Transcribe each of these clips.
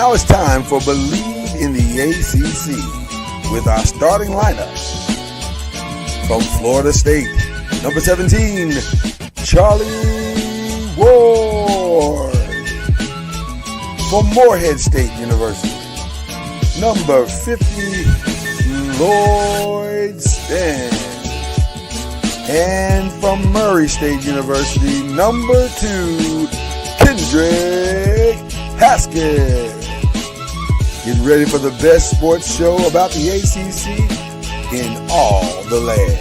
Now it's time for Bleav in the ACC with our starting lineup. From Florida State, number 17, Charlie Ward. From Morehead State University, number 50, Lloyd. And from Murray State University, number 2, Kendrick Haskett. Get ready for the best sports show about the ACC in all the land.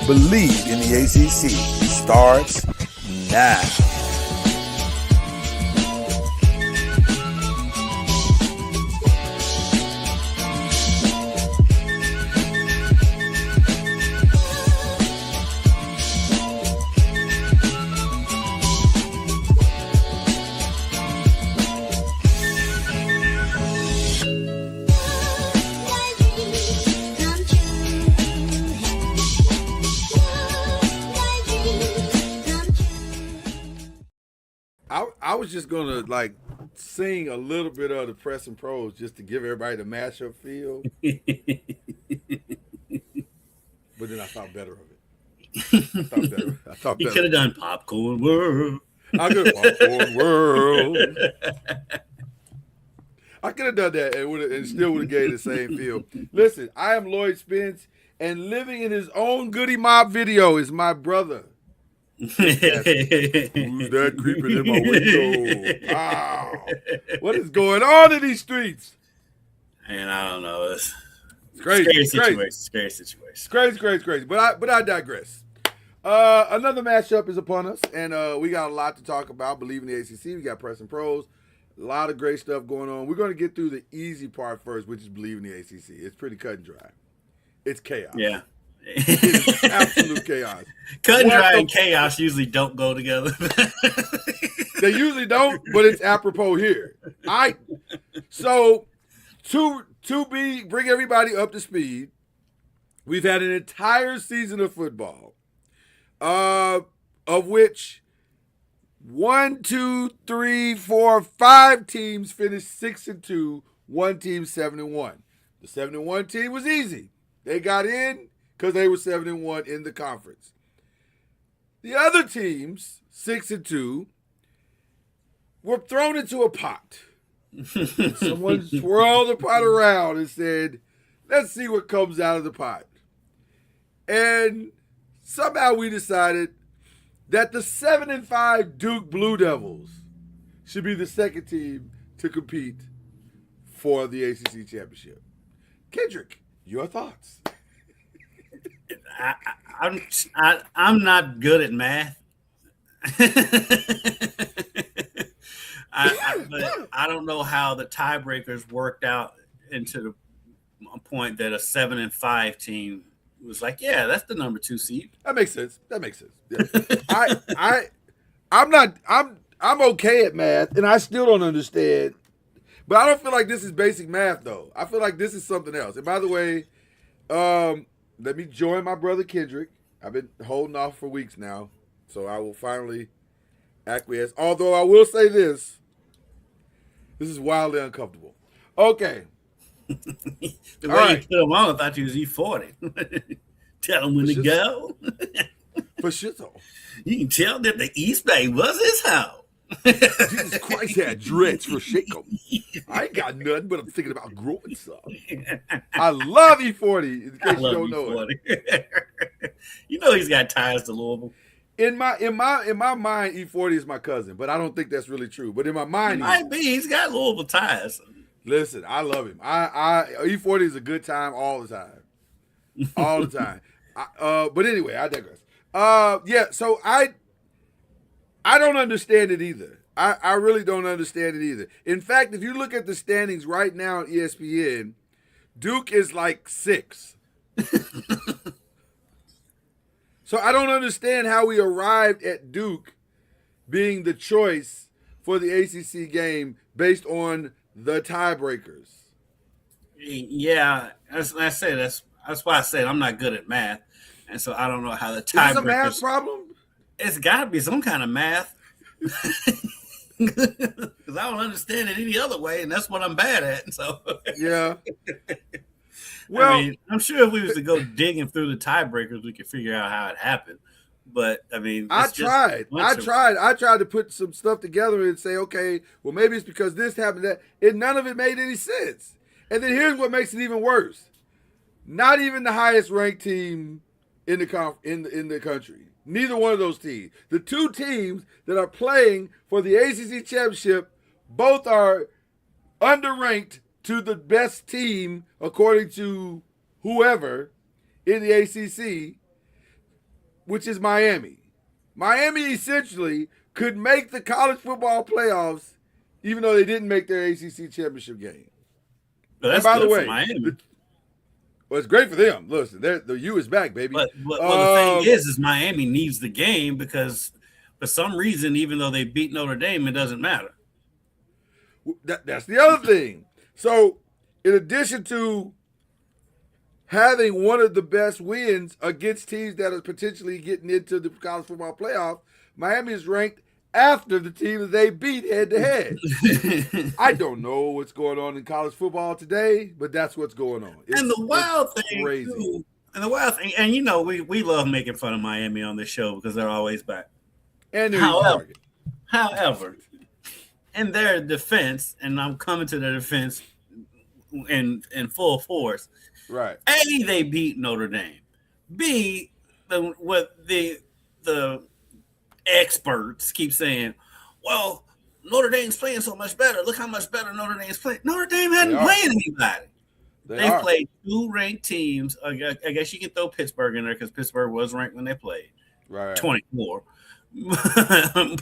Bleav in the ACC starts now. I was just gonna sing a little bit of the press and pros just to give everybody the mashup feel, but then I thought better of it. I thought You better. could have done Popcorn World. I could have Popcorn World. I could have done that and still would have gave the same feel. Listen, I am Lloyd Spence, and living in his own Goody Mob video is my brother. Who's that creeping in my window? Wow. What is going on in these streets? And I don't know. It's crazy. Scary situation. Crazy. But I digress. Another matchup is upon us, and we got a lot to talk about. Bleav in the ACC. We got press and pros. A lot of great stuff going on. We're going to get through the easy part first, which is Bleav in the ACC. It's pretty cut and dry. It's chaos. Yeah. It's absolute chaos. Cut and dry and chaos usually don't go together. They usually don't, but it's apropos here. So to bring everybody up to speed, we've had an entire season of football, of which 5 teams finished 6-2, one team 7-1. The 7-1 team was easy. They got in because they were 7-1 in the conference. The other teams, 6-2, were thrown into a pot. Someone swirled the pot around and said, let's see what comes out of the pot. And somehow we decided that the 7-5 Duke Blue Devils should be the second team to compete for the ACC championship. Kendrick, your thoughts? I'm not good at math. But I don't know how the tiebreakers worked out into the point that a 7-5 team was like, yeah, that's the number 2 seed. That makes sense. Yeah. I'm okay at math, and I still don't understand. But I don't feel like this is basic math, though. I feel like this is something else. And by the way, let me join my brother Kendrick. I've been holding off for weeks now, so I will finally acquiesce. Although I will say this is wildly uncomfortable. Okay. The way you put him on, I thought you was E40. Tell him when to go. For shit, You can tell that the East Bay was his home. Jesus Christ had dreads for Shaco. I ain't got nothing, but I'm thinking about growing some. I love E40, in case you don't know it. You know he's got ties to Louisville. In my mind, E40 is my cousin, but I don't think that's really true. But in my mind, he's got Louisville ties. Listen, I love him. E40 is a good time all the time. All the time. But anyway, I digress. So I don't understand it either. I really don't understand it either. In fact, if you look at the standings right now on ESPN, Duke is like 6. So I don't understand how we arrived at Duke being the choice for the ACC game based on the tiebreakers. Yeah, as I said, that's why I said I'm not good at math, and so I don't know how the tiebreakers. Is this a math problem? It's got to be some kind of math. Because I don't understand it any other way, and that's what I'm bad at. So Yeah. Well, I mean, I'm sure if we was to go digging through the tiebreakers, we could figure out how it happened. But I mean, I tried to put some stuff together and say, okay, well, maybe it's because this happened, that, and none of it made any sense. And then here's what makes it even worse: not even the highest ranked team in the country. Neither one of those teams. The two teams that are playing for the ACC championship, both are underranked to the best team according to whoever in the ACC, which is Miami. Miami essentially could make the college football playoffs, even though they didn't make their ACC championship game. But that's and by good the way, for Miami. Well, it's great for them. Listen, the U is back, baby. But the thing is Miami needs the game because for some reason, even though they beat Notre Dame, it doesn't matter. That's the other thing. So, in addition to having one of the best wins against teams that are potentially getting into the college football playoff, Miami is ranked after the team that they beat head-to-head. I don't know what's going on in college football today, but that's what's going on. And the wild thing, crazy. Too, and you know, we love making fun of Miami on this show because they're always back. And however, in their defense, and I'm coming to their defense in full force. Right. A, they beat Notre Dame. B, the experts keep saying, well, Notre Dame's playing so much better. Look how much better Notre Dame's playing. Notre Dame hadn't played anybody. They played two ranked teams. I guess you can throw Pittsburgh in there because Pittsburgh was ranked when they played. Right. 24.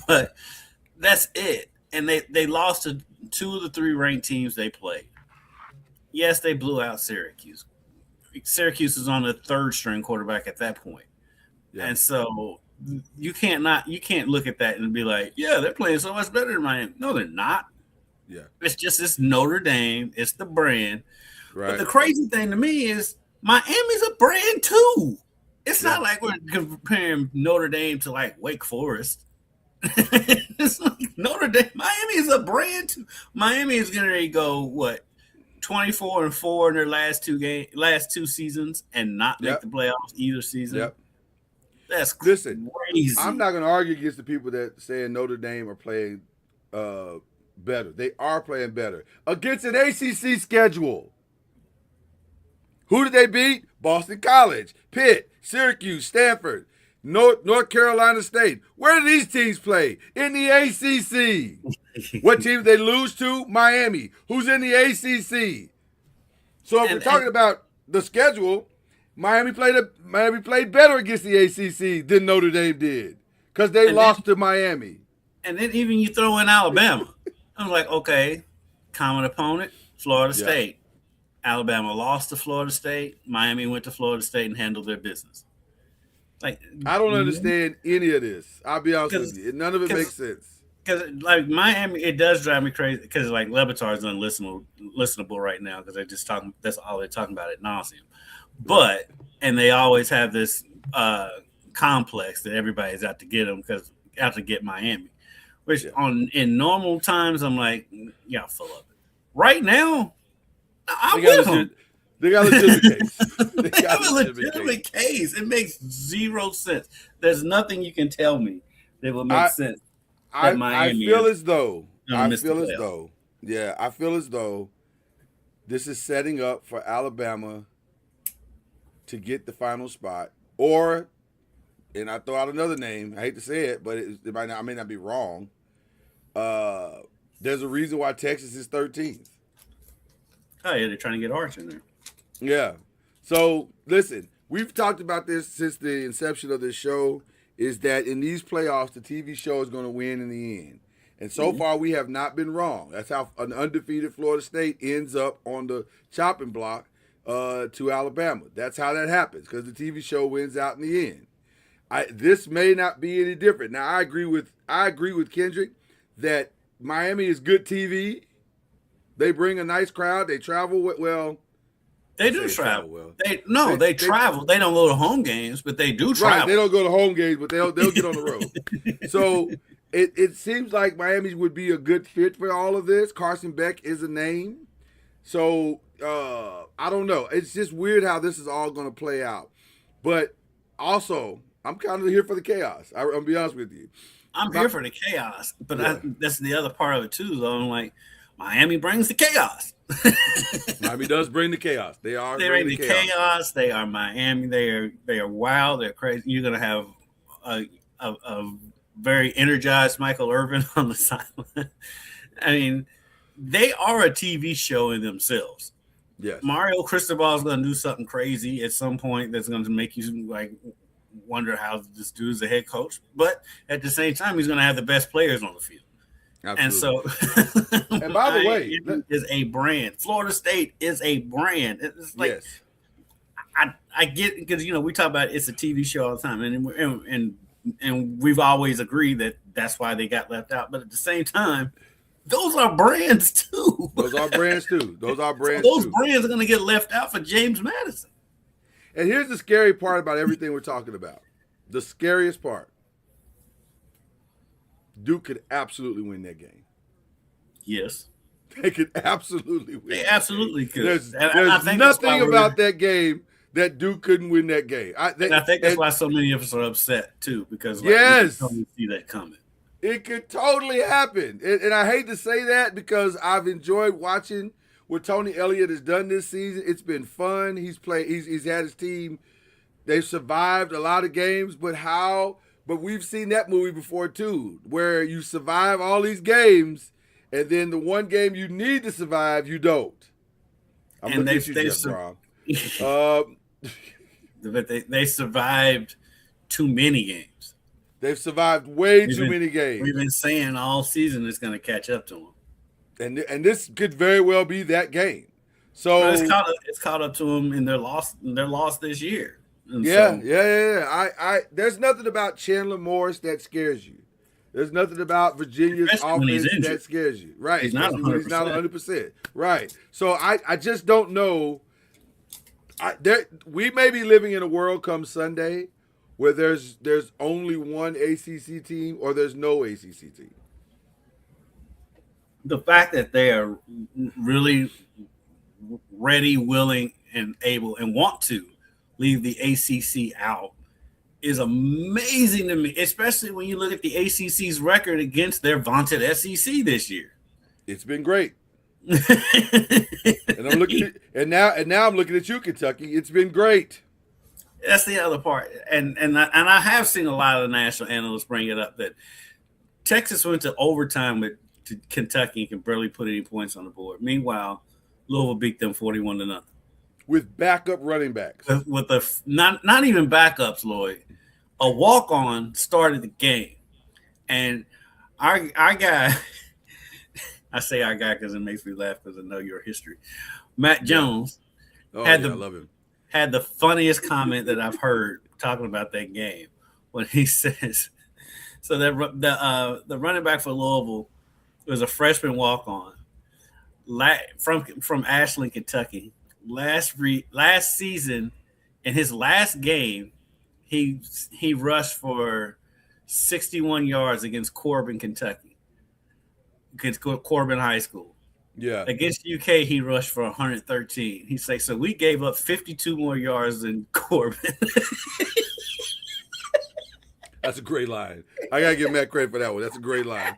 But that's it. And they lost to two of the three ranked teams they played. Yes, they blew out Syracuse. Syracuse is on the third string quarterback at that point. Yeah. And so you can't look at that and be like, yeah, they're playing so much better than Miami. No, they're not. Yeah. It's Notre Dame. It's the brand. Right. But the crazy thing to me is Miami's a brand too. It's not like we're comparing Notre Dame to like Wake Forest. It's like Notre Dame. Miami is a brand too. Miami is going to go 24-4 in their last two seasons and not make the playoffs either season. Yep. That's crazy. I'm not going to argue against the people that saying Notre Dame are playing better. They are playing better against an ACC schedule. Who did they beat? Boston College, Pitt, Syracuse, Stanford, North Carolina State. Where do these teams play? In the ACC. What team did they lose to? Miami. Who's in the ACC? So if we're talking about the schedule, Miami played better against the ACC than Notre Dame did because they lost to Miami. And then even you throw in Alabama. I'm like, okay, common opponent, Florida State. Alabama lost to Florida State. Miami went to Florida State and handled their business. Like, I don't understand any of this. I'll be honest with you. None of it makes sense. Because like Miami, it does drive me crazy because like Levitar is unlistenable right now because they're just talking. That's all they're talking about at nauseum. But and they always have this complex that everybody's out to get them because out to get Miami. Which in normal times I'm like, yeah, full of it. Right now, I'm with them. They got a legitimate case. They have a legitimate case. It makes zero sense. There's nothing you can tell me that will make sense. I feel as though this is setting up for Alabama to get the final spot. Or, and I throw out another name. I hate to say it, but I may not be wrong. There's a reason why Texas is 13th. Oh, yeah, they're trying to get Arch in there. Yeah. So, listen, we've talked about this since the inception of this show, is that in these playoffs, the TV show is going to win in the end. And so far, we have not been wrong. That's how an undefeated Florida State ends up on the chopping block to Alabama. That's how that happens, because the TV show wins out in the end. This may not be any different. Now, I agree with Kendrick that Miami is good TV. They bring a nice crowd. They travel well. They do travel. Well. They travel. They don't go to home games, but they do travel. Right, they don't go to home games, but they'll get on the road. So, it seems like Miami would be a good fit for all of this. Carson Beck is a name. So I don't know. It's just weird how this is all going to play out. But also, I'm kind of here for the chaos. I'm going to be honest with you. I'm here for the chaos, but Yeah. that's the other part of it too. Though I'm like, Miami brings the chaos. Miami does bring the chaos. They bring the chaos. They are Miami. They are wild. They're crazy. You're gonna have a very energized Michael Irvin on the sideline. I mean, they are a TV show in themselves. Yes. Mario Cristobal is going to do something crazy at some point that's going to make you like wonder how this dude's a head coach. But at the same time, he's going to have the best players on the field. Absolutely. And so, and by the way, is a brand. Florida State is a brand. It's like, yes. I get, because we talk about it's a TV show all the time, and we've always agreed that that's why they got left out. But at the same time, those are brands too. Those are brands too. So those brands are going to get left out for James Madison. And here's the scary part about everything we're talking about. The scariest part. Duke could absolutely win that game. Yes. They could absolutely win. They absolutely could. There's nothing about that game that Duke couldn't win that game. I think that's why so many of us are upset too, because yes, we can see that coming. It could totally happen. And I hate to say that because I've enjoyed watching what Tony Elliott has done this season. It's been fun. He's had his team. They've survived a lot of games, but we've seen that movie before too, where you survive all these games, and then the one game you need to survive, you don't. I'm looking at you, Jeff Brown. But they survived too many games. They've survived way too many games. We've been saying all season it's going to catch up to them, and this could very well be that game. So but it's caught up to them in their loss this year. And yeah. There's nothing about Chandler Morris that scares you. There's nothing about Virginia's offense that scares you. Right. He's not 100%. He's not 100%. Right. So I just don't know. We may be living in a world come Sunday where there's only one ACC team or there's no ACC team. The fact that they are really ready, willing, and able and want to leave the ACC out is amazing to me, especially when you look at the ACC's record against their vaunted SEC this year. It's been great. And I'm looking at, and now I'm looking at you, Kentucky. It's been great. That's the other part, and I have seen a lot of the national analysts bring it up that Texas went to overtime with Kentucky and can barely put any points on the board. Meanwhile, Louisville beat them 41-0 with backup running backs. With not even backups, Lloyd. A walk-on started the game, and our guy. I say our guy because it makes me laugh because I know your history. Matt Jones I love him. Had the funniest comment that I've heard talking about that game when he says, so that the running back for Louisville was a freshman walk-on from Ashland, Kentucky. Last season, in his last game, he rushed for 61 yards against Corbin, Kentucky, against Corbin High School. Yeah. Against UK, he rushed for 113. He's like, so we gave up 52 more yards than Corbin. That's a great line. I gotta give Matt credit for that one. That's a great line.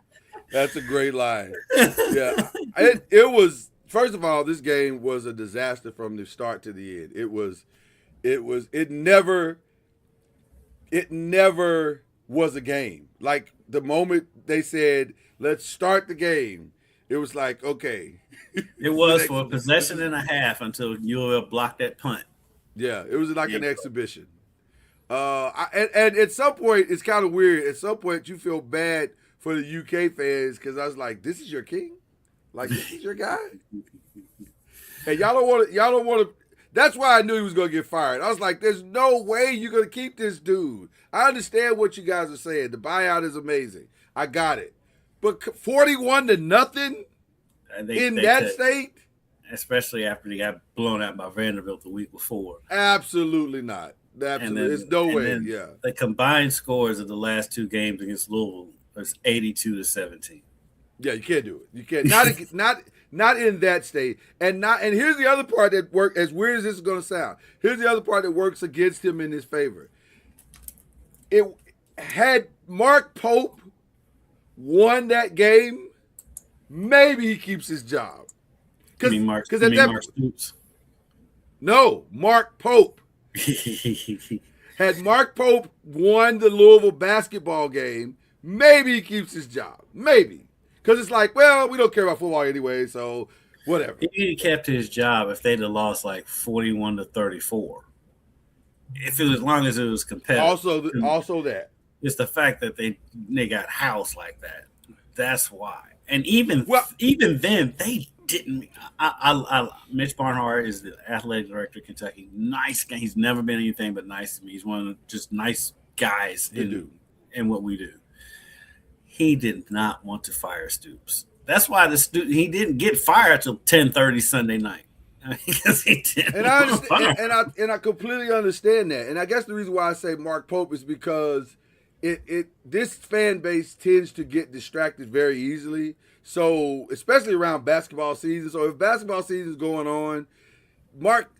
Yeah. It was, first of all, this game was a disaster from the start to the end. It never was a game. Like the moment they said, let's start the game, it was like, okay. It was for a possession and a half until UL blocked that punt. Yeah, it was like an exhibition. And at some point, it's kind of weird. At some point, you feel bad for the UK fans because I was like, this is your king? Like, this is your guy? And y'all don't want to. That's why I knew he was going to get fired. I was like, there's no way you're going to keep this dude. I understand what you guys are saying. The buyout is amazing. I got it. But 41-0 in that state? Especially after they got blown out by Vanderbilt the week before. Absolutely not. Absolutely. There's no way. Yeah. The combined scores of the last two games against Louisville was 82-17. Yeah, you can't do it. You can't not in that state. And here's the other part that works. As weird as this is going to sound, here's the other part that works against him in his favor. It had Mark Pope won that game, maybe he keeps his job. Because Mark Stoops? No, Mark Pope. Had Mark Pope won the Louisville basketball game, maybe he keeps his job. Maybe. Because it's like, well, we don't care about football anyway, so whatever. He kept his job if they'd have lost like 41-34. If it was, as long as it was competitive. Also that. It's the fact that they got housed like that. That's why. And even then, they didn't. Mitch Barnhart is the athletic director of Kentucky. Nice guy. He's never been anything but nice to me. He's one of the just nice guys in what we do. He did not want to fire Stoops. That's why he didn't get fired till 10:30 Sunday night. Because he didn't. And I understand, and I completely understand that. And I guess the reason why I say Mark Pope is because this fan base tends to get distracted very easily. So especially around basketball season. So if basketball season is going on, Mark,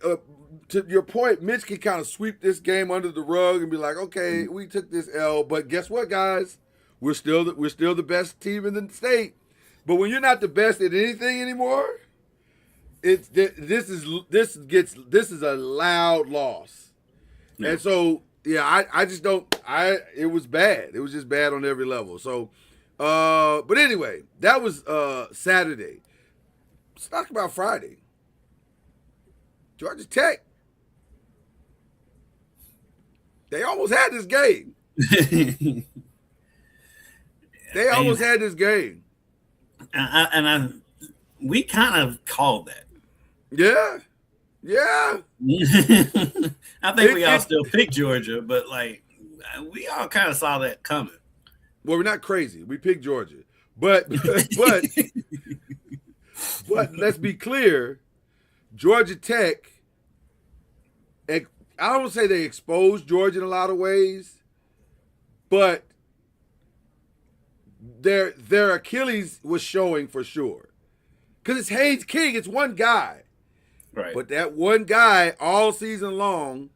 to your point, Mitch can kind of sweep this game under the rug and be like, okay, we took this L, but guess what, guys? We're still the best team in the state. But when you're not the best at anything anymore, this is a loud loss. Yeah. And so I just don't. It was bad. It was just bad on every level. So, but anyway, that was Saturday. Let's talk about Friday. Georgia Tech. They almost had this game. They almost had this game. We kind of called that. Yeah. Yeah. I think we all still picked Georgia, but like we all kind of saw that coming. Well, we're not crazy. We picked Georgia. But let's be clear, Georgia Tech, I don't want to say they exposed Georgia in a lot of ways, but their Achilles was showing for sure. Because it's Haynes King. It's one guy. Right. But that one guy all season long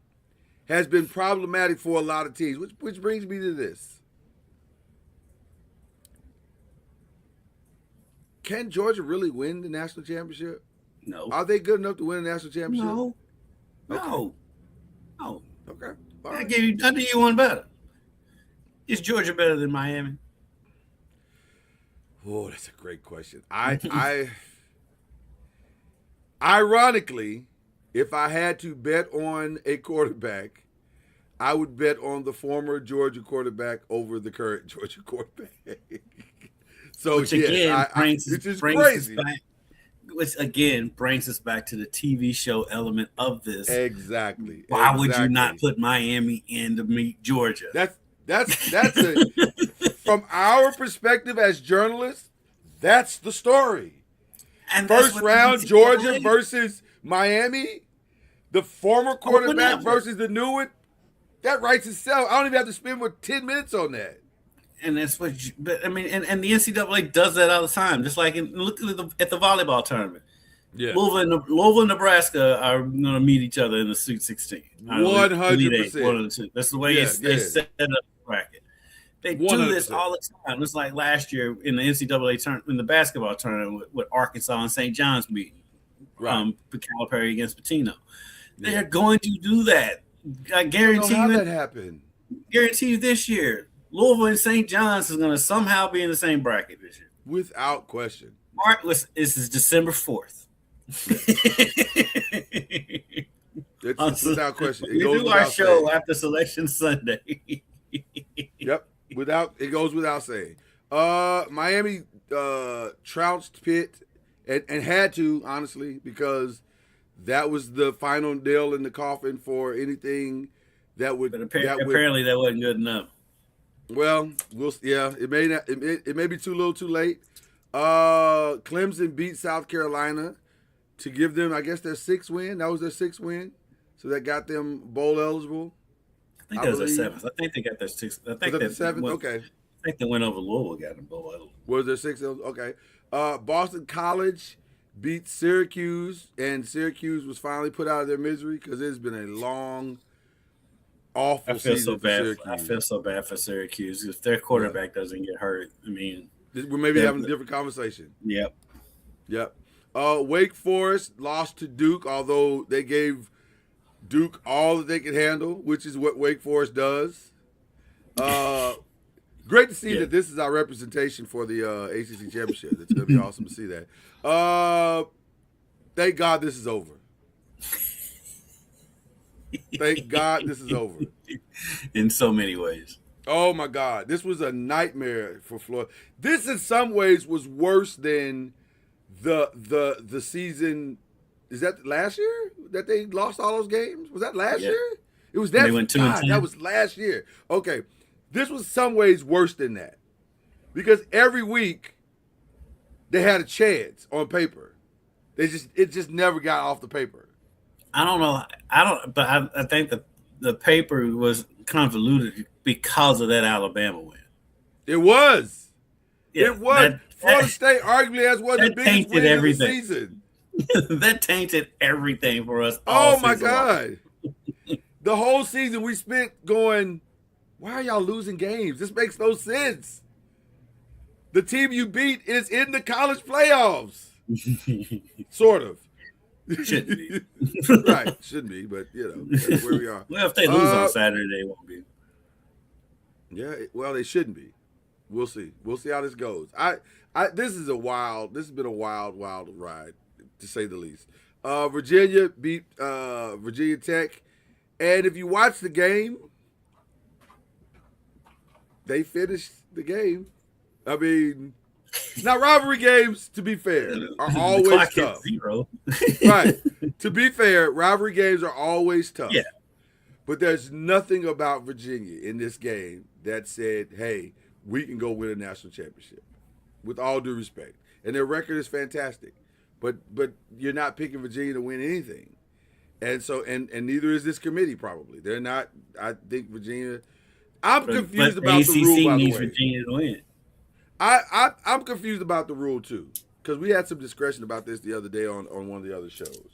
has been problematic for a lot of teams, which brings me to this. Can Georgia really win the national championship? No. Are they good enough to win the national championship? No. Okay. No. Okay. All I right. do you one better. Is Georgia better than Miami? Oh, that's a great question. Ironically, if I had to bet on a quarterback, I would bet on the former Georgia quarterback over the current Georgia quarterback. So, which again brings crazy. Which again brings us back to the TV show element of this. Exactly. Why would you not put Miami in to meet Georgia? That's from our perspective as journalists, that's the story. And first round, Georgia versus Miami, the former quarterback versus the new one, that writes itself. I don't even have to spend 10 minutes on that. And that's what, but I mean, and the NCAA does that all the time. Just like look at the volleyball tournament. Yeah, Louisville and Nebraska are going to meet each other in the Sweet 16. 100%. That's the way they set up the bracket. They 100%. Do this all the time. It's like last year in the NCAA tournament, in the basketball tournament with Arkansas and St. John's meeting, Calipari against Pitino. They're going to do that. I guarantee you that happened. Guarantee you this year, Louisville and St. John's is going to somehow be in the same bracket this year, without question. This is December 4th. It's without question. We do our show after Selection Sunday. Yep. It goes without saying. Miami trounced Pitt and had to, honestly, because that was the final nail in the coffin for anything that would. But apparently that wasn't good enough. Well, it may not. It may be too little, too late. Clemson beat South Carolina to give them, I guess, their 6th win. That was their 6th win, so that got them bowl eligible. I think that was their 7th. I think they got their 6th. I think that 7th. Okay. think they went over Louisville, got them both. Was there 6? Okay. Boston College beat Syracuse, and Syracuse was finally put out of their misery because it's been a long, awful season for Syracuse. I feel so bad for Syracuse. If their quarterback doesn't get hurt, I mean, we're maybe having a different conversation. Yep. Wake Forest lost to Duke, although they gave Duke all that they could handle, which is what Wake Forest does. Great to see that this is our representation for the ACC championship. It's going to be awesome to see that. Thank God this is over. Thank God this is over. In so many ways. Oh my God, this was a nightmare for Florida. This, in some ways, was worse than the season. Is that last year that they lost all those games? Was that last year? It was that. They went 2-10. That was last year. Okay, this was some ways worse than that because every week they had a chance on paper. It just never got off the paper. I don't know. But I think the paper was convoluted because of that Alabama win. It was. Yeah, it was. Florida State arguably has one of the biggest wins of the season. That tainted everything for us. Oh my God. The whole season we spent going, why are y'all losing games? This makes no sense. The team you beat is in the college playoffs. Sort of. Shouldn't be. Right. Shouldn't be, but that's where we are. Well, if they lose on Saturday, they won't be. Yeah, well, they shouldn't be. We'll see. We'll see how this goes. This has been a wild ride, to say the least. Virginia beat Virginia Tech. And if you watch the game, they finished the game. I mean, now rivalry games, to be fair, are always tough. Zero. Right. To be fair, rivalry games are always tough. Yeah. But there's nothing about Virginia in this game that said, hey, we can go win a national championship, with all due respect. And their record is fantastic. But you're not picking Virginia to win anything. And so and neither is this committee probably. They're not. I think Virginia. I'm confused about the rule, by the way. Virginia to win. I'm confused about the rule too, because we had some discussion about this the other day on one of the other shows.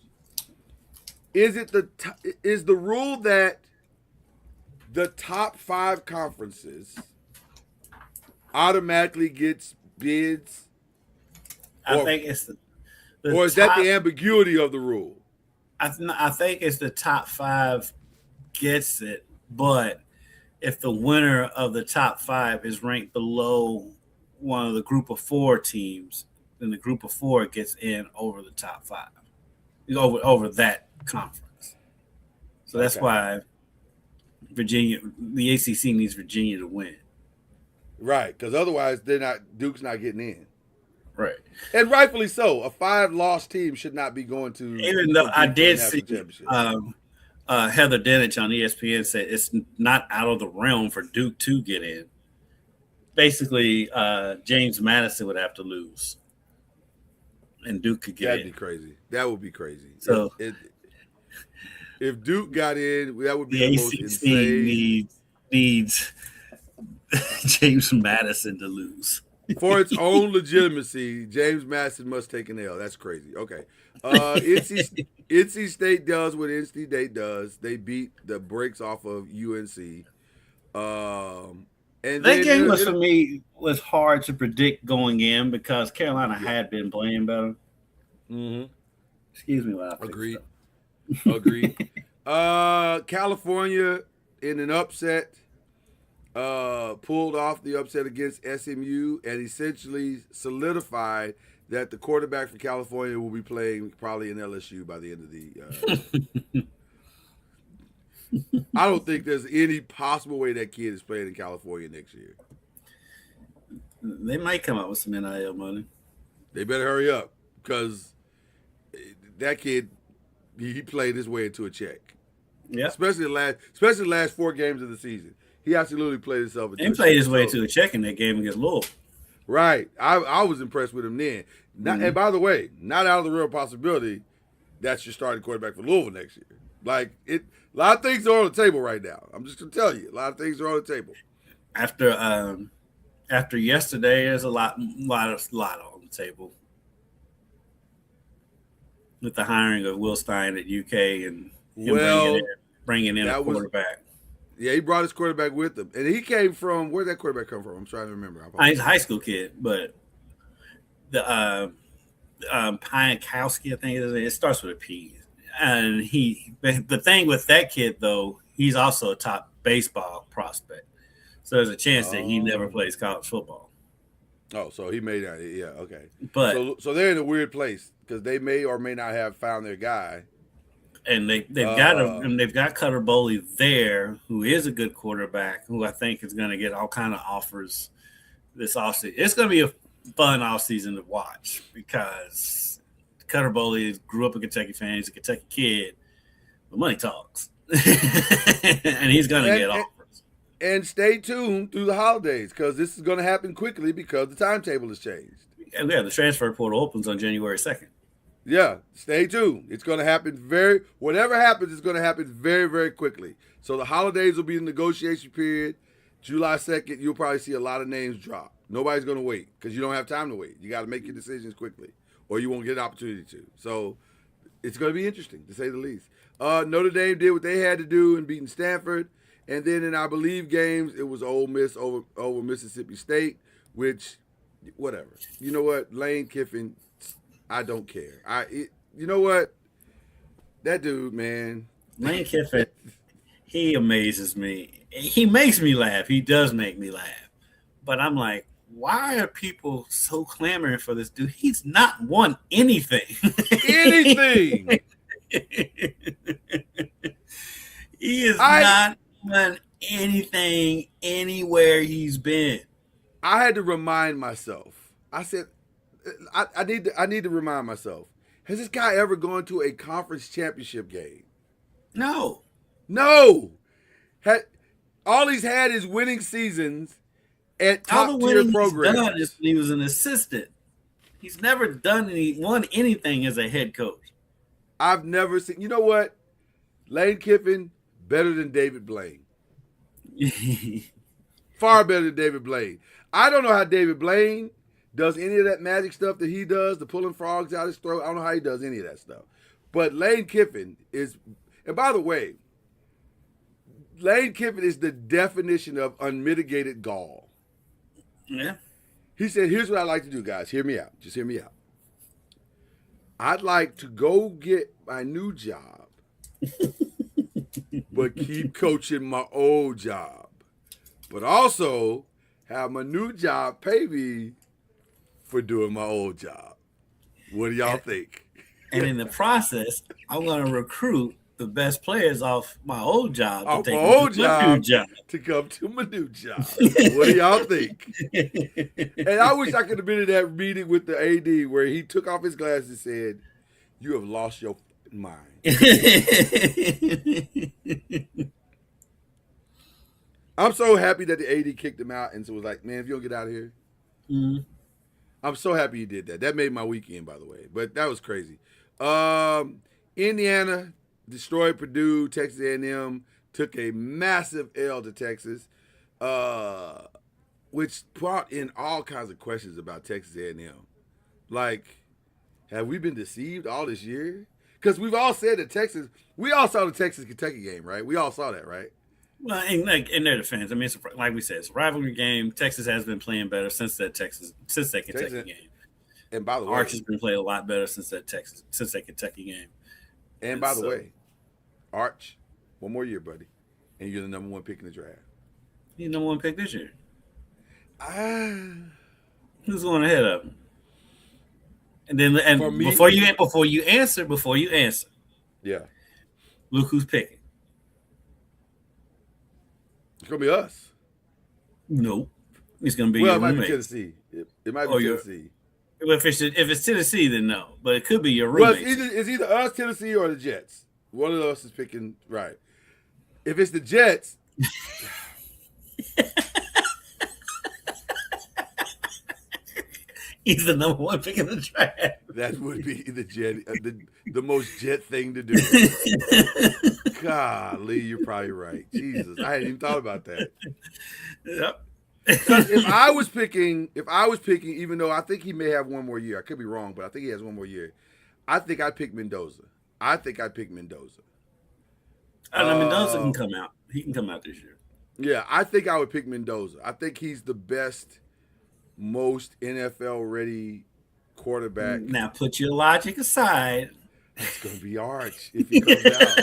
Is the rule that the top 5 conferences automatically gets bids? I think it's or is that the ambiguity of the rule? I think it's the top 5 gets it, but if the winner of the top 5 is ranked below one of the group of 4 teams, then the group of 4 gets in over the top 5, over that conference. So that's why the ACC needs Virginia to win. Right, because otherwise Duke's not getting in. Right. And rightfully so. A 5-loss team should not be going to. Even though I did see Heather Dinich on ESPN said it's not out of the realm for Duke to get in. Basically, James Madison would have to lose, and Duke could get in. That'd be crazy. That would be crazy. So if Duke got in, that would be the most ACC insane. needs James Madison to lose. For its own legitimacy, James Madison must take an L. That's crazy. Okay. NC State does what NC State does. They beat the brakes off of UNC. And that game for me was hard to predict going in because Carolina had been playing better. Mm-hmm. Excuse me, while I Agreed. Agreed. California in an upset. Pulled off the upset against SMU and essentially solidified that the quarterback for California will be playing probably in LSU by the end of the I don't think there's any possible way that kid is playing in California next year. They might come up with some NIL money. They better hurry up because that kid, he played his way into a check. Yeah. Especially the last 4 games of the season. He absolutely played himself into and played his way to a check in that game against Louisville. Right. I was impressed with him then. And by the way, not out of the real possibility that's your starting quarterback for Louisville next year. Like, a lot of things are on the table right now. I'm just going to tell you. A lot of things are on the table. After after yesterday, there's a lot on the table with the hiring of Will Stein at UK and him bringing in a quarterback. Yeah, he brought his quarterback with him, and he came from where did that quarterback come from? I'm trying to remember. He's a high school kid, but the Piankowski, I think it starts with a P. And the thing with that kid though, he's also a top baseball prospect, so there's a chance that he never plays college football. Oh, so he may not. Yeah, okay. But so they're in a weird place because they may or may not have found their guy. And they've got Cutter Boley there, who is a good quarterback, who I think is going to get all kind of offers this offseason. It's going to be a fun offseason to watch because Cutter Boley grew up a Kentucky fan. He's a Kentucky kid, but money talks, and he's going to get offers. And stay tuned through the holidays because this is going to happen quickly because the timetable has changed. And yeah, the transfer portal opens on January 2nd. Yeah, stay tuned. It's going to happen whatever happens, it's going to happen very, very quickly. So the holidays will be the negotiation period. July 2nd, you'll probably see a lot of names drop. Nobody's going to wait because you don't have time to wait. You got to make your decisions quickly or you won't get an opportunity to. So it's going to be interesting, to say the least. Notre Dame did what they had to do in beating Stanford. And then in our Bleav games, it was Ole Miss over Mississippi State, which, whatever. You know what? Lane Kiffin, I don't care. You know what? That dude, man. Lane Kiffin, he amazes me. He makes me laugh. He does make me laugh. But I'm like, why are people so clamoring for this dude? He's not won anything. Anything. He has not won anything anywhere he's been. I had to remind myself. I said, I need to remind myself. Has this guy ever gone to a conference championship game? No. All he's had is winning seasons at top tier programs. He was an assistant. He's never won anything as a head coach. I've never seen. You know what? Lane Kiffin better than David Blaine. Far better than David Blaine. I don't know how David Blaine does any of that magic stuff that he does, the pulling frogs out his throat. I don't know how he does any of that stuff. But Lane Kiffin is, and by the way, Lane Kiffin is the definition of unmitigated gall. Yeah. He said, here's what I'd like to do, guys. Hear me out. Just hear me out. I'd like to go get my new job, but keep coaching my old job. But also have my new job pay me for doing my old job. What do y'all think? And in the process, I'm going to recruit the best players off my old job to take my new job. To come to my new job. What do y'all think? And I wish I could have been in that meeting with the AD where he took off his glasses and said, "You have lost your mind." I'm so happy that the AD kicked him out and so was like, "Man, if you don't get out of here." Mm-hmm. I'm so happy he did that. That made my weekend, by the way. But that was crazy. Indiana destroyed Purdue. Texas A&M took a massive L to Texas, which brought in all kinds of questions about Texas A&M. Like, have we been deceived all this year? Because we've all said that Texas – we all saw the Texas-Kentucky game, right? We all saw that, right? Well, in their defense, I mean, like we said, it's a rivalry game. Texas has been playing better since that Kentucky game. And by the way, Arch has been playing a lot better since that Kentucky game. And by the way, Arch, one more year, buddy, and you're the number one pick in the draft. He's number one pick this year. Who's going ahead of him? And then, before you answer, yeah, look who's picking. It's gonna be us. No, it's gonna be. Well, it might be Tennessee. It might be Tennessee. Well, if it's Tennessee, then no. But it could be your roommate. Well, it's either us, Tennessee, or the Jets. One of us is picking right. If it's the Jets, he's the number one pick in the draft. That would be the Jet, the most Jet thing to do. Golly, you're probably right. Jesus, I hadn't even thought about that. Yep. Because if I was picking, even though I think he may have one more year, I could be wrong, but I think he has one more year. I think I'd pick Mendoza. Mendoza can come out. He can come out this year. Yeah, I think I would pick Mendoza. I think he's the best, most NFL ready quarterback. Now put your logic aside. It's gonna be Arch if he comes out.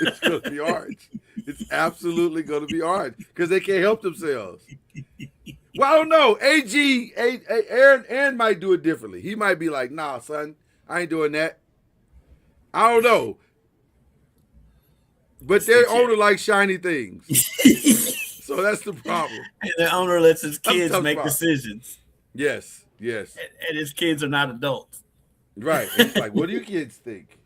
It's gonna be Arch. It's absolutely gonna be Arch because they can't help themselves. Well, I don't know. Aaron might do it differently. He might be like, "Nah, son, I ain't doing that." I don't know. But their owner likes shiny things. So that's the problem. And the owner lets his kids make decisions. Yes. And his kids are not adults. Right. It's like, what do you kids think?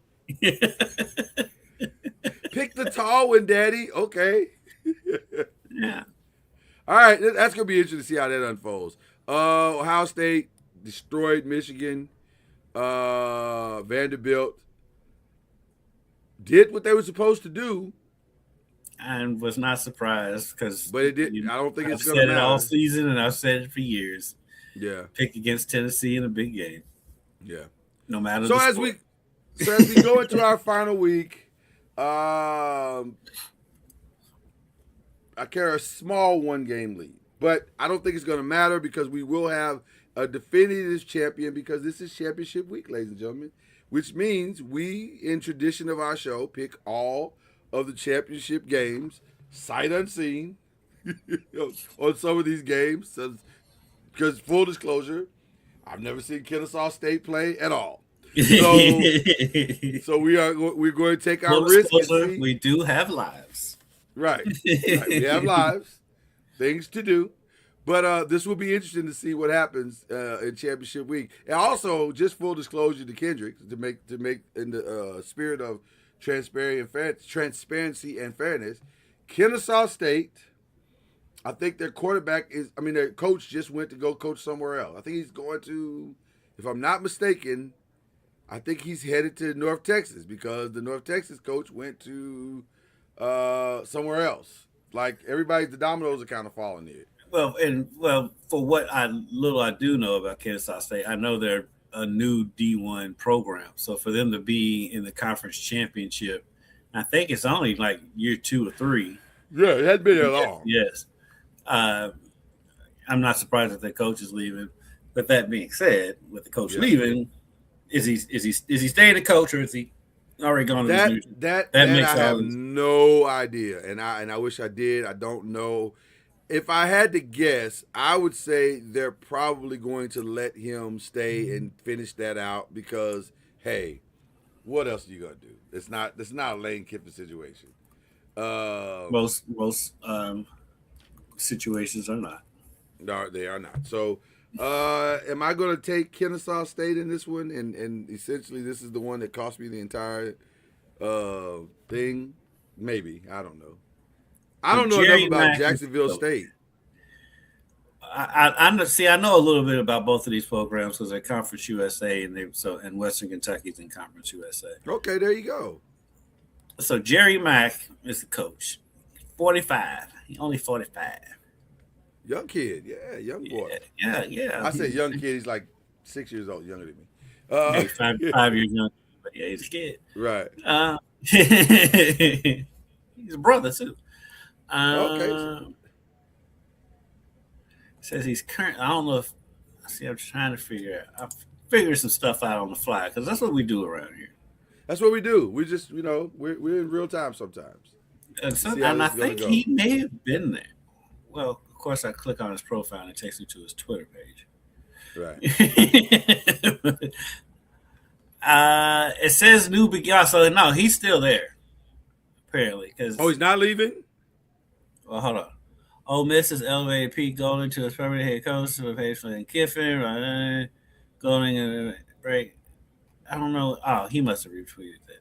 Pick the tall one, Daddy. Okay. Yeah. All right. That's going to be interesting to see how that unfolds. Ohio State destroyed Michigan. Vanderbilt did what they were supposed to do. And was not surprised but it didn't. I don't think it's going to matter. matter. I've said it all season, and I've said it for years. Yeah. Pick against Tennessee in a big game. Yeah. No matter. So as we go into our final week, I carry a small 1-game lead, but I don't think it's going to matter because we will have a definitive champion because this is championship week, ladies and gentlemen, which means we, in tradition of our show, pick all of the championship games, sight unseen, on some of these games. Because full disclosure, I've never seen Kennesaw State play at all. So we're going to take our risk. We do have lives. Right. We have lives, things to do. But this will be interesting to see what happens in championship week. And also, just full disclosure to Kendrick, to make in the spirit of transparency and fairness, Kennesaw State, I think their their coach just went to go coach somewhere else. I think he's going to, if I'm not mistaken, I think he's headed to North Texas because the North Texas coach went to somewhere else. Like the dominoes are kind of falling there. Well, for what I do know about Kennesaw State, I know they're a new D1 program. So for them to be in the conference championship, I think it's only like year 2 or 3. Yeah, it hasn't been there long. Yes. I'm not surprised that the coach is leaving. But that being said, with the coach leaving, is he staying the coach or is he already gone? That I have no idea, and I wish I did. I don't know. If I had to guess, I would say they're probably going to let him stay and finish that out because, hey, what else are you gonna do? It's not a Lane Kiffin situation. Most situations are not. No, they are not. So, am I going to take Kennesaw State in this one? And essentially, this is the one that cost me the entire thing. Maybe, I don't know. I don't know enough about Jacksonville State. I know a little bit about both of these programs because they're Conference USA and Western Kentucky's in Conference USA. Okay, there you go. So Jerry Mack is the coach. 45. He's only 45. Young kid, yeah, young boy. Yeah. I say young kid. He's like 6 years old, younger than me. He's 5 years younger, but yeah, he's a kid. Right. He's a brother too. Okay. Says he's current. I don't know if. I'm trying to figure. I'm figuring some stuff out on the fly because that's what we do around here. That's what we do. We just, we're in real time sometimes. And I think he may have been there. Well, of course, I click on his profile and it takes me to his Twitter page. Right. It says new beginning. So no, he's still there. Apparently, because he's not leaving. Well, hold on. Ole Miss has elevated Pete Golding to his permanent head coach to replace Lane Kiffin. Golding and break. I don't know. Oh, he must have retweeted that.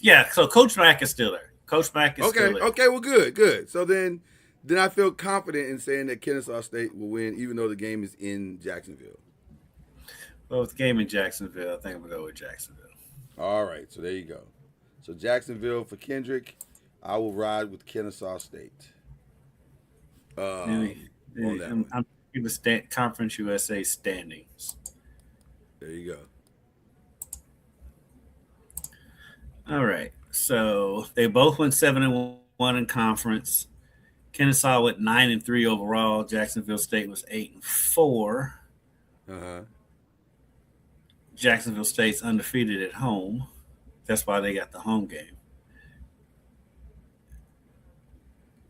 Yeah. So Coach Mack is still there. Coach Mack is still there. Okay. Well, good. So then I feel confident in saying that Kennesaw State will win, even though the game is in Jacksonville. Well, with the game in Jacksonville, I think I'm gonna go with Jacksonville. All right. So there you go. So Jacksonville for Kendrick. I will ride with Kennesaw State. on that one. I'm giving Conference USA standings. There you go. All right. So they both went 7-1 in conference. Kennesaw went 9-3 overall. Jacksonville State was 8-4. Uh-huh. Jacksonville State's undefeated at home. That's why they got the home game.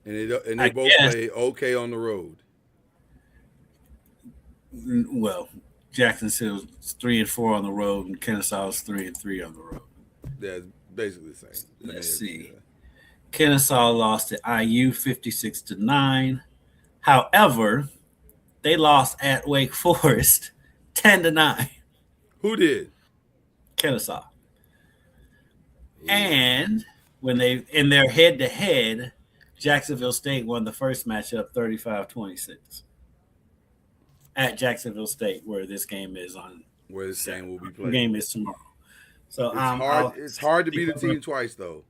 And they both play okay on the road. Well, Jacksonville's 3-4 on the road, and Kennesaw's 3-3 on the road. Yeah, it's basically the same. Let's see. Kennesaw lost to IU 56-9. However, they lost at Wake Forest 10-9. Who did? Kennesaw. And when they in their head-to-head, Jacksonville State won the first matchup 35-26 at Jacksonville State, where this game is on. Where this game will be played. The game is tomorrow. So it's hard to beat a team twice, though.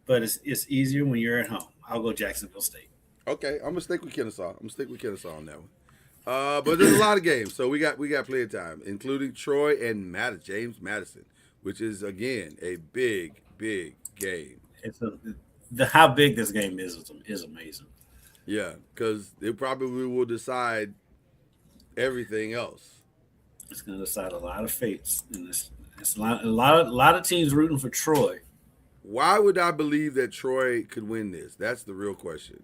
But it's easier when you're at home. I'll go Jacksonville State. Okay, I'm gonna stick with Kennesaw. On that one. But there's a lot of games, so we got plenty of time, including Troy and James Madison, which is again a big game. How big this game is amazing. Yeah, because it probably will decide everything else. It's going to decide a lot of fates in this. It's a lot of teams rooting for Troy. Why would I believe that Troy could win this? That's the real question.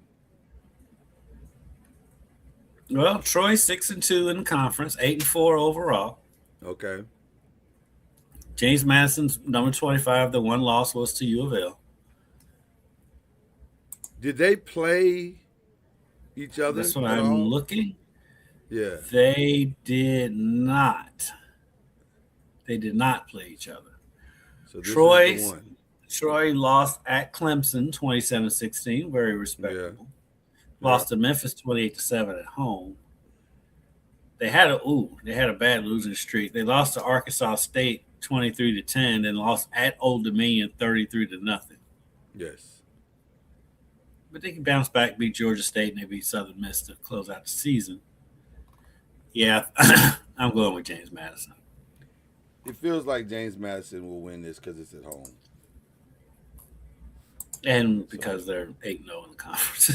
Well, Troy's 6-2 in the conference, 8-4 overall. Okay. James Madison's number 25. The one loss was to U of L. Did they play each other? That's what I'm looking. Yeah. They did not. They did not play each other. So Troy lost at Clemson 27-16, very respectable. Yeah. Lost to Memphis 28-7 at home. They had a bad losing streak. They lost to Arkansas State 23-10, then lost at Old Dominion 33-0. Yes. But they can bounce back, beat Georgia State, and they beat Southern Miss to close out the season. Yeah, I'm going with James Madison. It feels like James Madison will win this because it's at home. And because they're 8-0 in the conference.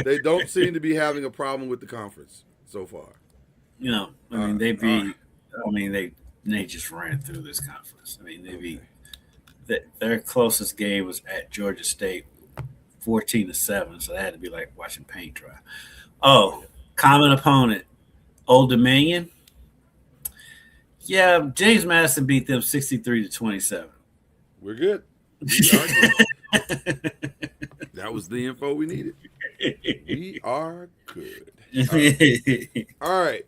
They don't seem to be having a problem with the conference so far. You know, they just ran through this conference. I mean, they beat their closest game was at Georgia State 14-7, so that had to be like watching paint dry. Oh, common opponent, Old Dominion. Yeah, James Madison beat them 63-27. We're good. That was the info we needed. We are good. All right.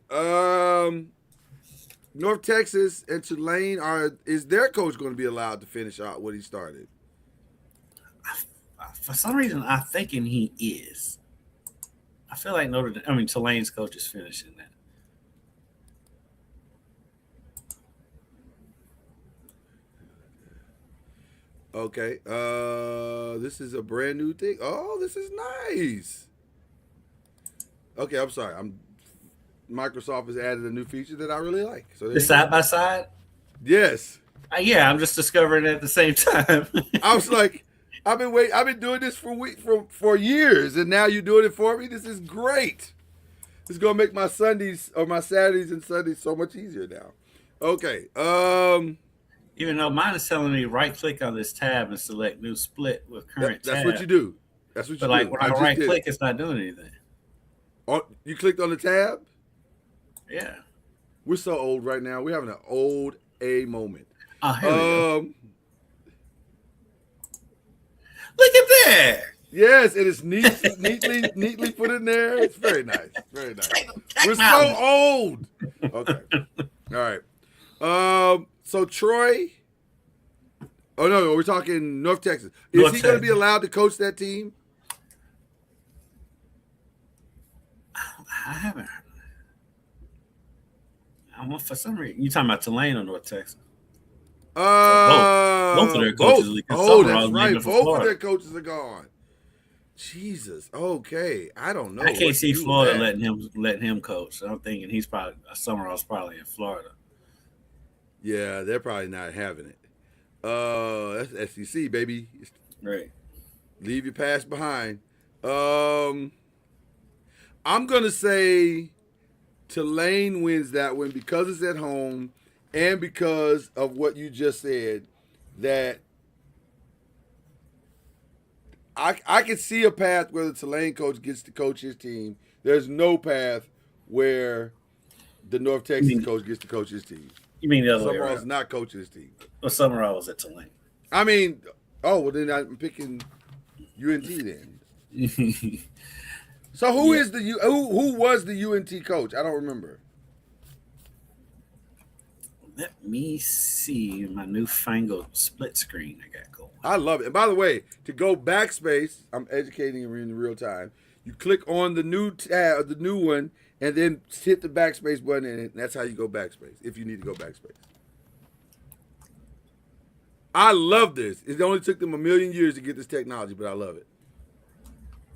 North Texas and Tulane is their coach going to be allowed to finish out what he started? For some reason, I'm thinking he is. I feel like Tulane's coach is finishing that. Okay. This is a brand new thing. Oh, this is nice. Okay, I'm sorry. Microsoft has added a new feature that I really like. So the side by side? Yes. Yeah, I'm just discovering it at the same time. I was like, I've been doing this for years, and now you're doing it for me. This is great. It's gonna make my Sundays or my Saturdays and Sundays so much easier now. Okay. Even though mine is telling me right click on this tab and select new split with current tab. That's what you do. That's what you do. But like when I right click, it's not doing anything. Oh, you clicked on the tab? Yeah. We're so old right now. We're having an old A moment. Oh, here we go. Look at that. Yes, it is neatly put in there. It's very nice. Very nice. We're so old. Okay. All right. So Troy. Oh no, we're talking North Texas. Is he going to be allowed to coach that team? I haven't heard. For some reason, you talking about Tulane or North Texas? Both of their coaches. Oh, that's right. Both of their coaches are gone. Jesus. Okay. I don't know I can't what to see do with Florida that. letting him coach. I'm thinking he's probably Summerall's probably in Florida. Yeah, they're probably not having it. That's SEC, baby. Right. Leave your past behind. Um, I'm gonna say Tulane wins that one because it's at home, and because of what you just said. That I can see a path where the Tulane coach gets to coach his team. There's no path where the North You Texas mean coach gets to coach his team. you mean the other way Summerall's around? not coaching his team. Well, Summerall was at Tulane. I mean, oh well, then I'm picking UNT then. So who Yeah. is the who was the UNT coach? I don't remember. Let me see my newfangled split screen I got going. I love it. And by the way, to go backspace, I'm educating you in real time. You click on the new tab, the new one, and then hit the backspace button, and that's how you go backspace if you need to go backspace. I love this. It only took them a million years to get this technology, but I love it.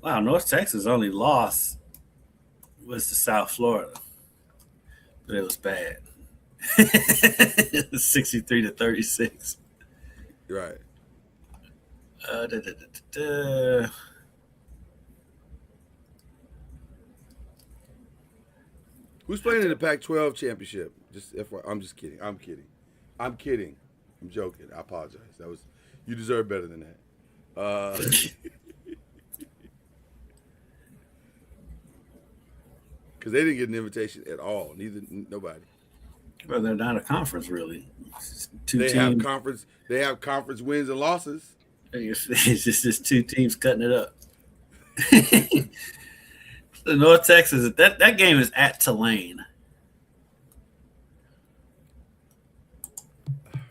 Wow, North Texas only loss was to South Florida, but it was bad. 63-36. Right. Da, da, da, da. Who's playing in the Pac-12 championship? Just FYI, I'm just kidding. I'm kidding. I'm kidding. I'm joking. I apologize. That was you deserve better than that. Because they didn't get an invitation at all. Neither nobody. Well, they're not a conference really. It's two They teams. have conference. They have conference wins and losses. It's just two teams cutting it up. The North Texas that game is at Tulane.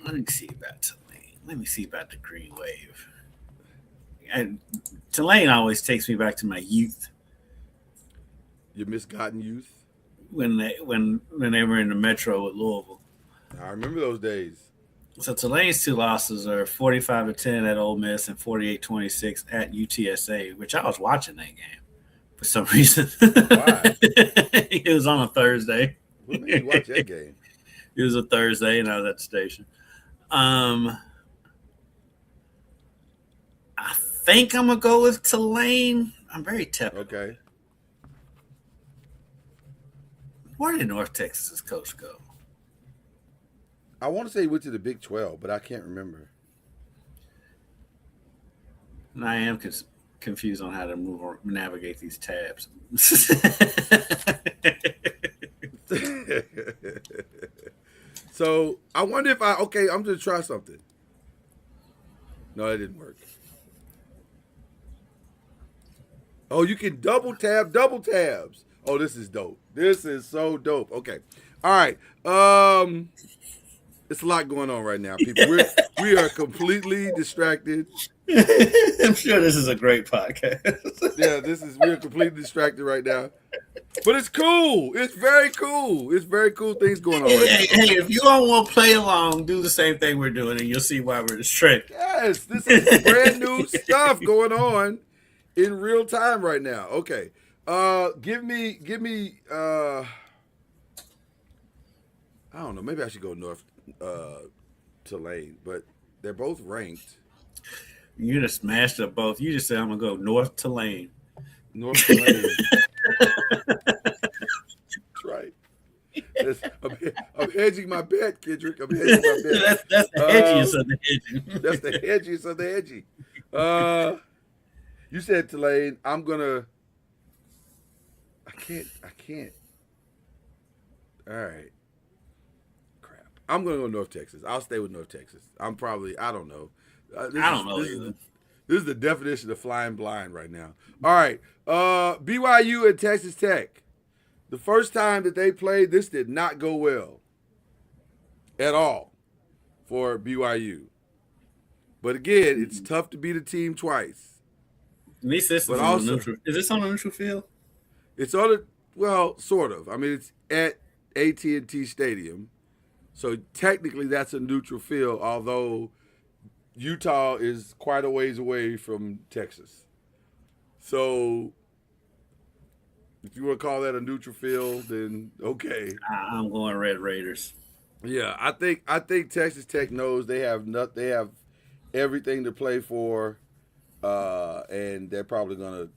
Let me see about Tulane. Let me see about the Green Wave. And Tulane always takes me back to my youth Your misgotten youth. when they were in the Metro with Louisville. I remember those days. So Tulane's two losses are 45-10 at Ole Miss and 48-26 at UTSA, which I was watching that game for some reason. Why? It was on a Thursday. What made you watch that game? It was a Thursday, and I was at the station. I think I'm gonna go with Tulane. I'm very tepid. Okay. Where did North Texas's coach go? I want to say he went to the Big 12, but I can't remember. And I am confused on how to navigate these tabs. So I wonder if I'm going to try something. No, that didn't work. Oh, you can double tabs. Oh, this is dope. This is so dope. Okay. All right. It's a lot going on right now, people. We are completely distracted. I'm sure this is a great podcast. Yeah, we're completely distracted right now. But it's cool. It's very cool. It's very cool things going on right now. Hey, if you all want to play along, do the same thing we're doing, and you'll see why we're distracted. Yes, this is brand new stuff going on in real time right now. Okay. Give me I don't know, maybe I should go North Tulane, but they're both ranked. You just smashed up both. You just said I'm gonna go North Tulane. North Tulane. That's right. I'm hedging my bet, Kendrick. I'm hedging my bet. That's the edgiest of the hedging. That's the hedgiest of the edgy. You said Tulane. I'm gonna. I can't. All right. Crap. I'm gonna go North Texas. I'll stay with North Texas. I don't know. I don't know either. This is the definition of flying blind right now. All right. BYU and Texas Tech. The first time that they played, this did not go well at all for BYU. But again, it's tough to beat a team twice. At least this is on the neutral. Is this on a neutral field? It's on a, well, sort of. I mean, it's at AT&T Stadium. So technically that's a neutral field, although – Utah is quite a ways away from Texas. So if you want to call that a neutral field, then okay. I'm going Red Raiders. Yeah, I think Texas Tech knows they have everything to play for, and they're probably gonna.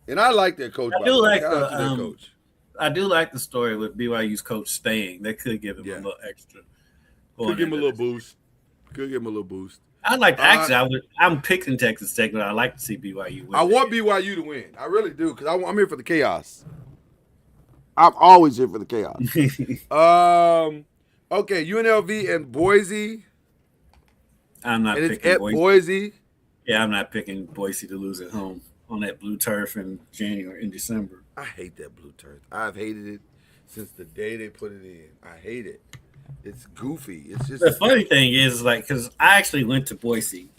And I like their coach, I by do the way. like Shout out to their the coach. I do like the story with BYU's coach staying. They could give him a Yeah, little extra could going give him a into little this. boost. Could give him a little boost. I like Uh, actually. I'm picking Texas Tech, but I like to see BYU I win want BYU to win. I really do because I'm here for the chaos. I'm always here for the chaos. that. Okay, UNLV and Boise, I'm not and it's picking at Boise. Boise. Yeah, I'm not picking Boise to lose at home on that blue turf in January in December. I hate that blue turf. I've hated it since the day they put it in. I hate it. It's goofy. It's just The funny thing is, like, because I actually went to Boise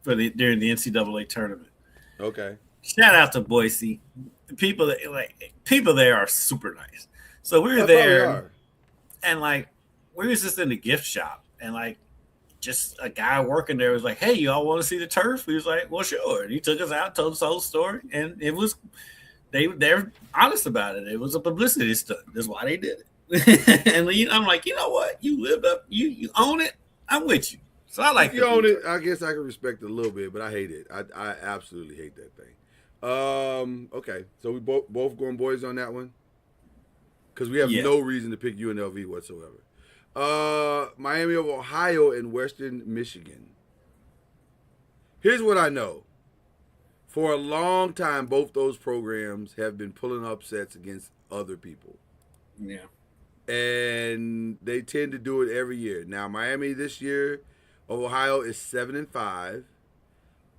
during the NCAA tournament. okay. Shout out to Boise. The people there are super nice. So we were They probably there, are. and like we was just in the gift shop, and like just a guy working there was like, "Hey, y'all want to see the turf?" We was like, "Well, sure." And he took us out, told us the whole story, and it was they're honest about it. It was a publicity stunt. That's why they did it. And I'm like, you know what? You lived up. You own it. I'm with you. So I like If you own it, I guess I can respect it a little bit, but I hate it. I absolutely hate that thing. Okay, so we both going boys on that one because we have Yeah. no reason to pick UNLV whatsoever. Miami of Ohio and Western Michigan. Here's what I know. For a long time, both those programs have been pulling upsets against other people. Yeah. And they tend to do it every year. Now, Miami this year of Ohio is 7-5.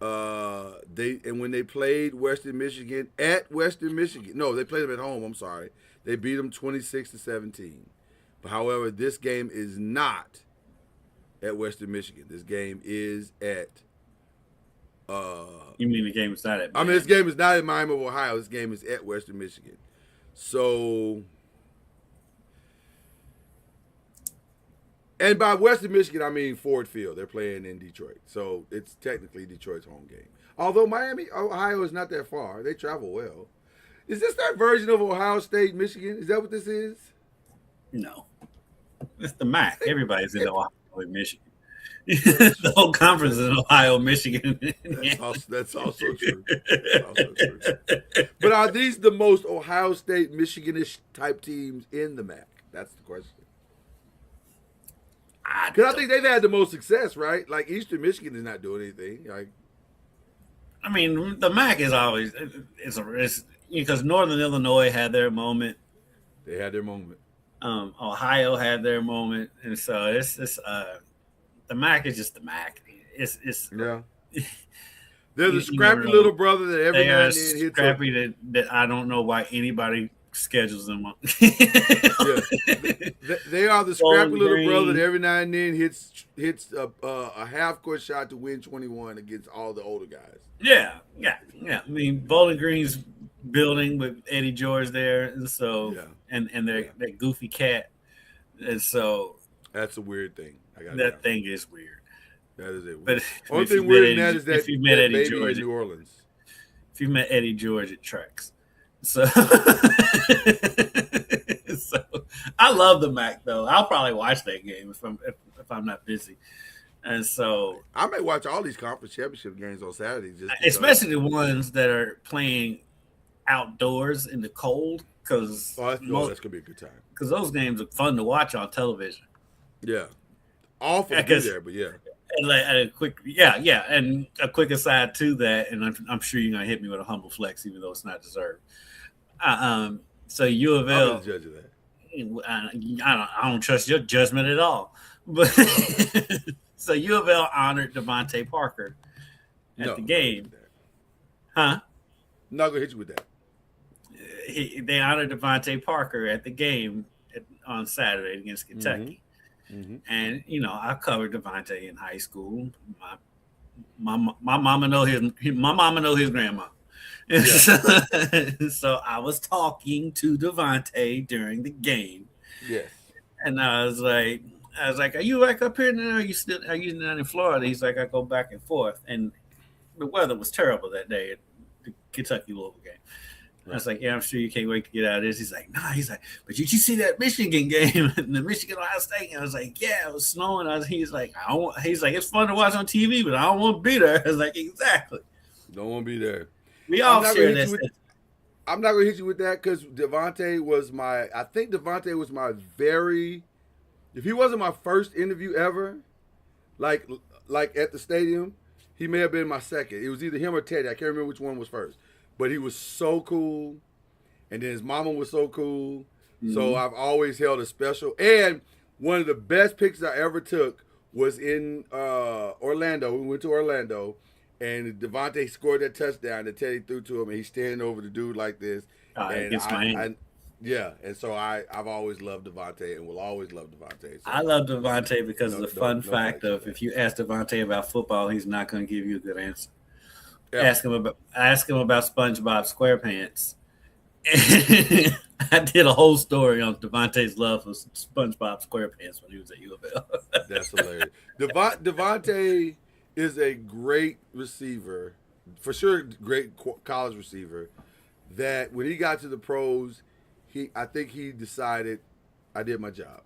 When they played Western Michigan at Western Michigan, no, they played them at home. I'm sorry, they beat them 26-17. But however, this game is not at Western Michigan. This game is at. You mean the game is not at? I mean, this game is not at Miami of Ohio. This game is at Western Michigan. So. And by Western Michigan, I mean Ford Field. They're playing in Detroit. So it's technically Detroit's home game. Although Miami, Ohio is not that far. They travel well. Is this that version of Ohio State, Michigan? Is that what this is? No, it's the MAC. Everybody's in Ohio and Michigan. The whole conference is in Ohio, Michigan. That's also true. That's also true. But are these the most Ohio State, Michiganish type teams in the MAC? That's the question. Because I think they've had the most success, right? Like Eastern Michigan is not doing anything. Like, I mean, the MAC is always it's because Northern Illinois had their moment. they had their moment. Ohio had their moment, and so it's the MAC is just the MAC. It's Yeah. They're the you scrappy never know. little brother that every They now are and then hits. scrappy that I don't know why anybody schedules them on. Yeah. They are the scrappy Bowling little Green. brother that every now and then hits a half court shot to win 21 against all the older guys. Yeah. I mean, Bowling Green's building with Eddie George there, and so Yeah. and their that goofy cat, and so That's a weird thing. that thing is weird. That is it. But Only if you thing met weird than Eddie- that is that, if you met that Eddie baby George, in New Orleans. if you met Eddie George, it tracks. So, so I love the MAC though. I'll probably watch that game if I'm not busy. And so, I may watch all these conference championship games on Saturday, just because. especially the ones that are playing outdoors in the cold, because that's gonna be a good time. those games are fun to watch on television. Yeah, awful Yeah, to be 'cause- there, but yeah. And and a quick aside to that, and I'm sure you're gonna hit me with a humble flex, even though it's not deserved. So U of I'm L, the judge of that. I don't trust your judgment at all. But so U of L honored Devontae Parker at the game, huh? I'm not gonna hit you with that. They honored Devontae Parker at the game on Saturday against Kentucky. Mm-hmm. And I covered Devontae in high school. My mama know his grandma. Yeah. So I was talking to Devontae during the game, Yes. and I was like, "Are you back up here now? Are you down in Florida?" He's like, "I go back and forth." And the weather was terrible that day. Kentucky Louisville game. I was like, yeah, I'm sure you can't wait to get out of this. He's like, nah. He's like, but did you see that Michigan game, the Michigan Ohio State? And I was like, yeah, it was snowing. He's like, he's like, it's fun to watch on TV, but I don't want to be there. I was like, exactly. Don't want to be there. We all share this. I'm not gonna hit you with that because Devontae was my very. If he wasn't my first interview ever, like at the stadium, he may have been my second. It was either him or Teddy. I can't remember which one was first. But he was so cool, and then his mama was so cool. Mm-hmm. So I've always held a special. And one of the best pictures I ever took was in Orlando. We went to Orlando, and Devontae scored that touchdown that Teddy threw to him, and he's standing over the dude like this. And yeah, and so I've always loved Devontae and will always love Devontae. So. I love Devontae because of the fun fact of if you ask Devontae about football, he's not going to give you a good answer. Yeah. Ask him about SpongeBob SquarePants. I did a whole story on Devontae's love for SpongeBob SquarePants when he was at U of L. That's hilarious. Devontae is a great receiver, for sure. Great college receiver. That when he got to the pros, I think he decided I did my job.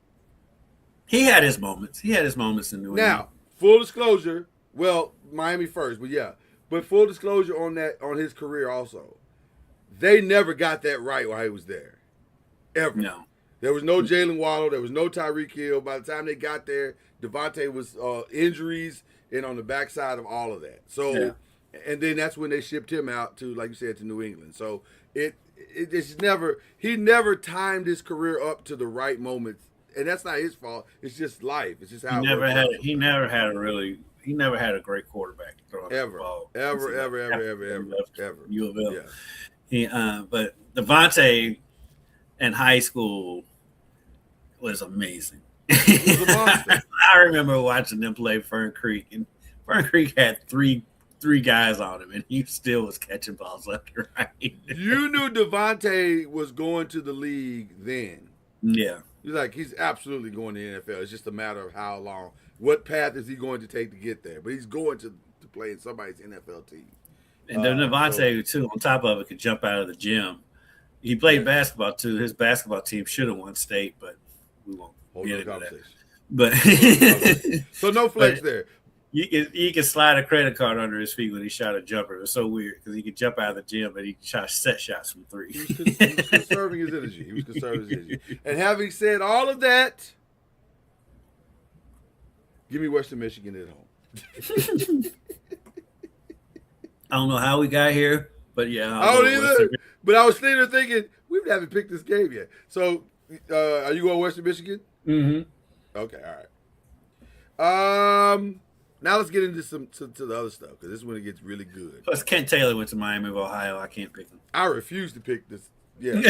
He had his moments. in New England. Now, full disclosure. Well, Miami first, but yeah. But full disclosure on his career also. They never got that right while he was there. Ever. No. There was no Jalen Waddle. There was no Tyreek Hill. By the time they got there, Devontae was injuries and on the backside of all of that. So, and then that's when they shipped him out to, like you said, to New England. So he never timed his career up to the right moments. And that's not his fault. It's just life. It's just how he never had a great quarterback throwing ever. The ball. Ever. U of L. Yeah. But Devontae in high school was amazing. He was a monster. I remember watching them play Fern Creek, and Fern Creek had three guys on him, and he still was catching balls left and right. You knew Devontae was going to the league then. Yeah. He's absolutely going to the NFL. It's just a matter of how long. What path is he going to take to get there? But he's going to play in somebody's NFL team. And then Devontae, too, on top of it, could jump out of the gym. He played basketball, too. His basketball team should have won state, but we won't get into that. But so no flex there. You could slide a credit card under his feet when he shot a jumper. It was so weird because he could jump out of the gym, but he shot set shots from three. He was conserving his energy. And having said all of that, give me Western Michigan at home. I don't know how we got here, but yeah. I don't either. But I was sitting there thinking, we haven't picked this game yet. So, are you going Western Michigan? Mm-hmm. Okay, all right. Now let's get into to the other stuff because this is when it gets really good. Plus, Kent Taylor went to Miami of Ohio. I can't pick him. I refuse to pick this. Yeah.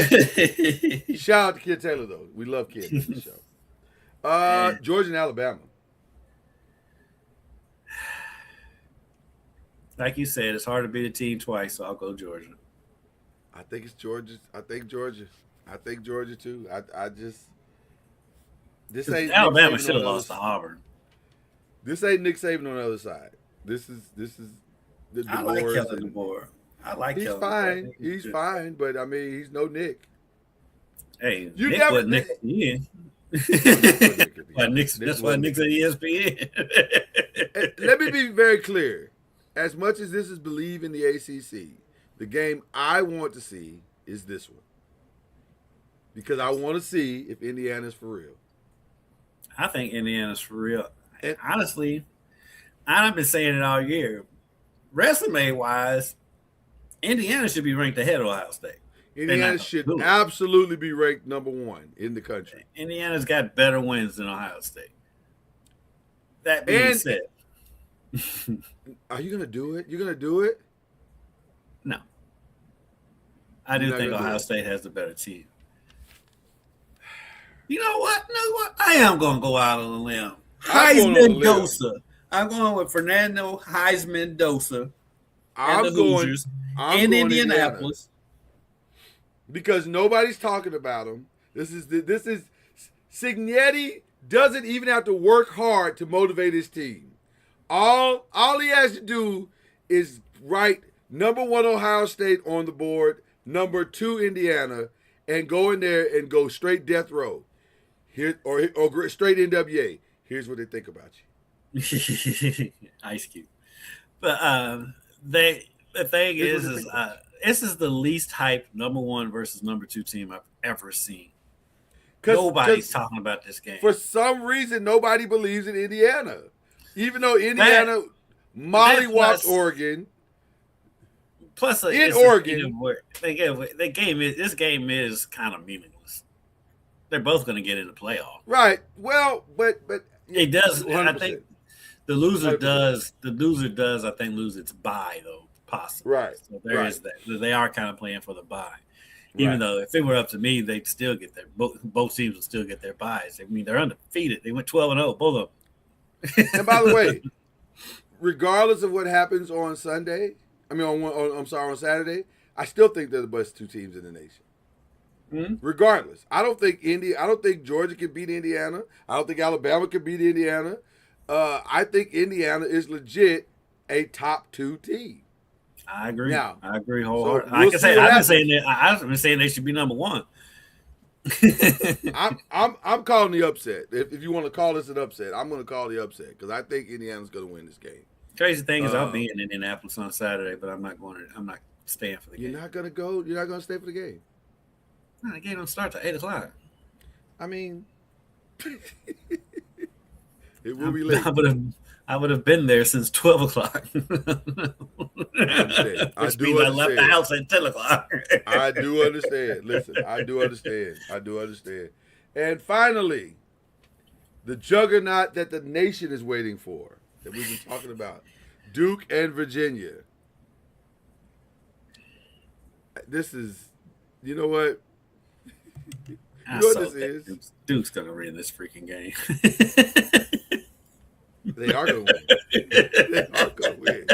Shout out to Kent Taylor though. We love Kent on the show. Georgia and Alabama. Like you said, it's hard to beat a team twice, so I'll go Georgia. I think it's Georgia. I think Georgia too. I just this ain't Alabama should have lost to Auburn. This ain't Nick Saban on the other side. This is the I like Kellen DeBoer. He's Kellen fine. DeBoer. He's fine, but I mean he's no Nick. Hey, you Nick never wasn't Nick. Yeah. That's why Nick's at ESPN. Let me be very clear. As much as this is Bleav in the ACC, the game I want to see is this one. Because I want to see if Indiana's for real. I think Indiana's for real. And honestly, I've been saying it all year. Resume-wise, Indiana should be ranked ahead of Ohio State. Indiana should absolutely be ranked number one in the country. Indiana's got better wins than Ohio State. That being said. Are you going to do it? You're going to do it? No. I do think Ohio State has the better team. You know what? I am going to go out on a limb. Heisman Dosa. I'm going with Fernando Heisman Dosa and the Hoosiers in Indianapolis. Because nobody's talking about him. This is Cignetti doesn't even have to work hard to motivate his team. All he has to do is write number 1 Ohio State on the board, number 2 Indiana, and go in there and go straight death row, here or straight NWA. Here's what they think about you. Ice Cube. But the thing is this is the least hyped number 1 versus number 2 team I've ever seen. Nobody's talking about this game. For some reason, nobody believes in Indiana, even though Indiana mollywopped Oregon. Plus, in Oregon, this game is kind of meaningless. They're both going to get in the playoff, right? Well, but it does. 100%. I think the loser 100%. does. The loser does. I think lose its bye though, possibly. Right. So there is that. They are kind of playing for the bye. Even though if it were up to me, they'd still get their both teams would still get their buys. I mean, they're undefeated. They went 12-0, both of them. And by the way, regardless of what happens on Sunday, on Saturday, I still think they're the best 2 teams in the nation. Mm-hmm. Regardless, I don't think Georgia can beat Indiana. I don't think Alabama can beat Indiana. I think Indiana is legit a top 2 team. I agree. Now, I agree wholeheartedly. So we'll I've been saying they should be number 1. I'm calling the upset. If you want to call this an upset, I'm going to call the upset because I think Indiana's going to win this game. Crazy thing is, I'll be in Indianapolis on Saturday, but I'm not staying for the game. You're not going to go. You're not going to stay for the game. No, the game don't start till 8:00. I mean, it will be late. I would have been there since 12:00. I do understand. I left the house at 10:00. I do understand. Listen, I do understand. And finally, the juggernaut that the nation is waiting for, that we've been talking about, Duke and Virginia. This is, you know what? You know what this is? Duke's going to win this freaking game. They are going to win.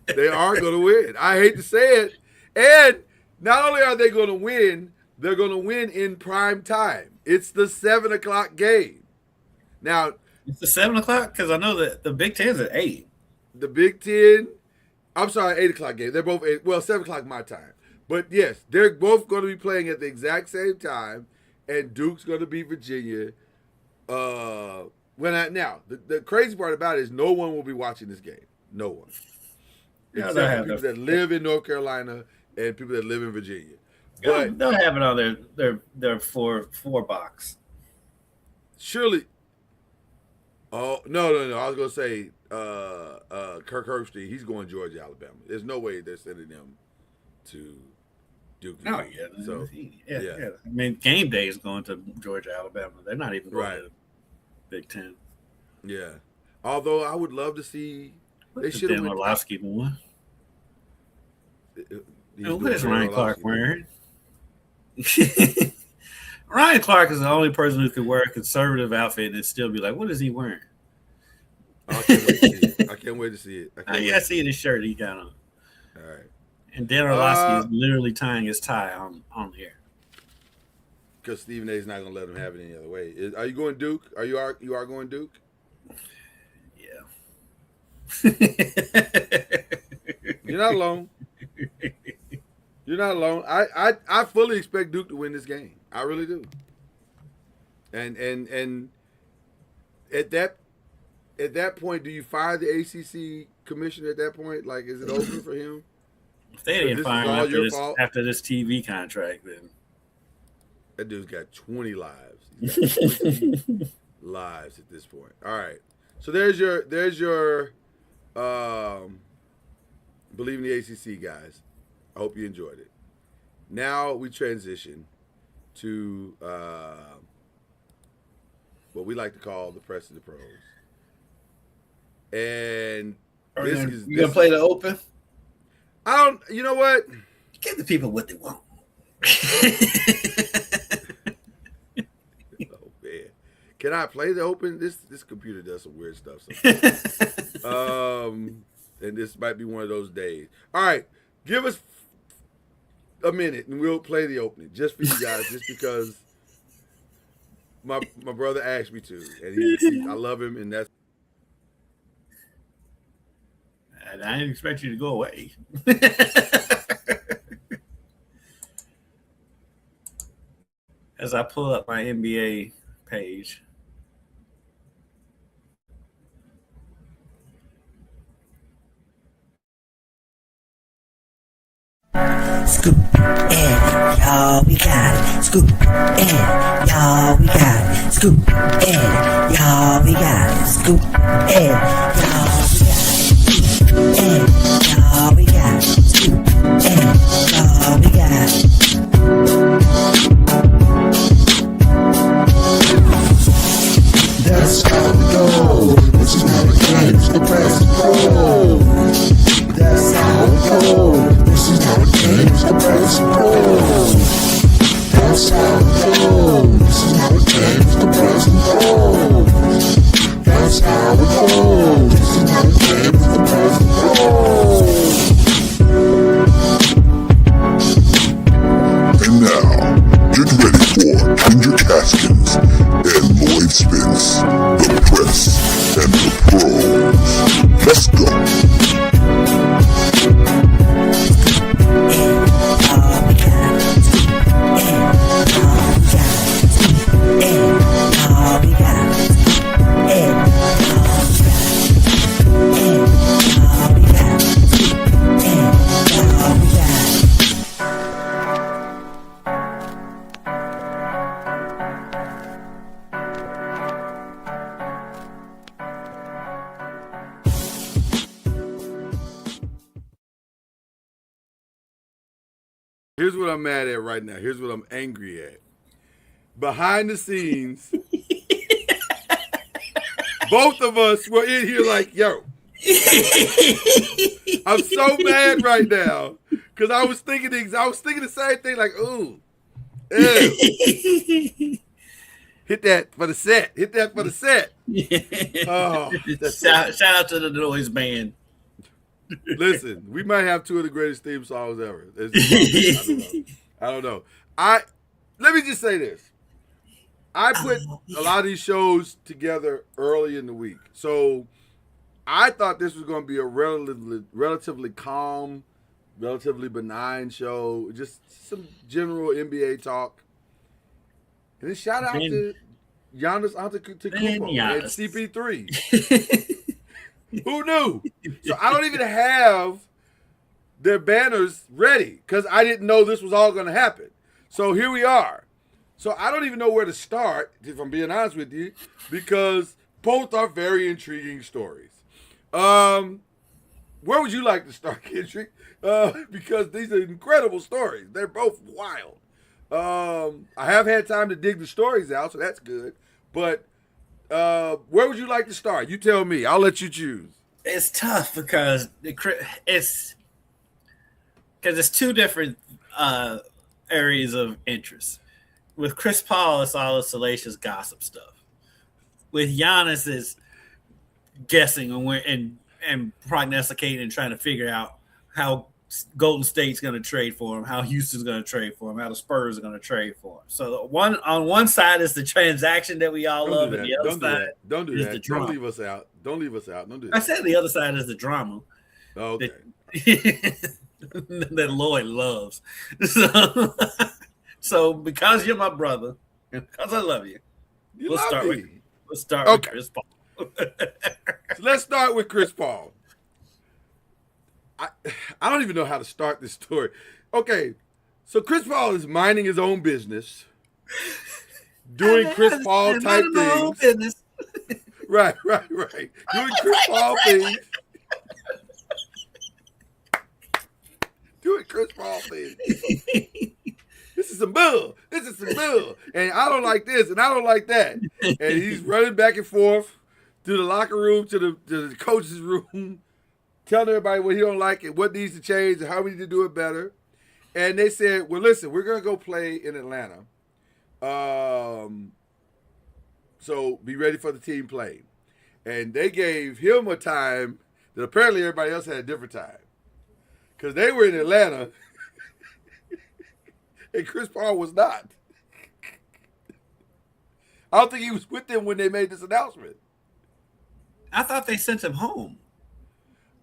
They are going to win. I hate to say it. And not only are they going to win, they're going to win in prime time. It's the 7:00 game. Now, it's the 7:00 because I know that the Big Ten's at 8. The Big Ten, I'm sorry, 8:00 game. They're both 8. Well, 7:00 my time. But yes, they're both going to be playing at the exact same time, and Duke's going to beat Virginia. The crazy part about it is no one will be watching this game. No one. Except for people that live in North Carolina and people that live in Virginia. But they'll have it on their four box. Surely. Oh no! I was gonna say Kirk Herbstreit. He's going Georgia, Alabama. There's no way they're sending them to Duke. No, yeah. So yeah. I mean, game day is going to Georgia, Alabama. They're not even going to Big Ten. Yeah. Although I would love to see. They should have went. Orlovsky won. What is Ryan Clark wearing? Ryan Clark is the only person who could wear a conservative outfit and still be like, "What is he wearing?" I can't wait to see it. I see the shirt he got on. All right. And Dan Orlovsky is literally tying his tie on here. Because Stephen A. is not going to let him have it any other way. Are you going Duke? You are going Duke? Yeah. You're not alone. You're not alone. I fully expect Duke to win this game. I really do. And at that point, do you fire the ACC commissioner at that point? Like, is it over for him? If they didn't fire him after this TV contract, then that dude's got 20 lives. He's got 20 lives at this point. All right. So there's your Bleav in the ACC, guys. I hope you enjoyed it. Now we transition to what we like to call the press and the pros. And you gonna play the open? I don't. You know what? Give the people what they want. Oh man, can I play the open? This computer does some weird stuff sometimes. And this might be one of those days. All right, give us a minute and we'll play the opening just for you guys, just because my brother asked me to, and I love him, and that's. And I didn't expect you to go away. As I pull up my NBA page. Scoop and y'all, we got it. Scoop and y'all, we got it. Scoop and y'all, we got it. Scoop and y'all, we got it. Scoop and y'all, we got it. That's how we go. This is how the games the press and roll. That's how we go. This is how the games the press and roll. That's how we go. This is how the games the press and roll. That's how we go. This is how the games the press and roll. And now, get ready for Kendrick Haskins and Lloyd Spence, the press and the pros. Let's go. Here's what I'm mad at right now. Here's what I'm angry at. Behind the scenes, both of us were in here like, yo. I'm so mad right now because I was thinking the same thing. Like, ooh, ew. Hit that for the set. Hit that for the set. Oh, shout out to the Noise Band. Listen, we might have two of the greatest theme songs ever. I don't know. Let me just say this. I put a lot of these shows together early in the week. So I thought this was going to be a relatively calm, relatively benign show. Just some general NBA talk. And then shout out to Giannis Antetokounmpo and CP3. Who knew? So I don't even have their banners ready because I didn't know this was all going to happen. So here we are. So I don't even know where to start, if I'm being honest with you, because both are very intriguing stories. Where would you like to start, Kendrick? Because these are incredible stories. They're both wild. I have had time to dig the stories out, so that's good. But where would you like to start? You tell me. I'll let you choose. It's tough because it's two different areas of interest. With Chris Paul, it's all the salacious gossip stuff. With Giannis, it's guessing and prognosticating and trying to figure out how Golden State's going to trade for him, how Houston's going to trade for him, how the Spurs are going to trade for him. So on one side is the transaction that we all love, and the other side is the drama. Don't leave us out. Don't leave us out. Don't do that. I said the other side is the drama. Okay. That Lloyd loves. So because you're my brother, and because I love you, let's start with Chris Paul. So let's start with Chris Paul. I don't even know how to start this story. Okay, so Chris Paul is minding his own business, doing Chris Paul type things. Right. Doing Chris Paul things. Doing Chris Paul things. This is some bull. And I don't like this, and I don't like that. And he's running back and forth to the locker room, to the coach's room, telling everybody what he don't like and what needs to change and how we need to do it better. And they said, well, listen, we're going to go play in Atlanta. So be ready for the team play. And they gave him a time that apparently everybody else had a different time. Because they were in Atlanta and Chris Paul was not. I don't think he was with them when they made this announcement. I thought they sent him home.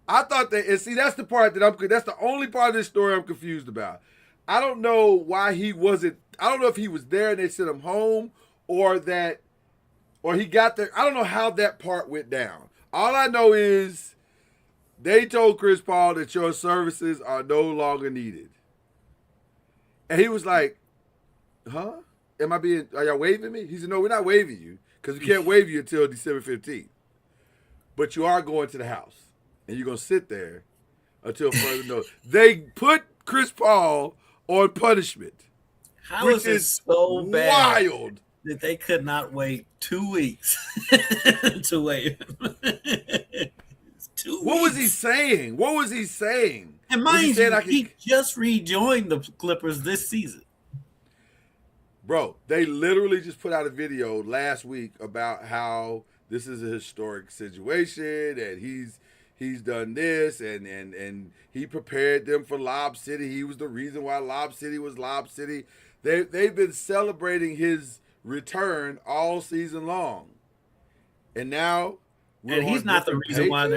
I thought that, and see, that's the part that that's the only part of this story I'm confused about. I don't know why he wasn't, I don't know if he was there and they sent him home or he got there. I don't know how that part went down. All I know is they told Chris Paul that your services are no longer needed. And he was like, huh? Are y'all waiving me? He said, no, we're not waiving you because we can't waive you until December 15th. But you are going to the house. And you're going to sit there until further notice. They put Chris Paul on punishment. How is it so bad wild that they could not wait 2 weeks to waive him? 2 weeks. What was he saying? What was he saying? And mind you, he just rejoined the Clippers this season. Bro, they literally just put out a video last week about how this is a historic situation and he's done this and he prepared them for Lob City. He was the reason why Lob City was Lob City. They've been celebrating his return all season long. And now he's not the reason why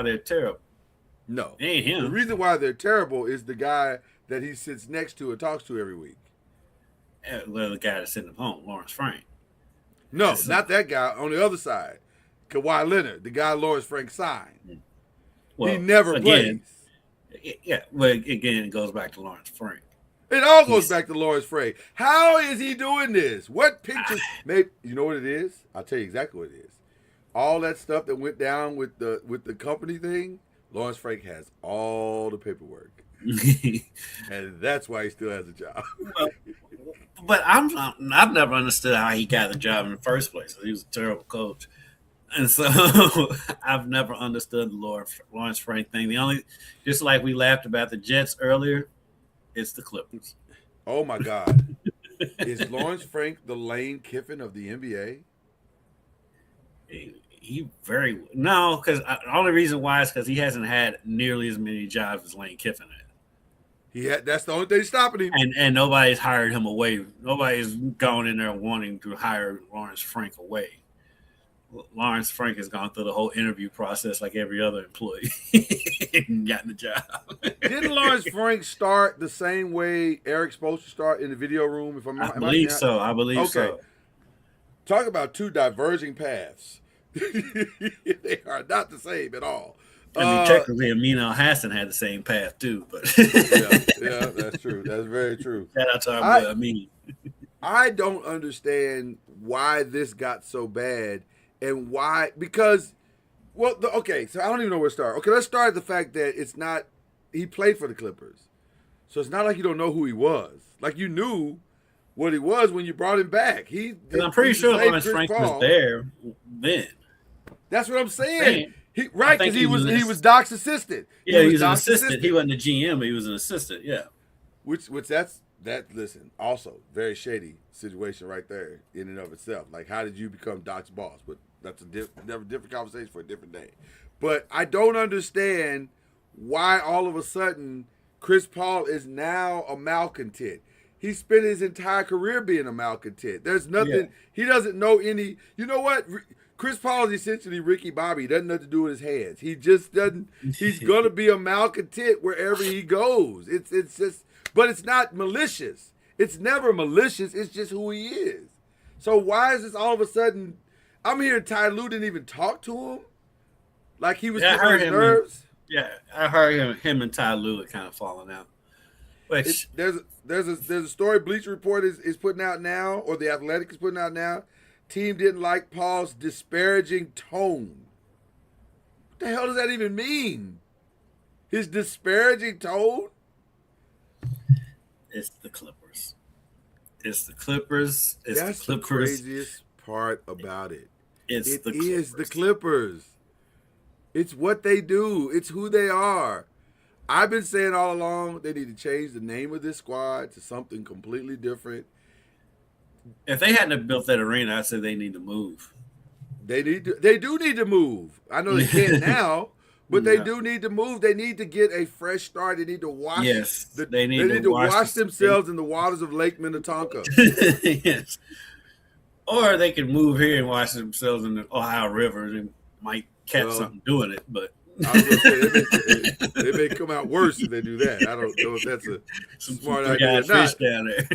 they're terrible. No. It ain't him. The reason why they're terrible is the guy that he sits next to and talks to every week. Well, the guy that's sitting at home, Lawrence Frank. No, not that guy. On the other side, Kawhi Leonard, the guy Lawrence Frank signed. Well, he never plays. Yeah, well, again, it goes back to Lawrence Frank. It all goes back to Lawrence Frank. How is he doing this? What pictures? Maybe you know what it is? I'll tell you exactly what it is. All that stuff that went down with the company thing, Lawrence Frank has all the paperwork. And that's why he still has a job. But I've never understood how he got the job in the first place. He was a terrible coach. And so I've never understood the Lawrence Frank thing. Just like we laughed about the Jets earlier, it's the Clippers. Oh my God. Is Lawrence Frank the Lane Kiffin of the NBA? Because the only reason why is because he hasn't had nearly as many jobs as Lane Kiffin had. That's the only thing stopping him. And nobody's hired him away. Nobody's gone in there wanting to hire Lawrence Frank away. Lawrence Frank has gone through the whole interview process like every other employee and gotten the job. Didn't Lawrence Frank start the same way Eric's supposed to start in the video room? I believe so. So. Talk about two diverging paths. They are not the same at all. I mean, technically, Amino Hassan had the same path too, but yeah, that's true. That's very true. Shout out to our boy Amin. I don't understand why this got so bad and why. Because, so I don't even know where to start. Okay, let's start at the fact that it's not. He played for the Clippers, so it's not like you don't know who he was. Like you knew what he was when you brought him back. I'm pretty sure Lawrence Frank was there then. That's what I'm saying. Because he was Doc's assistant. Yeah, he was an assistant. He wasn't the GM, but he was an assistant. Yeah. Which listen, also very shady situation right there in and of itself. Like, how did you become Doc's boss? But that's a different conversation for a different day. But I don't understand why all of a sudden Chris Paul is now a malcontent. He spent his entire career being a malcontent. There's nothing. Yeah. He doesn't know any. You know what? Chris Paul is essentially Ricky Bobby. He doesn't have to do with his hands. He just doesn't. He's gonna be a malcontent wherever he goes. It's just, but it's not malicious. It's never malicious. It's just who he is. So why is this all of a sudden? I'm hearing Ty Lue didn't even talk to him, like he was getting his nerves. I heard him and Ty Lue are kind of falling out. Which there's a story Bleacher Report is putting out now, or the Athletic is putting out now. Team didn't like Paul's disparaging tone. What the hell does that even mean? His disparaging tone? It's the Clippers. That's the craziest part about it. It is the Clippers. It's what they do. It's who they are. I've been saying all along they need to change the name of this squad to something completely different. If they hadn't built that arena, I'd say they need to move. They do need to move. I know they can't now, but they do need to move. They need to get a fresh start. They need to wash. Yes, they need to wash themselves in the waters of Lake Minnetonka. Yes, or they could move here and wash themselves in the Ohio River and might catch something doing it. But I was gonna say they may come out worse if they do that. I don't know if that's a smart idea or fish not. down there.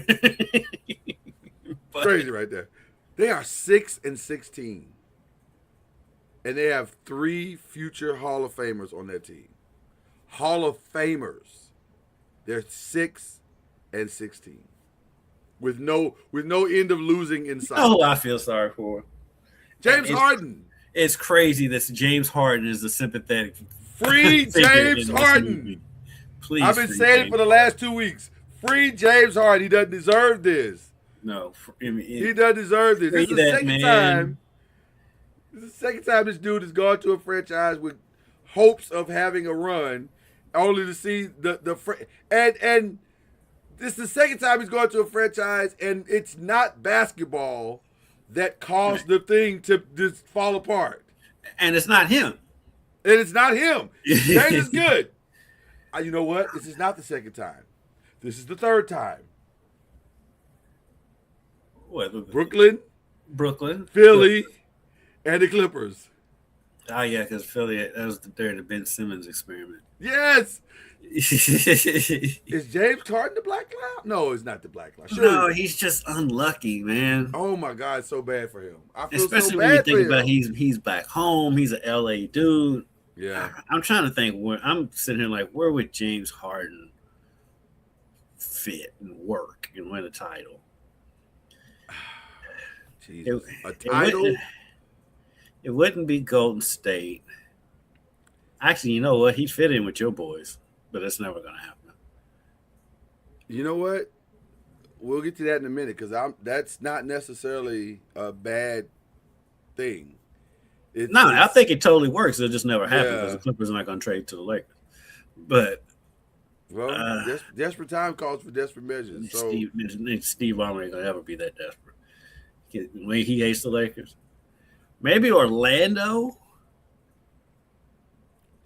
But Crazy right there. They are 6-16, and they have 3 future Hall of Famers on their team. Hall of Famers. They're 6-16, with no end of losing in sight. oh, I feel sorry for James Harden. It's crazy that James Harden is a sympathetic. Free figure James in this Harden. movie. Please, I've been free saying it James for the last 2 weeks. Free James Harden. He doesn't deserve this. No, I mean, He doesn't deserve this. This is Free the that second man. time. This is the second time this dude has gone to a franchise with hopes of having a run, only to see and this is the second time he's gone to a franchise, and it's not basketball that caused the thing to just fall apart. and it's not him. And it's not him. James is good. You know what? This is not the second time. This is the third time. What? Brooklyn, Philly, and the Clippers. Oh yeah, because Philly, that was during the Ben Simmons experiment. Yes. Is James Harden the black cloud? No, it's not the black cloud. Sure. No, he's just unlucky, man. Oh my God, it's so bad for him. I feel Especially so when you bad think for about him. he's back home. He's an LA dude. Yeah. I'm trying to think I'm sitting here like, where would James Harden fit and work and win a title? Jesus. A title? It wouldn't be Golden State. Actually, you know what? He'd fit in with your boys, but it's never going to happen. You know what? We'll get to that in a minute because that's not necessarily a bad thing. I think it totally works. It'll just never happen because Yeah. the Clippers are not going to trade to the Lakers. But desperate time calls for desperate measures. So Steve Ballmer ain't going to ever be that desperate. When he hates the Lakers. Maybe Orlando.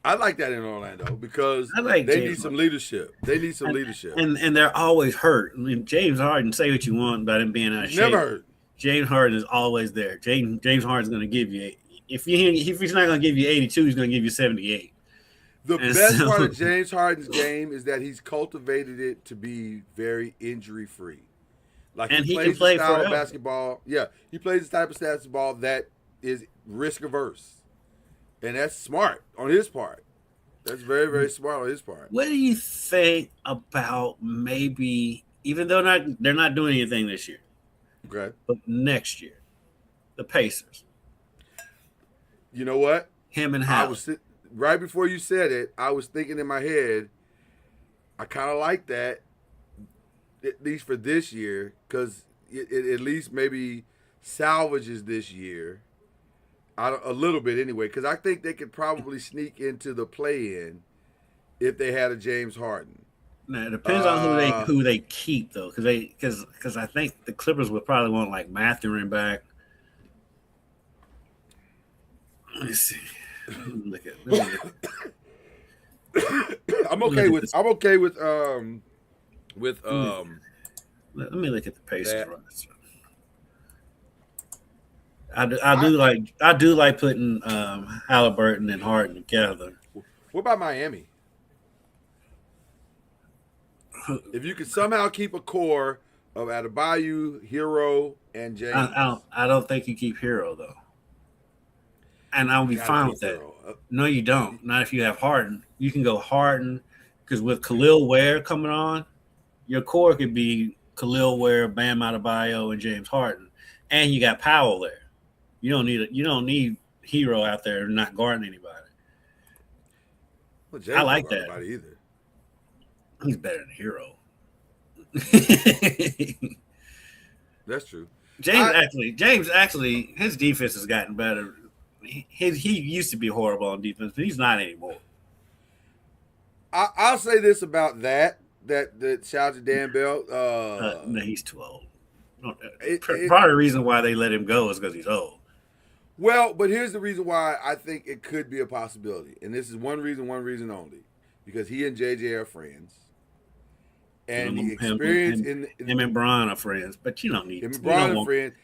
I like that in Orlando because I like they James need some leadership. They need some leadership. And they're always hurt. I mean, James Harden, say what you want about him being out of shape. Never hurt. James Harden is always there. James Harden's going to give you if he's not going to give you 82, he's going to give you 78. The best part of James Harden's game is that he's cultivated it to be very injury free. Like And he plays can play the style forever. of basketball. Yeah, he plays the type of basketball that is risk averse, and that's smart on his part. That's very, very smart on his part. What do you think about maybe, even though they're not doing anything this year, Okay. but next year, the Pacers, You know what? him and I Howard. was right before you said it. I was thinking in my head. I kind of like that, at least for this year, because it at least maybe salvages this year. A little bit anyway, because I think they could probably sneak into the play-in if they had a James Harden. Now, it depends on who they keep though, because I think the Clippers would probably want like Mathurin back. Let me see. Let me look at- I'm okay with Let me look at the Pacers that. roster. I do like putting Halliburton and Harden together. What about Miami? If you could somehow keep a core of Adebayo, Hero, and James, I don't think you keep Hero though, and I'll be gotta fine keep with that. Hero. No, you don't. Not if you have Harden. You can go Harden because with Khalil Ware coming on, your core could be Khalil Ware, Bam Adebayo, and James Harden, and you got Powell there. You don't need Hero out there not guarding anybody. Well, James I like don't that. guard anybody either. He's better than Hero. That's true. James actually, his defense has gotten better. He used to be horrible on defense, but he's not anymore. I'll say this about that shout out to Dan Bell. No, he's too old. It- Part of the reason why they let him go is because he's old. Well, but here's the reason why I think it could be a possibility, and this is one reason only, because he and JJ are friends, and the experience him and Bron are friends, but you don't need him and Brian are friends.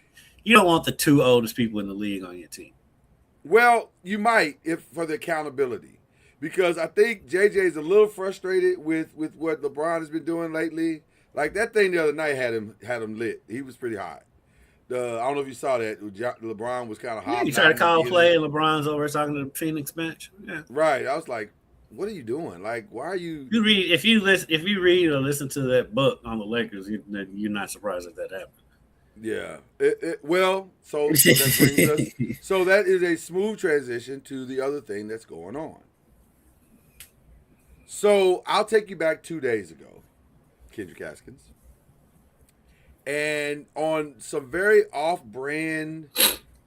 You don't want the two oldest people in the league on your team. Well, you might if for the accountability, because I think JJ is a little frustrated with what LeBron has been doing lately. Like that thing the other night had him lit. He was pretty hot. I don't know if you saw that. LeBron was kind of hot. You try to call play, and LeBron's over talking to the Phoenix bench. Yeah, right. I was like, "What are you doing? Like, why are you?" If you read or listen to that book on the Lakers, you're not surprised that happened. Yeah. Well, so that brings us. So that is a smooth transition to the other thing that's going on. So I'll take you back 2 days ago, Kendrick Haskins. And on some very off-brand,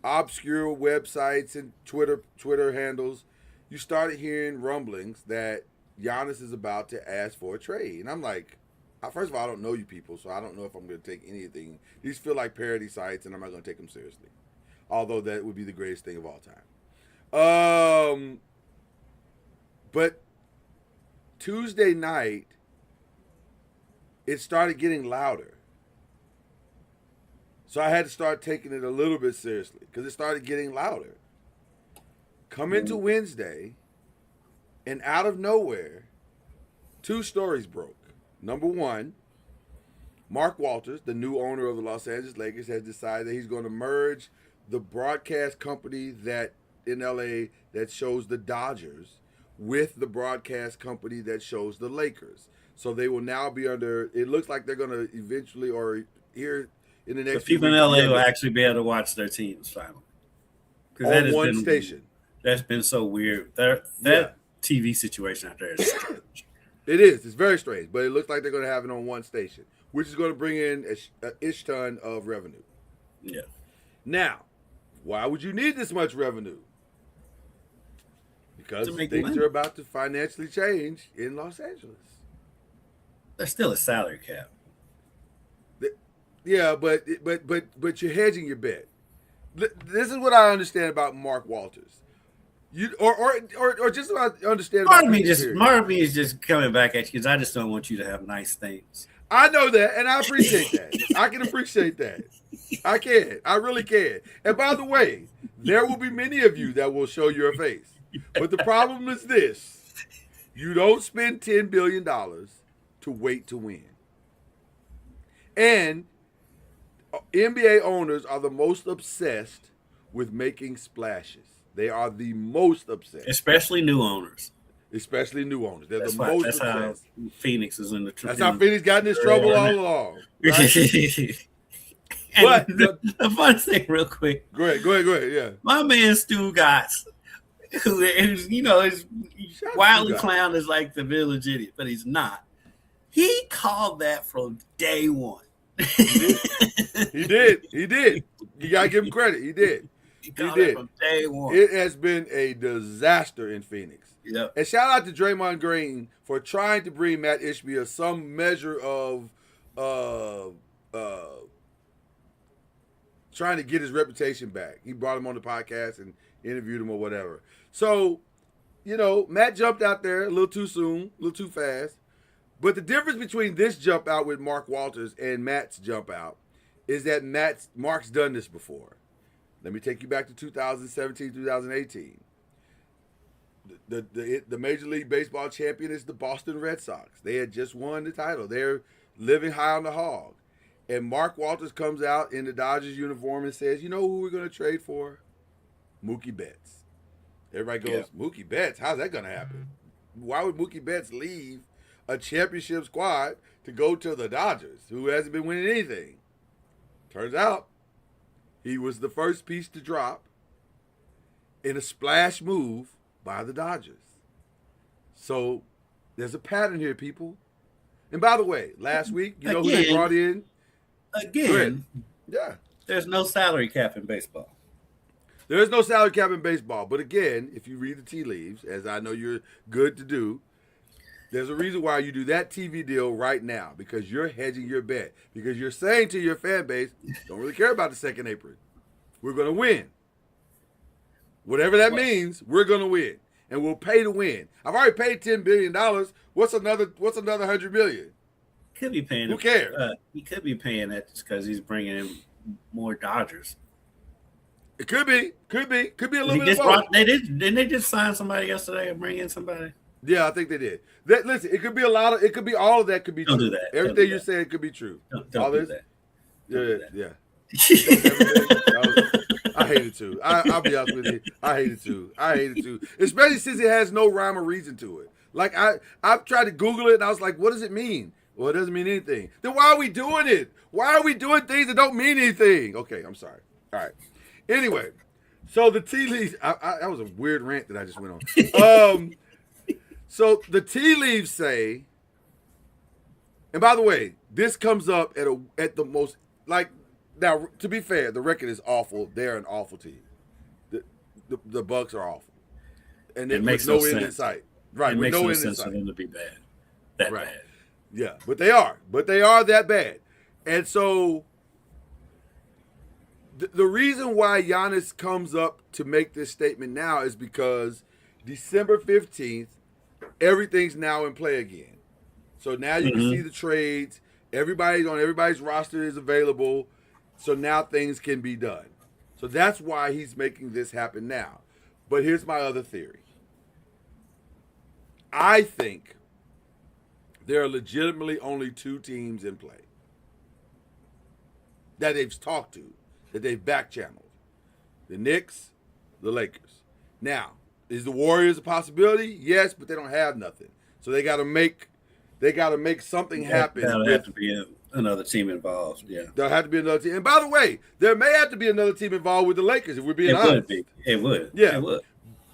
obscure websites and Twitter handles, you started hearing rumblings that Giannis is about to ask for a trade. And I'm like, first of all, I don't know you people, so I don't know if I'm going to take anything. These feel like parody sites, and I'm not going to take them seriously. Although that would be the greatest thing of all time. But Tuesday night, it started getting louder. So I had to start taking it a little bit seriously because it started getting louder. Come into Wednesday, and out of nowhere, 2 stories broke. Number one, Mark Walters, the new owner of the Los Angeles Lakers, has decided that he's going to merge the broadcast company that in LA that shows the Dodgers with the broadcast company that shows the Lakers. So they will now be under, it looks like they're going to eventually, or here in the next few people in LA will actually be able to watch their teams finally. On that one station. That's been so weird. That TV situation out there is strange. It is. It's very strange, but it looks like they're going to have it on one station, which is going to bring in a ish ton of revenue. Yeah. Now, why would you need this much revenue? Because things are about to financially change in Los Angeles. There's still a salary cap. Yeah, but you're hedging your bet. This is what I understand about Mark Walters. Or just about understand. Part of me is just coming back at you because I just don't want you to have nice things. I know that, and I appreciate that. I can appreciate that. I can. I really can. And by the way, there will be many of you that will show your face. But the problem is this: you don't spend $10 billion to wait to win. And NBA owners are the most obsessed with making splashes. They are the most obsessed. Especially new owners. They're the most obsessed. How Phoenix is in the trouble. That's how Phoenix got in this trouble all along. Right? But the fun thing, real quick. Go ahead. Yeah. My man Stu Gotts, who's is wildly clowned as like the village idiot, but he's not. He called that from day one. He did. You gotta give him credit. He did. He did from day one. It has been a disaster in Phoenix. Yep. And shout out to Draymond Green for trying to bring Matt Ishbia some measure of trying to get his reputation back. He brought him on the podcast and interviewed him or whatever. So, Matt jumped out there a little too soon, a little too fast. But the difference between this jump out with Mark Walters and Matt's jump out is that Mark's done this before. Let me take you back to 2017, 2018. The Major League Baseball champion is the Boston Red Sox. They had just won the title. They're living high on the hog. And Mark Walters comes out in the Dodgers uniform and says, you know who we're going to trade for? Mookie Betts. Everybody goes, yeah. Mookie Betts? How's that going to happen? Why would Mookie Betts leave a championship squad to go to the Dodgers, who hasn't been winning anything? Turns out he was the first piece to drop in a splash move by the Dodgers. So there's a pattern here, people. And by the way, last week, who they brought in? Again, yeah. There's no salary cap in baseball. There is no salary cap in baseball. But again, if you read the tea leaves, as I know you're good to do, there's a reason why you do that TV deal right now, because you're hedging your bet. Because you're saying to your fan base, don't really care about the second apron. We're going to win. Whatever that means, we're going to win. And we'll pay to win. I've already paid $10 billion. What's another $100 million? Could be paying. Who cares? He could be paying that just because he's bringing in more Dodgers. It could be a little bit of both. Didn't they just sign somebody yesterday or bring in somebody? Yeah, I think they did. Listen, it could be it could be all of that could be Don't true. do that. Everything you're saying could be true. Don't do that. Yeah. I hate it too. I'll be honest with you. I hate it too. Especially since it has no rhyme or reason to it. Like I've tried to Google it and I was like, what does it mean? Well, it doesn't mean anything. Then why are we doing it? Why are we doing things that don't mean anything? Okay, I'm sorry. All right. Anyway, so the tea leaves. That was a weird rant that I just went on. So the tea leaves say, and by the way, this comes up at the most, like, now to be fair, the record is awful. They're an awful team. The Bucks are awful, and it makes no end in sight. Right, it with makes no no end in sense sight. for them to be bad. That bad. Yeah, but they are that bad, and so the reason why Giannis comes up to make this statement now is because December 15th, everything's now in play again. So now you can see the trades. Everybody's roster is available. So now things can be done. So that's why he's making this happen now. But here's my other theory. I think there are legitimately only two teams in play that they've talked to, that they've back-channeled. The Knicks, the Lakers. Now, is the Warriors a possibility? Yes, but they don't have nothing. So they got to make something happen. There'll have to be another team involved. Yeah, there'll have to be another team. And by the way, there may have to be another team involved with the Lakers if we're being honest. It would. Yeah, it would.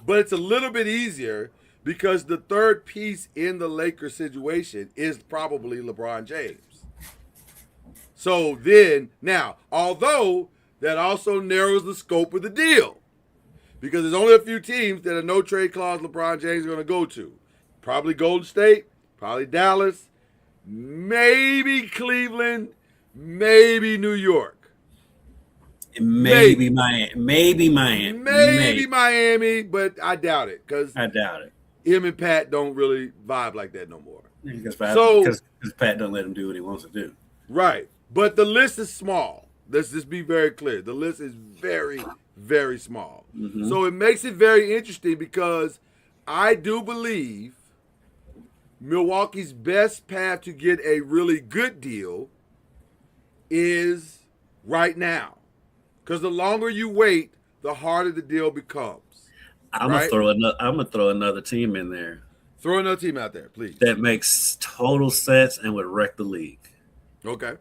But it's a little bit easier because the third piece in the Lakers situation is probably LeBron James. So then, now, although that also narrows the scope of the deal, because there's only a few teams that a no-trade clause LeBron James is going to go to. Probably Golden State, probably Dallas, maybe Cleveland, maybe New York. Maybe Miami. Maybe Miami, but I doubt it. I doubt it. Him and Pat don't really vibe like that no more. Because Pat don't let him do what he wants to do. Right. But the list is small. Let's just be very clear. The list is very, very small. Mm-hmm. So it makes it very interesting because I do believe Milwaukee's best path to get a really good deal is right now. Because the longer you wait, the harder the deal becomes. I'm gonna throw another team in there. Throw another team out there, please. That makes total sense and would wreck the league. Okay.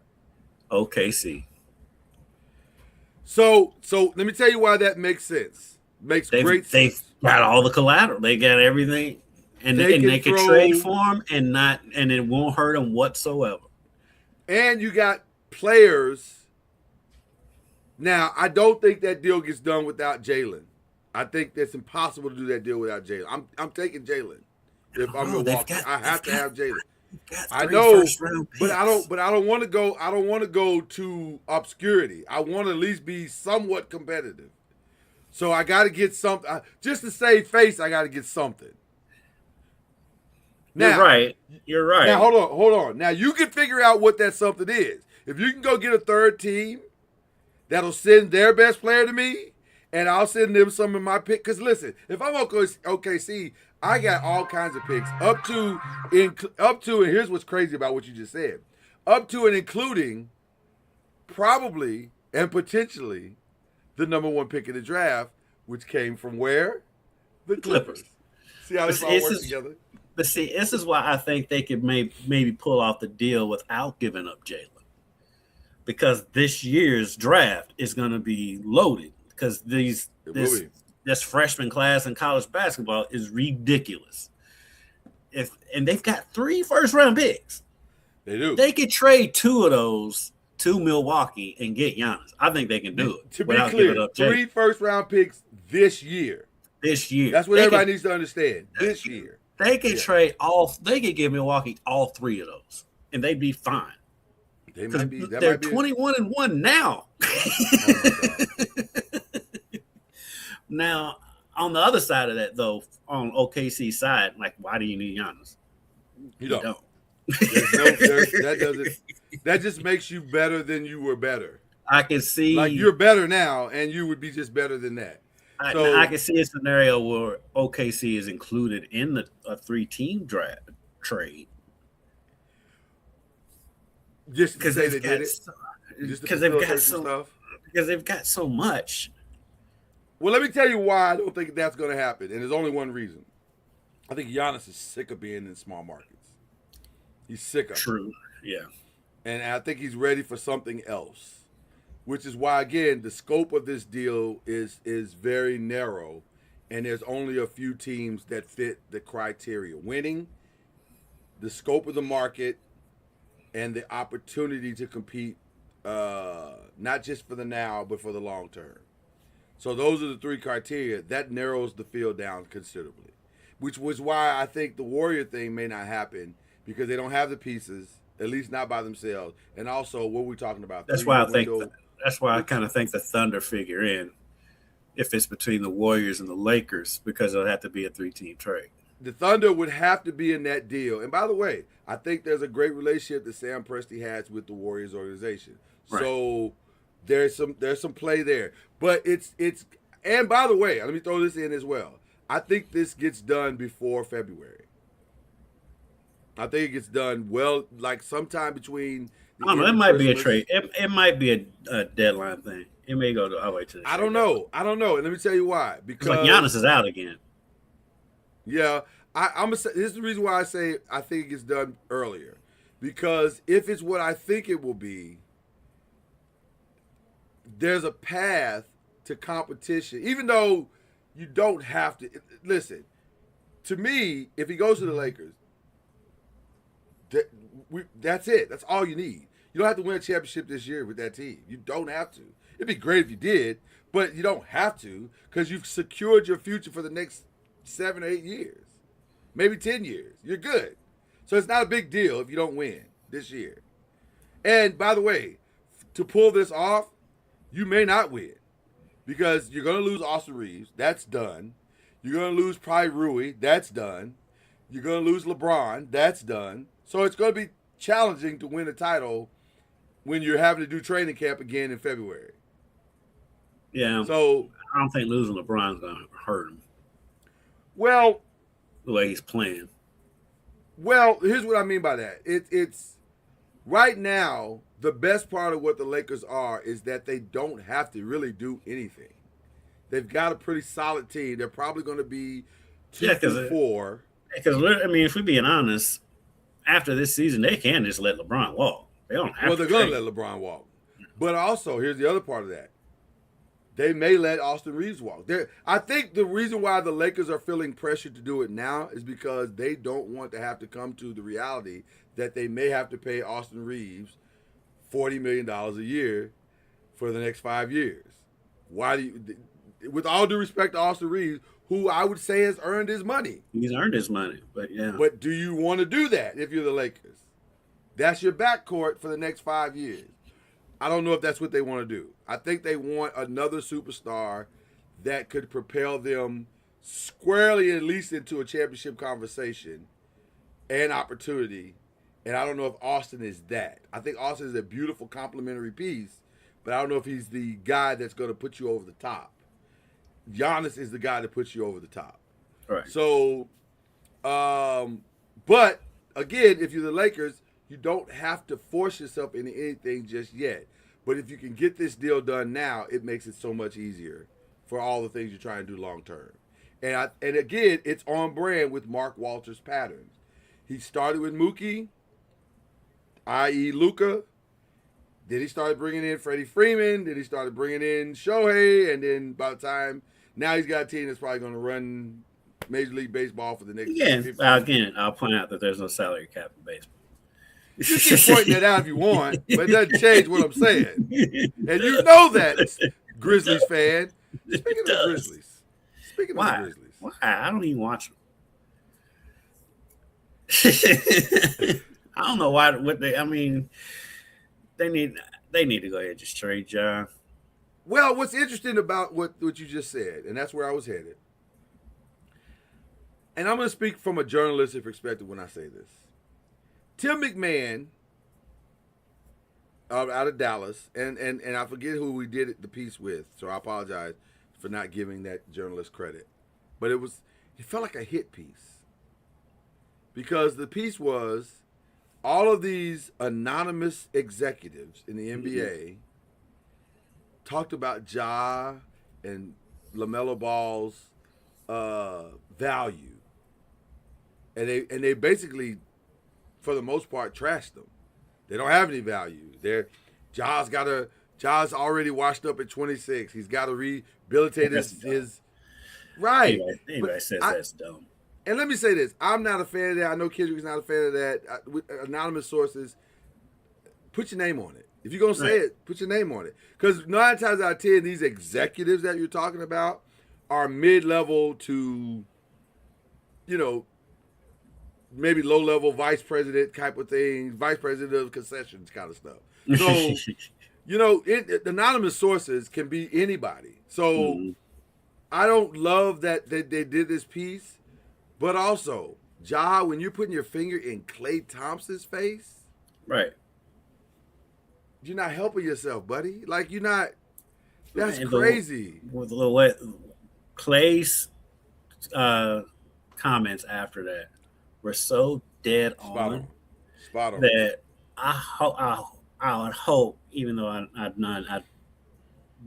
OKC. So let me tell you why that makes sense. Makes great sense. They've got all the collateral. They got everything, and they can trade for them, and it won't hurt them whatsoever. And you got players. Now, I don't think that deal gets done without Jalen. I think that's impossible to do that deal without Jalen. I'm taking Jalen. If I'm Milwaukee, I have to have Jalen. I know, but I don't want to go. I don't want to go to obscurity. I want to at least be somewhat competitive. So I got to get something. Just to save face, I got to get something. Now, You're right. Now hold on. Now you can figure out what that something is. If you can go get a third team that'll send their best player to me, and I'll send them some of my pick. Because listen, if I'm OKC, I got all kinds of picks up to, and here's what's crazy about what you just said, up to and including probably and potentially the number one pick in the draft, which came from where? The Clippers. See how this all works together? But see, this is why I think they could maybe pull off the deal without giving up Jalen. Because this year's draft is going to be loaded. Because this freshman class in college basketball is ridiculous. And they've got 3 first-round picks. They do. They could trade 2 of those to Milwaukee and get Giannis. I think they can do it. To be clear, 3 first-round picks this year. That's what everybody needs to understand. This year. They could trade they could give Milwaukee all 3 of those, and they'd be fine. They're 21-1 now. Now, on the other side of that, though, on OKC side, like, why do you need Giannis? You don't. That just makes you better than you were better. I can see Like you're better now, and you would be just better than that. So I can see a scenario where OKC is included in a 3-team draft trade just to because say they they've did got it, just to because they've got facilitate some so stuff. because they've got so much. Well, let me tell you why I don't think that's going to happen, and there's only one reason. I think Giannis is sick of being in small markets. He's sick of it. True. Yeah. And I think he's ready for something else, which is why, again, the scope of this deal is very narrow, and there's only a few teams that fit the criteria: winning, the scope of the market, and the opportunity to compete, not just for the now, but for the long term. So those are the three criteria. That narrows the field down considerably, which was why I think the Warrior thing may not happen because they don't have the pieces, at least not by themselves. And also, what we're talking about. That's why I think. That's why I kind of think the Thunder figure in if it's between the Warriors and the Lakers because it'll have to be a 3-team trade. The Thunder would have to be in that deal. And by the way, I think there's a great relationship that Sam Presti has with the Warriors organization. Right. So there's some play there. But it's and by the way, let me throw this in as well. I think this gets done before February. I think it gets done like sometime between. I don't know. It might be a trade. It might be a deadline thing. It may go all the way to the I don't know. And let me tell you why. Because like Giannis is out again. Yeah, I'm gonna say this is the reason why I say I think it gets done earlier. Because if it's what I think it will be, there's a path to competition. Even though you don't have to listen. To me, if he goes to the Lakers, that's it. That's all you need. You don't have to win a championship this year with that team. You don't have to. It'd be great if you did, but you don't have to because you've secured your future for the next 7 or 8 years, maybe 10 years. You're good. So it's not a big deal if you don't win this year. And by the way, to pull this off, you may not win because you're going to lose Austin Reeves. That's done. You're going to lose probably Rui. That's done. You're going to lose LeBron. That's done. So it's going to be challenging to win a title when you're having to do training camp again in February. Yeah. So I don't think losing LeBron's going to hurt him. Well, the way he's playing. Well, here's what I mean by that. It's right now, the best part of what the Lakers are is that they don't have to really do anything. They've got a pretty solid team. They're probably going to be 2-4. Because, I mean, if we're being honest, after this season, they can just let LeBron walk. They don't have to. Well, they're going to let LeBron walk. But also, here's the other part of that. They may let Austin Reeves walk. I think the reason why the Lakers are feeling pressured to do it now is because they don't want to have to come to the reality that they may have to pay Austin Reeves $40 million a year for the next 5 years. Why do you, with all due respect to Austin Reeves, who I would say has earned his money. He's earned his money, but yeah. But do you want to do that if you're the Lakers? That's your backcourt for the next 5 years. I don't know if that's what they want to do. I think they want another superstar that could propel them squarely at least into a championship conversation and opportunity. And I don't know if Austin is that. I think Austin is a beautiful complementary piece, but I don't know if he's the guy that's going to put you over the top. Giannis is the guy that puts you over the top. Right. So, but again, if you're the Lakers, you don't have to force yourself into anything just yet. But if you can get this deal done now, it makes it so much easier for all the things you're trying to do long term. And again, it's on brand with Mark Walter's patterns. He started with Mookie, i.e. Luka. Then he started bringing in Freddie Freeman. Then he started bringing in Shohei. And then by the time, now he's got a team that's probably going to run Major League Baseball for the next 50 again, I'll point out that there's no salary cap in baseball. You keep pointing that out if you want, but it doesn't change what I'm saying. And you know that, Grizzlies fan. Speaking of the Grizzlies. Why? I don't even watch them. I don't know why. They need to go ahead and just trade John. Well, what's interesting about what you just said, and that's where I was headed, and I'm going to speak from a journalistic perspective when I say this. Tim McMahon out of Dallas, and I forget who we did the piece with, so I apologize for not giving that journalist credit. But it felt like a hit piece because the piece was all of these anonymous executives in the NBA talked about Ja and LaMelo Ball's value, and they basically, for the most part, trashed them. They don't have any value. Ja's already washed up at 26. He's got to rehabilitate his right. Anybody says that's dumb. And let me say this: I'm not a fan of that. I know Kendrick's not a fan of that. With anonymous sources, put your name on it. If you're gonna say it, put your name on it. Because 9 times out of 10, these executives that you're talking about are mid-level to, maybe low-level vice president type of thing, vice president of concessions kind of stuff. So, the anonymous sources can be anybody. So, I don't love that they did this piece, but also, Ja, when you're putting your finger in Klay Thompson's face, right? You're not helping yourself, buddy. Like you're not. That's crazy. With a little wet, Clay's comments after that were so dead on. Spot on. That I would hope, even though I've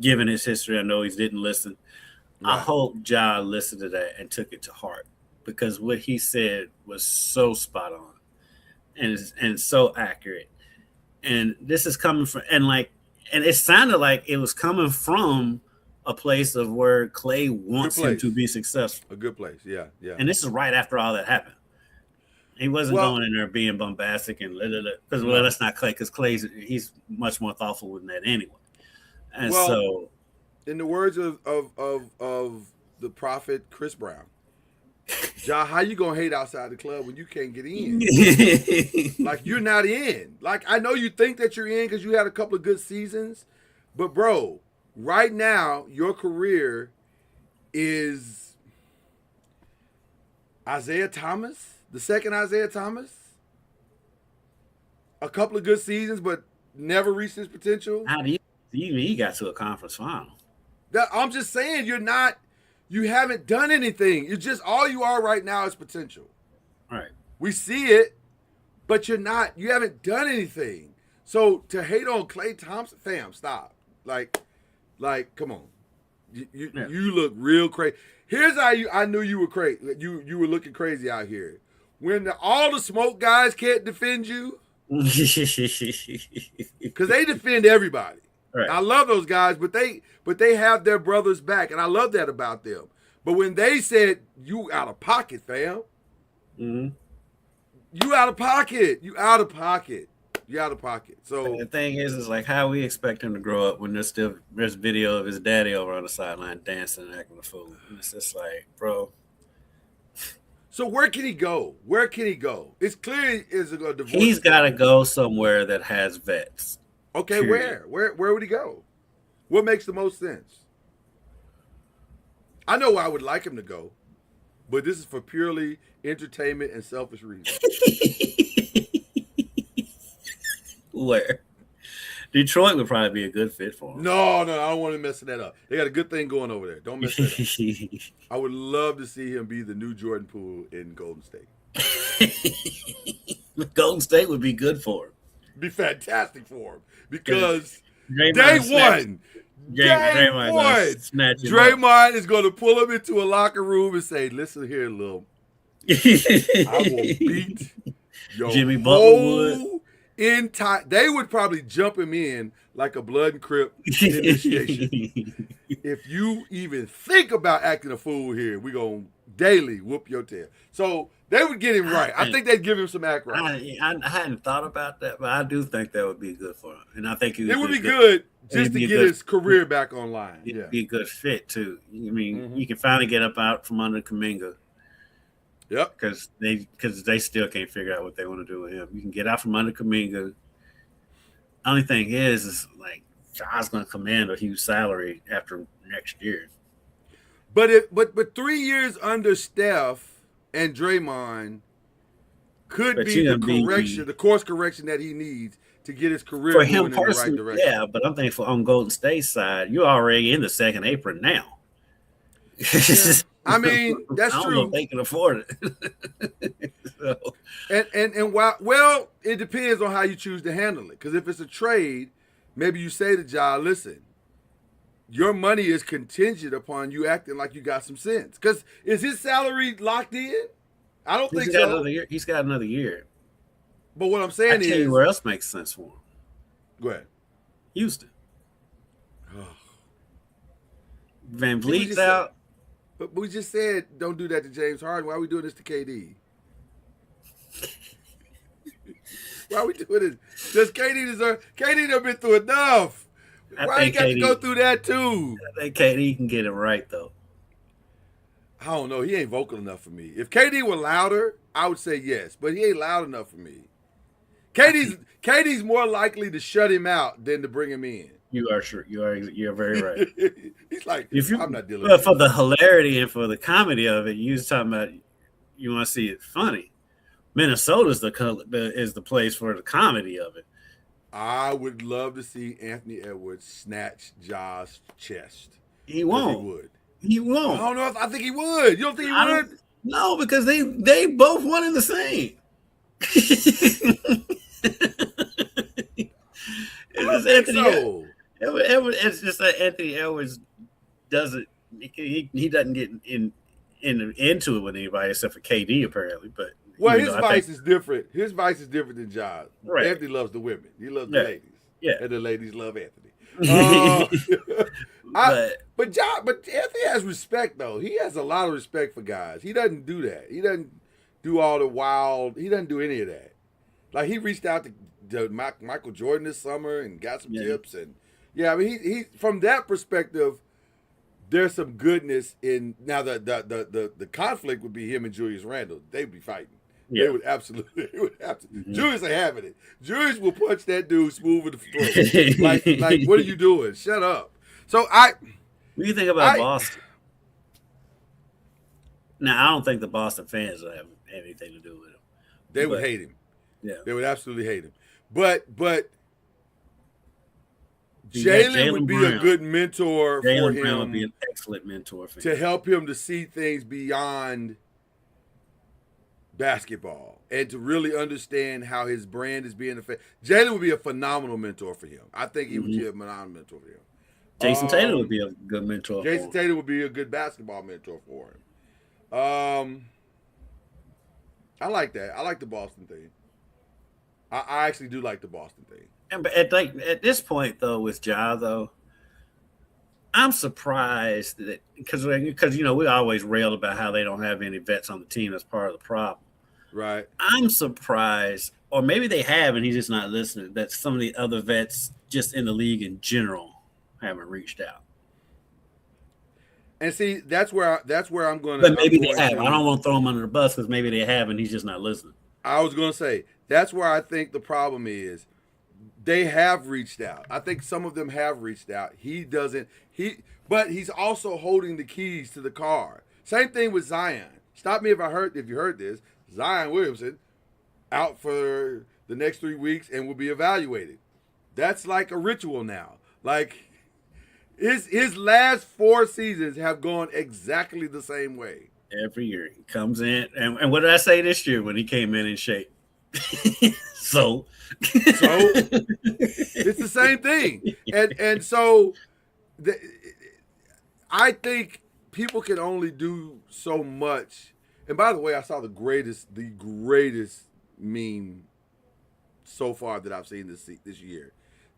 given his history, I know he didn't listen. Right. I hope Ja listened to that and took it to heart, because what he said was so spot on and so accurate. And this is coming from, and it sounded like it was coming from a place of where Klay wants him to be successful. A good place, yeah. And this is right after all that happened. He wasn't going in there being bombastic and because that's not Klay, because he's much more thoughtful than that anyway. And so, in the words of the prophet Chris Brown, Ja, how you gonna hate outside the club when you can't get in? Like you're not in. Like I know you think that you're in because you had a couple of good seasons, but bro, right now your career is Isaiah Thomas, the second Isaiah Thomas. A couple of good seasons, but never reached his potential. How do you he got to a conference final? I'm just saying you're not. You haven't done anything. You're just all you are right now is potential. Right. We see it, but you're not. You haven't done anything. So to hate on Klay Thompson, fam, stop. Like, come on. You look real crazy. Here's how I knew you were crazy. You were looking crazy out here. When all the smoke guys can't defend you, because they defend everybody. Right. I love those guys, but they have their brothers back, and I love that about them. But when they said you out of pocket, fam, you out of pocket. So the thing is like how we expect him to grow up when there's video of his daddy over on the sideline dancing and acting a fool. And it's just like, bro. So where can he go? It's clear it's a divorce. He's got to go somewhere that has vets. Okay, period. Where would he go? What makes the most sense? I know where I would like him to go, but this is for purely entertainment and selfish reasons. Where? Detroit would probably be a good fit for him. No, I don't want to mess that up. They got a good thing going over there. Don't mess that up. I would love to see him be the new Jordan Poole in Golden State. Golden State would be good for him. Be fantastic for him because Draymond Draymond is going to pull him into a locker room and say, "Listen here, Lil, I will beat your Jimmy whole entire." They would probably jump him in like a blood and crip initiation. If you even think about acting a fool here, we gonna daily whoop your tail. So they would get him right. I think they'd give him some act right. I hadn't thought about that, but I do think that would be good for him. And I think it would be good just to get his career back online. It'd be a good fit too. I mean, you can finally get up out from under Kuminga. Yep. Because they still can't figure out what they want to do with him. You can get out from under Kuminga. Only thing is like Ja's going to command a huge salary after next year. But 3 years under Steph and Draymond could But be you're the gonna be- correction, the course correction that he needs to get his career For moving him in the right personally, direction. yeah. But I'm thinking on Golden State's side, you're already in the second apron now. Yeah. I mean, that's I don't know if true. they can afford it. So, And while, well, it depends on how you choose to handle it. Because if it's a trade, maybe you say to Ja, listen, your money is contingent upon you acting like you got some sense. Because is his salary locked in? I don't think so. He's got another year. But what I'm I saying tell is, you where else makes sense for him. go ahead. Houston. Van We Vliet's just out. But we just said don't do that to James Harden. Why are we doing this to KD? Why are we doing this? Does KD deserve? KD done been through enough. Why he got to go through that too? I think KD can get it right though. I don't know. He ain't vocal enough for me. If KD were louder, I would say yes, but he ain't loud enough for me. KD's more likely to shut him out than to bring him in. You are sure. You're very right. He's like, I'm not dealing Well, with for this. the hilarity and for the comedy of it, you was talking about you want to see it funny. Minnesota's is the place for the comedy of it. I would love to see Anthony Edwards snatch Ja's chest. He won't. He would. He I won't. don't know if I think he would. You don't think he I would? don't- No, because they both one and the same. It's just Anthony. It's just that Anthony Edwards doesn't. He doesn't get into it with anybody except for KD apparently. But Well, you his know, vice is different. His vice is different than Ja's. Right. Anthony loves the women. He loves the Yeah. ladies. Yeah. And the ladies love Anthony. But But Anthony has respect though. He has a lot of respect for guys. He doesn't do that. He doesn't do all the wild. He doesn't do any of that. Like he reached out to Michael Jordan this summer and got some tips and I mean he from that perspective, there's some goodness in now the conflict would be him and Julius Randle. They'd be fighting. Yeah. They would absolutely. Julius ain't having it. Julius will punch that dude smooth in the throat. like, what are you doing? Shut up. So what do you think about Boston? Now I don't think the Boston fans will have anything to do with him. They would hate him. Yeah. They would absolutely hate him. But You got Jalen would be Brown. a good mentor for Jalen Brown would be him an excellent mentor for to him. help him to see things beyond basketball and to really understand how his brand is being affected. Jalen would be a phenomenal mentor for him. I think he would be a phenomenal mentor for him. Jason Tatum would be a good mentor. Jason for him. Tatum would be a good basketball mentor for him. I like that. I like the Boston thing. I actually do like the Boston thing. And but at this point though, with Ja though, I'm surprised that because we always rail about how they don't have any vets on the team. That's part of the problem. Right. I'm surprised, or maybe they have and he's just not listening, that some of the other vets just in the league in general haven't reached out. And see, that's where I'm going to. But maybe they have. I don't want to throw him under the bus because maybe they have and he's just not listening. I was going to say that's where I think the problem is. They have reached out. I think some of them have reached out. He doesn't. But he's also holding the keys to the car. Same thing with Zion. Stop me if you heard this. Zion Williamson out for the next 3 weeks and will be evaluated. That's like a ritual now. Like his last 4 seasons have gone exactly the same way. Every year he comes in, and what did I say this year when he came in shape? So it's the same thing, and so I think people can only do so much. And by the way, I saw the greatest meme so far that I've seen this year,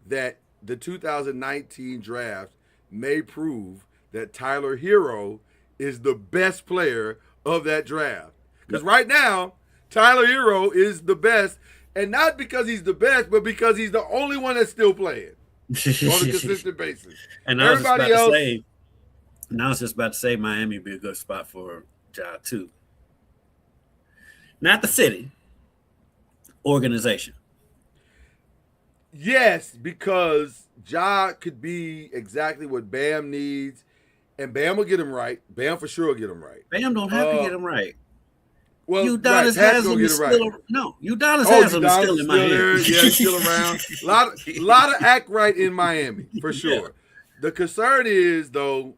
that the 2019 draft may prove that Tyler Hero is the best player of that draft. Because right now, Tyler Hero is the best, and not because he's the best, but because he's the only one that's still playing on a consistent basis. And I was just about to say Miami would be a good spot for Ja too. Not the city, organization. Yes, because Ja could be exactly what Bam needs, and Bam will get him right. Bam for sure will get him right. Bam don't have to get him right. Well, Udonis Pat's Haslam gonna get is it right. still no. Udonis Haslam is still in Miami. There. Yeah, he's still around. A lot of act right in Miami for sure. Yeah. The concern is though,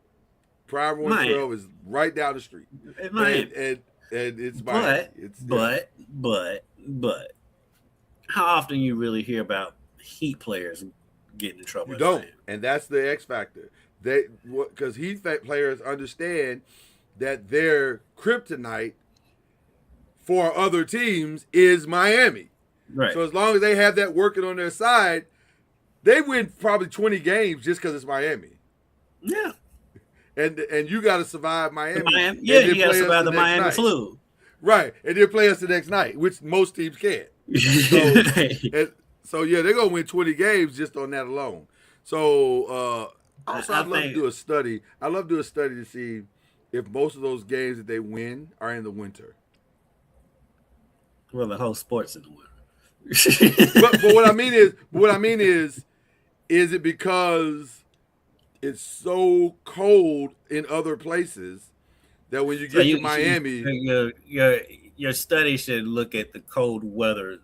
Prime 112 is right down the street, In Miami. and it's Miami. But how often you really hear about Heat players getting in trouble? You don't, and that's the X factor. Because Heat players understand that their kryptonite for other teams is Miami. Right. So as long as they have that working on their side, they win probably 20 games just because it's Miami. Yeah. And you got to survive Miami. Yeah, you got to survive the Miami flu. Right, and then play us the next night, which most teams can't. So yeah, they're gonna win 20 games just on that alone. So also, I'd love to do a study. I'd love to do a study to see if most of those games that they win are in the winter. Well, the whole sport's in the winter. but what I mean is it because it's so cold in other places that when you get to Miami, your study should look at the cold weather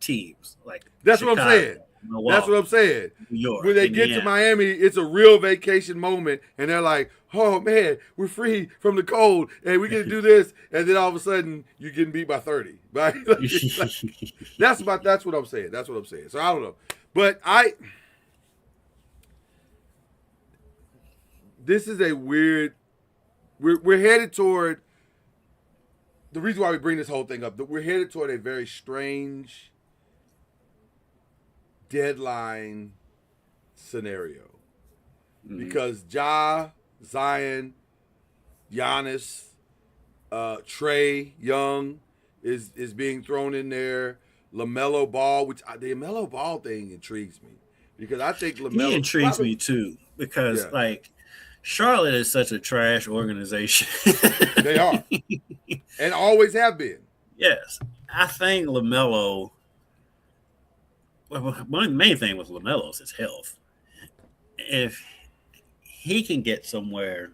teams, like that's Chicago, what I'm saying. Milwaukee, That's what I'm saying. New York, when they Indiana. get to Miami, it's a real vacation moment, and they're like, "Oh man, we're free from the cold, and we get to do this." And then all of a sudden, you're getting beat by 30. Right? That's what I'm saying. That's what I'm saying. So I don't know, but this is a weird. We're headed toward. The reason why we bring this whole thing up, that we're headed toward a very strange deadline scenario. Because Ja, Zion, Giannis, Trey Young is being thrown in there. LaMelo Ball, which the LaMelo Ball thing intrigues me. Because I think LaMelo... He intrigues me too. Because, Charlotte is such a trash organization. They are. And always have been. Yes. I think LaMelo... Well, one main thing with LaMelo is his health. If he can get somewhere...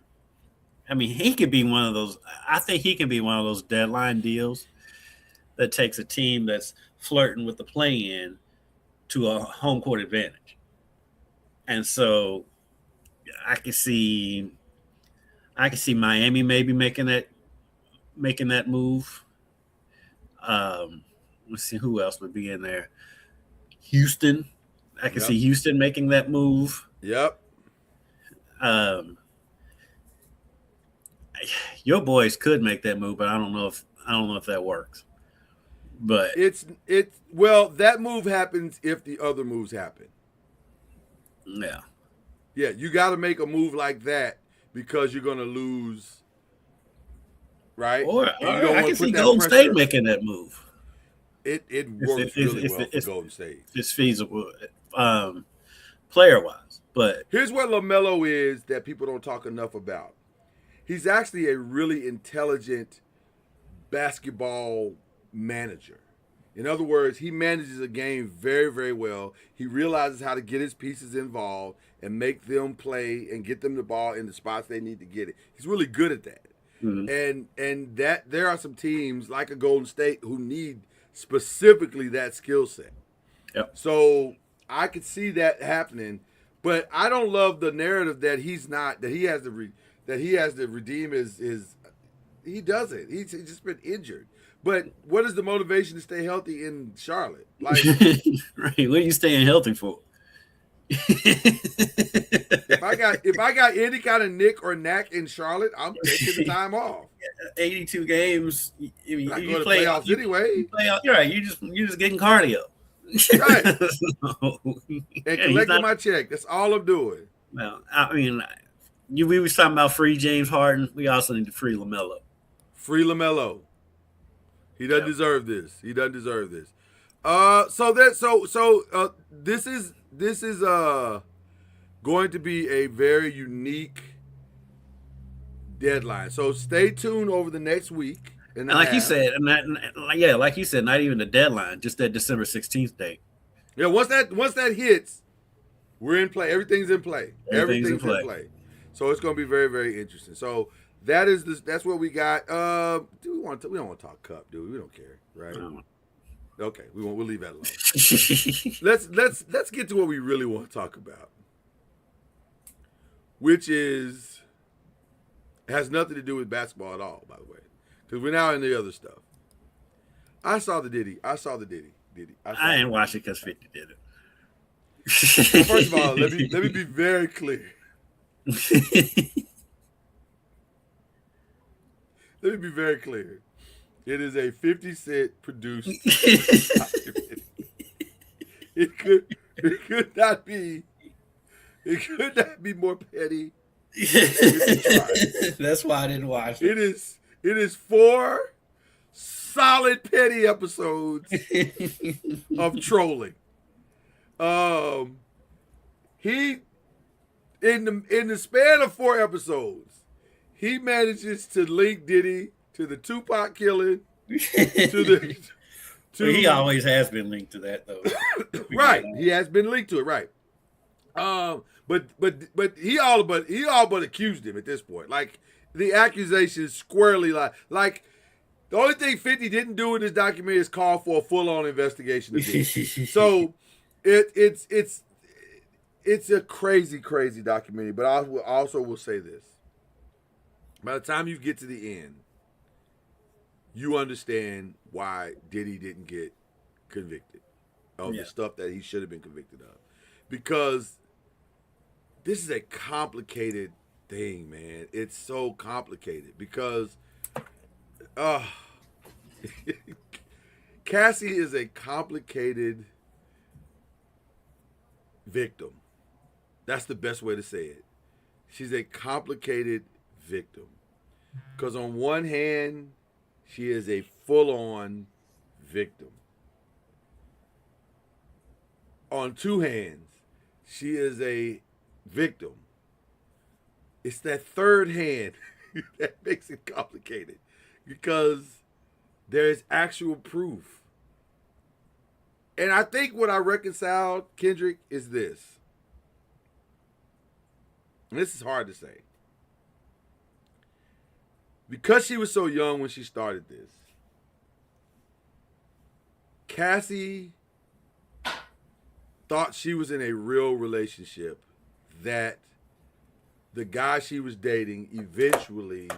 I mean, he could be one of those... I think he can be one of those deadline deals that takes a team that's flirting with the play-in to a home court advantage. And so... I can see Miami maybe making that move. Let's see who else would be in there. Houston. I can see Houston making that move. Yep. Your boys could make that move, but I don't know if that works. But that move happens if the other moves happen. Yeah. Yeah, you got to make a move like that because you're going to lose, right? Or I can see Golden State making that move. It works really well for Golden State. It's feasible, player-wise. But here's what LaMelo is that people don't talk enough about. He's actually a really intelligent basketball manager. In other words, he manages a game very, very well. He realizes how to get his pieces involved and make them play and get them the ball in the spots they need to get it. He's really good at that. Mm-hmm. And that there are some teams like a Golden State who need specifically that skill set. Yep. So I could see that happening, but I don't love the narrative that he has to redeem his he doesn't. He's just been injured. But what is the motivation to stay healthy in Charlotte? Like, right? What are you staying healthy for? if I got any kind of nick or knack in Charlotte, I'm taking the time off. 82 games. You play playoffs anyway. You're right. You're just getting cardio. Right. And collecting my check. That's all I'm doing. Well, I mean, we was talking about free James Harden. We also need to free LaMelo. Free LaMelo. He doesn't deserve this. He doesn't deserve this. This is going to be a very unique deadline. So stay tuned over the next week. And like you said, like you said, not even the deadline, just that December 16th date. Yeah, once that hits, we're in play. Everything's in play. Everything's in play. So it's going to be very, very interesting. So That's what we got. Do we want to? We don't want to talk cup, do we? We don't care, right? Okay, we'll leave that alone. Let's get to what we really want to talk about, which has nothing to do with basketball at all, by the way, because we're now in the other stuff. I saw the Diddy. I ain't watch it because 50 did it. First of all, let me be very clear. Let me be very clear. It is a 50 Cent produced documentary. It could not be more petty. That's why I didn't watch it. It is 4 solid petty episodes of trolling. He in the span of 4 episodes, he manages to link Diddy to the Tupac killing, he always has been linked to that though. Right. He has been linked to it, right. But he all but accused him at this point. Like the accusation is squarely like the only thing 50 didn't do in this documentary is call for a full-on investigation of this. So it's a crazy documentary. But I also will say this. By the time you get to the end, you understand why Diddy didn't get convicted of the stuff that he should have been convicted of. Because this is a complicated thing, man. It's so complicated because Cassie is a complicated victim. That's the best way to say it. She's a complicated victim. Because on one hand, she is a full-on victim. On two hands, she is a victim. It's that third hand that makes it complicated because there's actual proof. And I think what I reconciled, Kendrick, is this. And this is hard to say. Because she was so young when she started this, Cassie thought she was in a real relationship that the guy she was dating eventually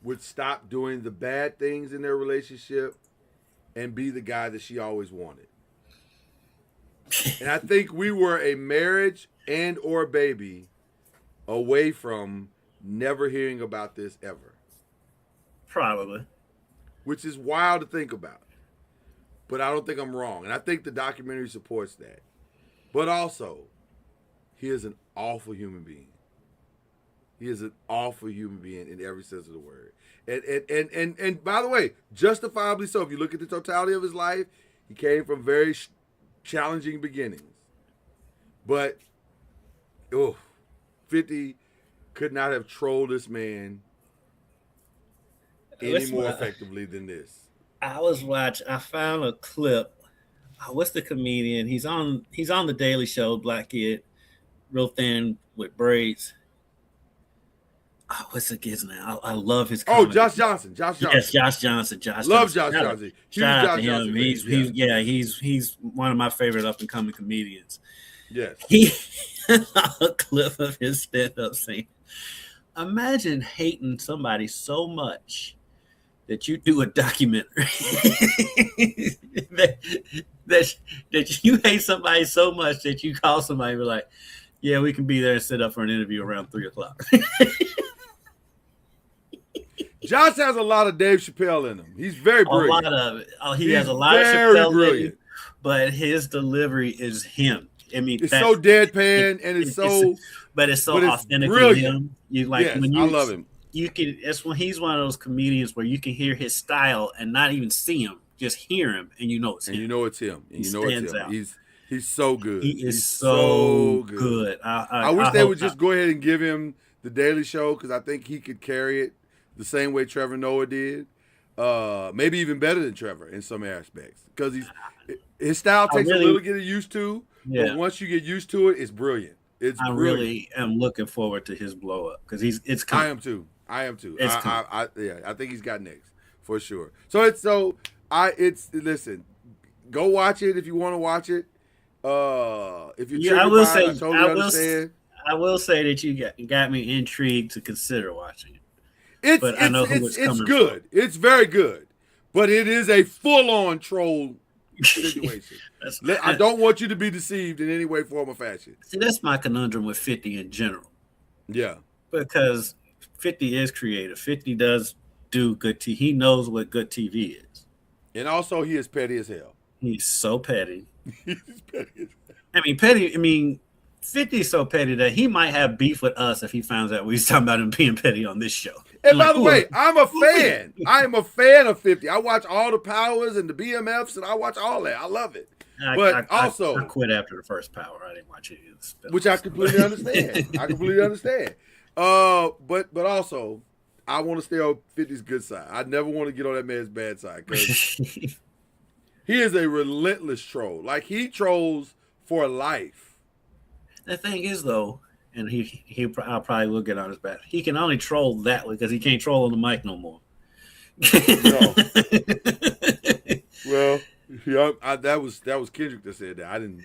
would stop doing the bad things in their relationship and be the guy that she always wanted. And I think we were a marriage and or baby away from never hearing about this ever. Probably. Which is wild to think about. But I don't think I'm wrong. And I think the documentary supports that. But also, he is an awful human being. He is an awful human being in every sense of the word. And by the way, justifiably so. If you look at the totality of his life, he came from very challenging beginnings. But, 50 could not have trolled this man any more effectively than this. I found a clip. What's the comedian? He's on the Daily Show, black kid, real thin with braids. What's the kid's name? I love his comedy. Josh Johnson. Yes, Josh Johnson. Love Josh Johnson. Shout out to him. He's one of my favorite up and coming comedians. Yes. He a clip of his stand-up saying, imagine hating somebody so much that you do a documentary. that you hate somebody so much that you call somebody and be like, yeah, we can be there and sit up for an interview around 3:00. Josh has a lot of Dave Chappelle in him. He's very brilliant. A lot of it. He has a lot of Chappelle brilliant. But his delivery is him. I mean, it's so deadpan and it's so authentically him. You like when you I love him. It's when he's one of those comedians where you can hear his style and not even see him, just hear him and you know it's him. And you know it's him. And you know it's him. Out. He's so good. He's so good. I wish they would just go ahead and give him the Daily Show because I think he could carry it the same way Trevor Noah did. Maybe even better than Trevor in some aspects because his style takes a little getting used to. Yeah. But once you get used to it, it's brilliant. I really am looking forward to his blow up because it's coming. I am too. I am too. It's I think he's got next for sure. Listen, go watch it if you want to watch it. If you're I will triggered by it, say, I totally understand. I will say that you got me intrigued to consider watching it. But I know who it's coming good. from. It's very good, but it is a full-on troll situation. I don't want you to be deceived in any way, form, or fashion. See, that's my conundrum with 50 in general. Yeah, because 50 is creative. 50 does do good TV. He knows what good TV is. And also, he is petty as hell. He's so petty. He's petty as hell. I mean, 50 is so petty that he might have beef with us if he finds out we was talking about him being petty on this show. And by the way, I'm a fan. I am a fan of 50. I watch all the Powers and the BMFs, and I watch all that. I love it. I quit after the first Power. I didn't watch any of this stuff. Which I completely understand. But also, I want to stay on 50's good side. I never want to get on that man's bad side because he is a relentless troll. Like, he trolls for life. The thing is, though, and I'll probably will get on his back. He can only troll that way because he can't troll on the mic no more. No. Well, yeah, that was Kendrick that said that. I didn't.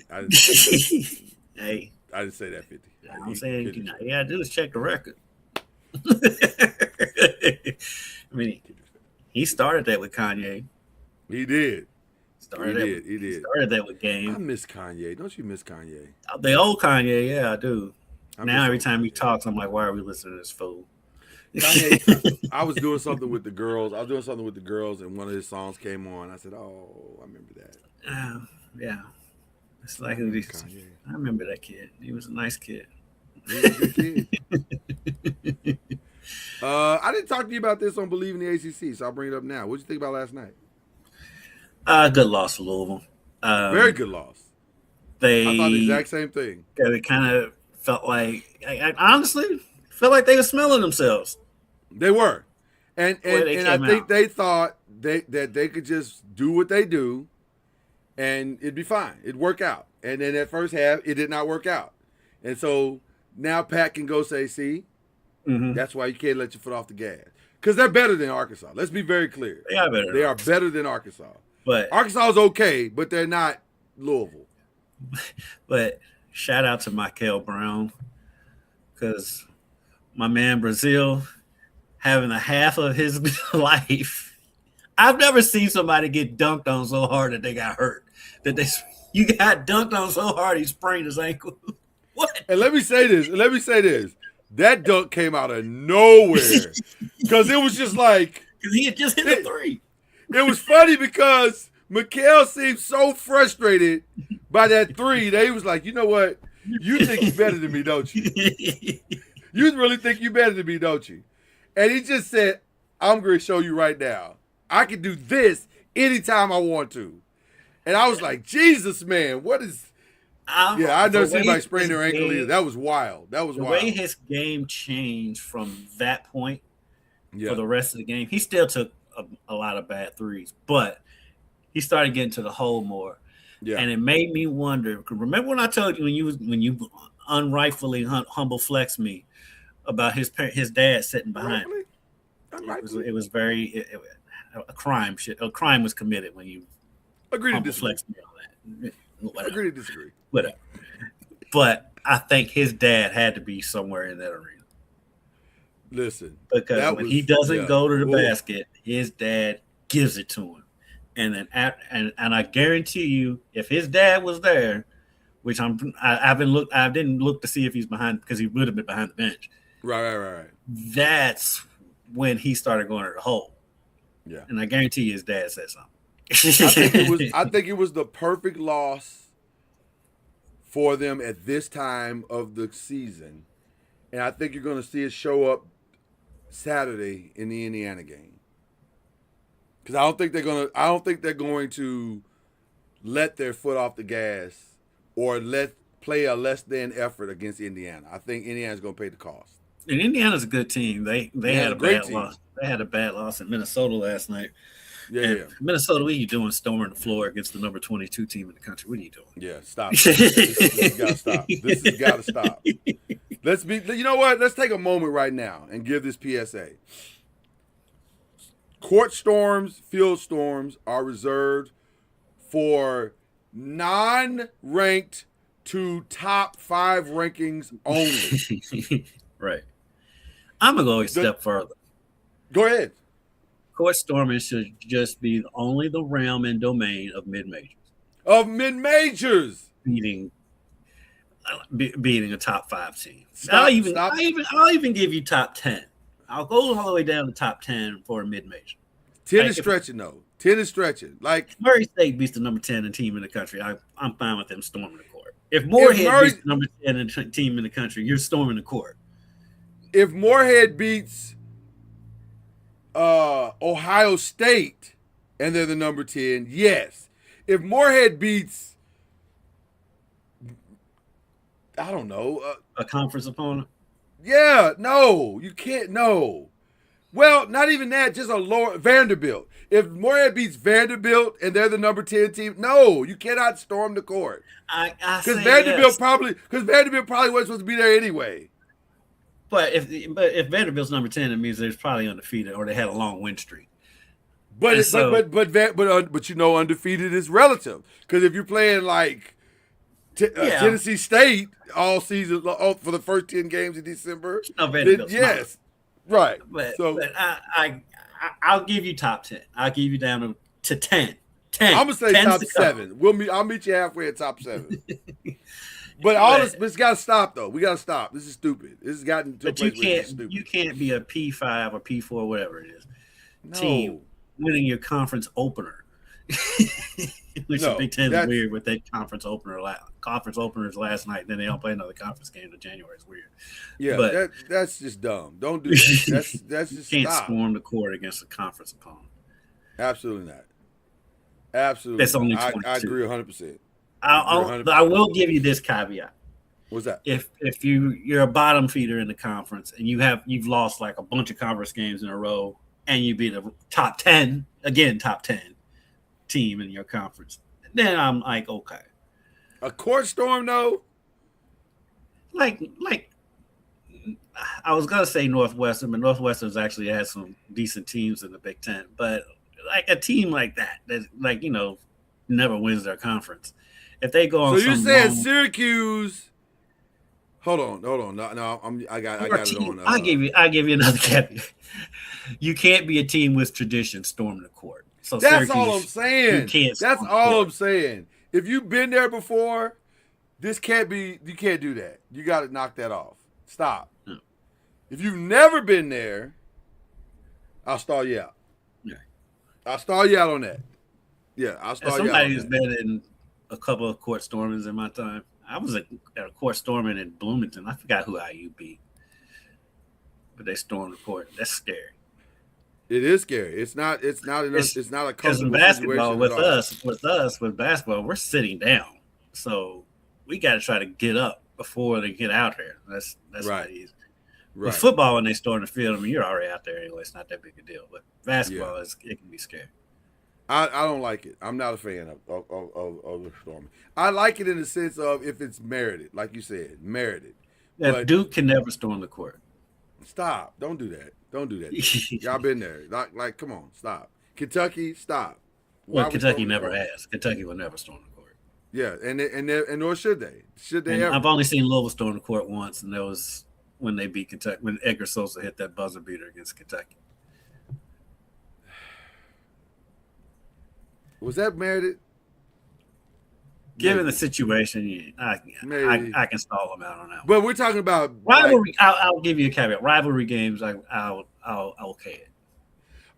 Hey, I didn't say that 50. I'm saying you gotta do is check the record. I mean, he started that with Kanye. He did. He did. Started that with Game. I miss Kanye. Don't you miss Kanye? The old Kanye, yeah, I do. Now every time he talks, I'm like, why are we listening to this fool? Kanye, I was doing something with the girls. And one of his songs came on. I said, "Oh, I remember that." Yeah, it's like I remember that kid. He was a nice kid. He was a good kid. I didn't talk to you about this on Bleav in the ACC, so I'll bring it up now. What did you think about last night? Good loss for Louisville. Very good loss. I thought the exact same thing. They kind of felt like, I honestly felt like they were smelling themselves. They were, and I think they thought that they could just do what they do, and it'd be fine. It'd work out. And then that first half, it did not work out, and so now Pat can go say, "See, that's why you can't let your foot off the gas." Because they're better than Arkansas. Let's be very clear. They are better. They are better than Arkansas. But Arkansas is okay, but they're not Louisville. But shout out to Michael Brown, because my man Brazil having the half of his life. I've never seen somebody get dunked on so hard that they got hurt. You got dunked on so hard he sprained his ankle. What? And let me say this. That dunk came out of nowhere because it was just like he had just hit a three. It was funny because Mikal seemed so frustrated by that three that he was like, "You know what? You think you're better than me, don't you? You really think you're better than me, don't you?" And he just said, "I'm going to show you right now. I can do this anytime I want to." And I was like, "Jesus, man, what is?" I've never seen anybody sprain their ankle either. That was wild. The way his game changed from that point for the rest of the game, he still took a lot of bad threes, but he started getting to the hole more. Yeah. And it made me wonder. Remember when I told you when you unrightfully humble flex me about his dad sitting behind him? It was a crime. A crime was committed when you agree to disagree. Flex me on that. Whatever. Agree to disagree. Whatever. But I think his dad had to be somewhere in that arena. Listen, because when he doesn't go to the basket, his dad gives it to him, and then and I guarantee you, if his dad was there, which I didn't look to see if he's behind because he would have been behind the bench. Right. That's when he started going to the hole. Yeah, and I guarantee you, his dad said something. I think it was the perfect loss for them at this time of the season, and I think you're going to see it show up Saturday in the Indiana game, because I don't think they're going to let their foot off the gas or play a less than effort against Indiana. I think Indiana's going to pay the cost. And Indiana's a good team. They had a bad loss. They had a bad loss in Minnesota last night. Yeah. Minnesota, what are you doing storming the floor against the number 22 team in the country? What are you doing? Yeah, stop. This has got to stop. You know what? Let's take a moment right now and give this PSA. Court storms, field storms are reserved for non-ranked to top 5 rankings only. Right. I'm going to go a step further. Go ahead. Court storming should just be only the realm and domain of mid-majors. Of mid-majors. Beating a top 5 team. Stop, I'll even give you top 10. I'll go all the way down to top 10 for a mid-major. 10 is stretching, though. 10 is stretching. Like Murray State beats the number 10 team in the country. I'm fine with them storming the court. If Moorhead beats the number 10 team in the country, you're storming the court. If Moorhead beats Ohio State and they're the number 10, yes. If Moorhead beats, I don't know, a conference opponent? Yeah, no, you can't. No. Well, not even that, just a lower Vanderbilt. If Moorhead beats Vanderbilt and they're the number 10 team, no, you cannot storm the court. Because Vanderbilt probably wasn't supposed to be there anyway. But if Vanderbilt's number 10, it means they're probably undefeated or they had a long win streak. But you know, undefeated is relative. Because if you're playing like Tennessee State all season for the first 10 games in December, then yes, right. But I'll give you top 10. I'll give you down to 10. 10. I'm gonna say top 7. I'll meet you halfway at top 7. But it's got to stop though. We got to stop. This is stupid. This has gotten to a place where it's stupid. You can't be a P5 or P4, whatever it is. No. Team winning your conference opener. Which the Big Ten is weird with that conference openers last night. Then they don't play another conference game until January. It's weird. Yeah, but that's just dumb. Don't do that. That's just you can't storm the court against a conference opponent. Absolutely not. Absolutely. That's only 22. I agree 100%. I will give you this caveat. What's that? If you're a bottom feeder in the conference and you've lost like a bunch of conference games in a row and you beat a top 10 team in your conference, then I'm like, okay. A court storm though? Like I was gonna say Northwestern, but Northwestern's actually had some decent teams in the Big Ten. But like a team like that like, you know, never wins their conference. If they go on, so you're saying Syracuse? Hold on. No, I got it on. I'll give you another caveat. You can't be a team with tradition storming the court. So that's Syracuse, all I'm saying. That's all I'm saying. If you've been there before, this can't be. You can't do that. You got to knock that off. Stop. No. If you've never been there, I'll stall you out. Yeah. I'll stall you out on that. Yeah, I'll stall you out. Somebody who's been in a couple of court stormings in my time. I was at a court storming in Bloomington. I forgot who IU beat, but they stormed the court. That's scary. It is scary. It's not a because in basketball with basketball, we're sitting down, so we got to try to get up before they get out there. That's right. Not easy. Right. With football, when they storm the field, I mean, you're already out there anyway. It's not that big a deal. But basketball, it can be scary. I don't like it. I'm not a fan of the storming. I like it in the sense of if it's merited, like you said, merited. But Duke can never storm the court. Stop. Don't do that. Y'all been there. Like, come on, stop. Kentucky, stop. Well, Kentucky never has. Kentucky will never storm the court. Yeah, and nor should they. Should they ever? I've only seen Louisville storm the court once, and that was when they beat Kentucky, when Edgar Sosa hit that buzzer beater against Kentucky. Was that merited? Given the situation, I can stall them out on that. But we're talking about rivalry. I'll give you a caveat. Rivalry games, I'll okay it.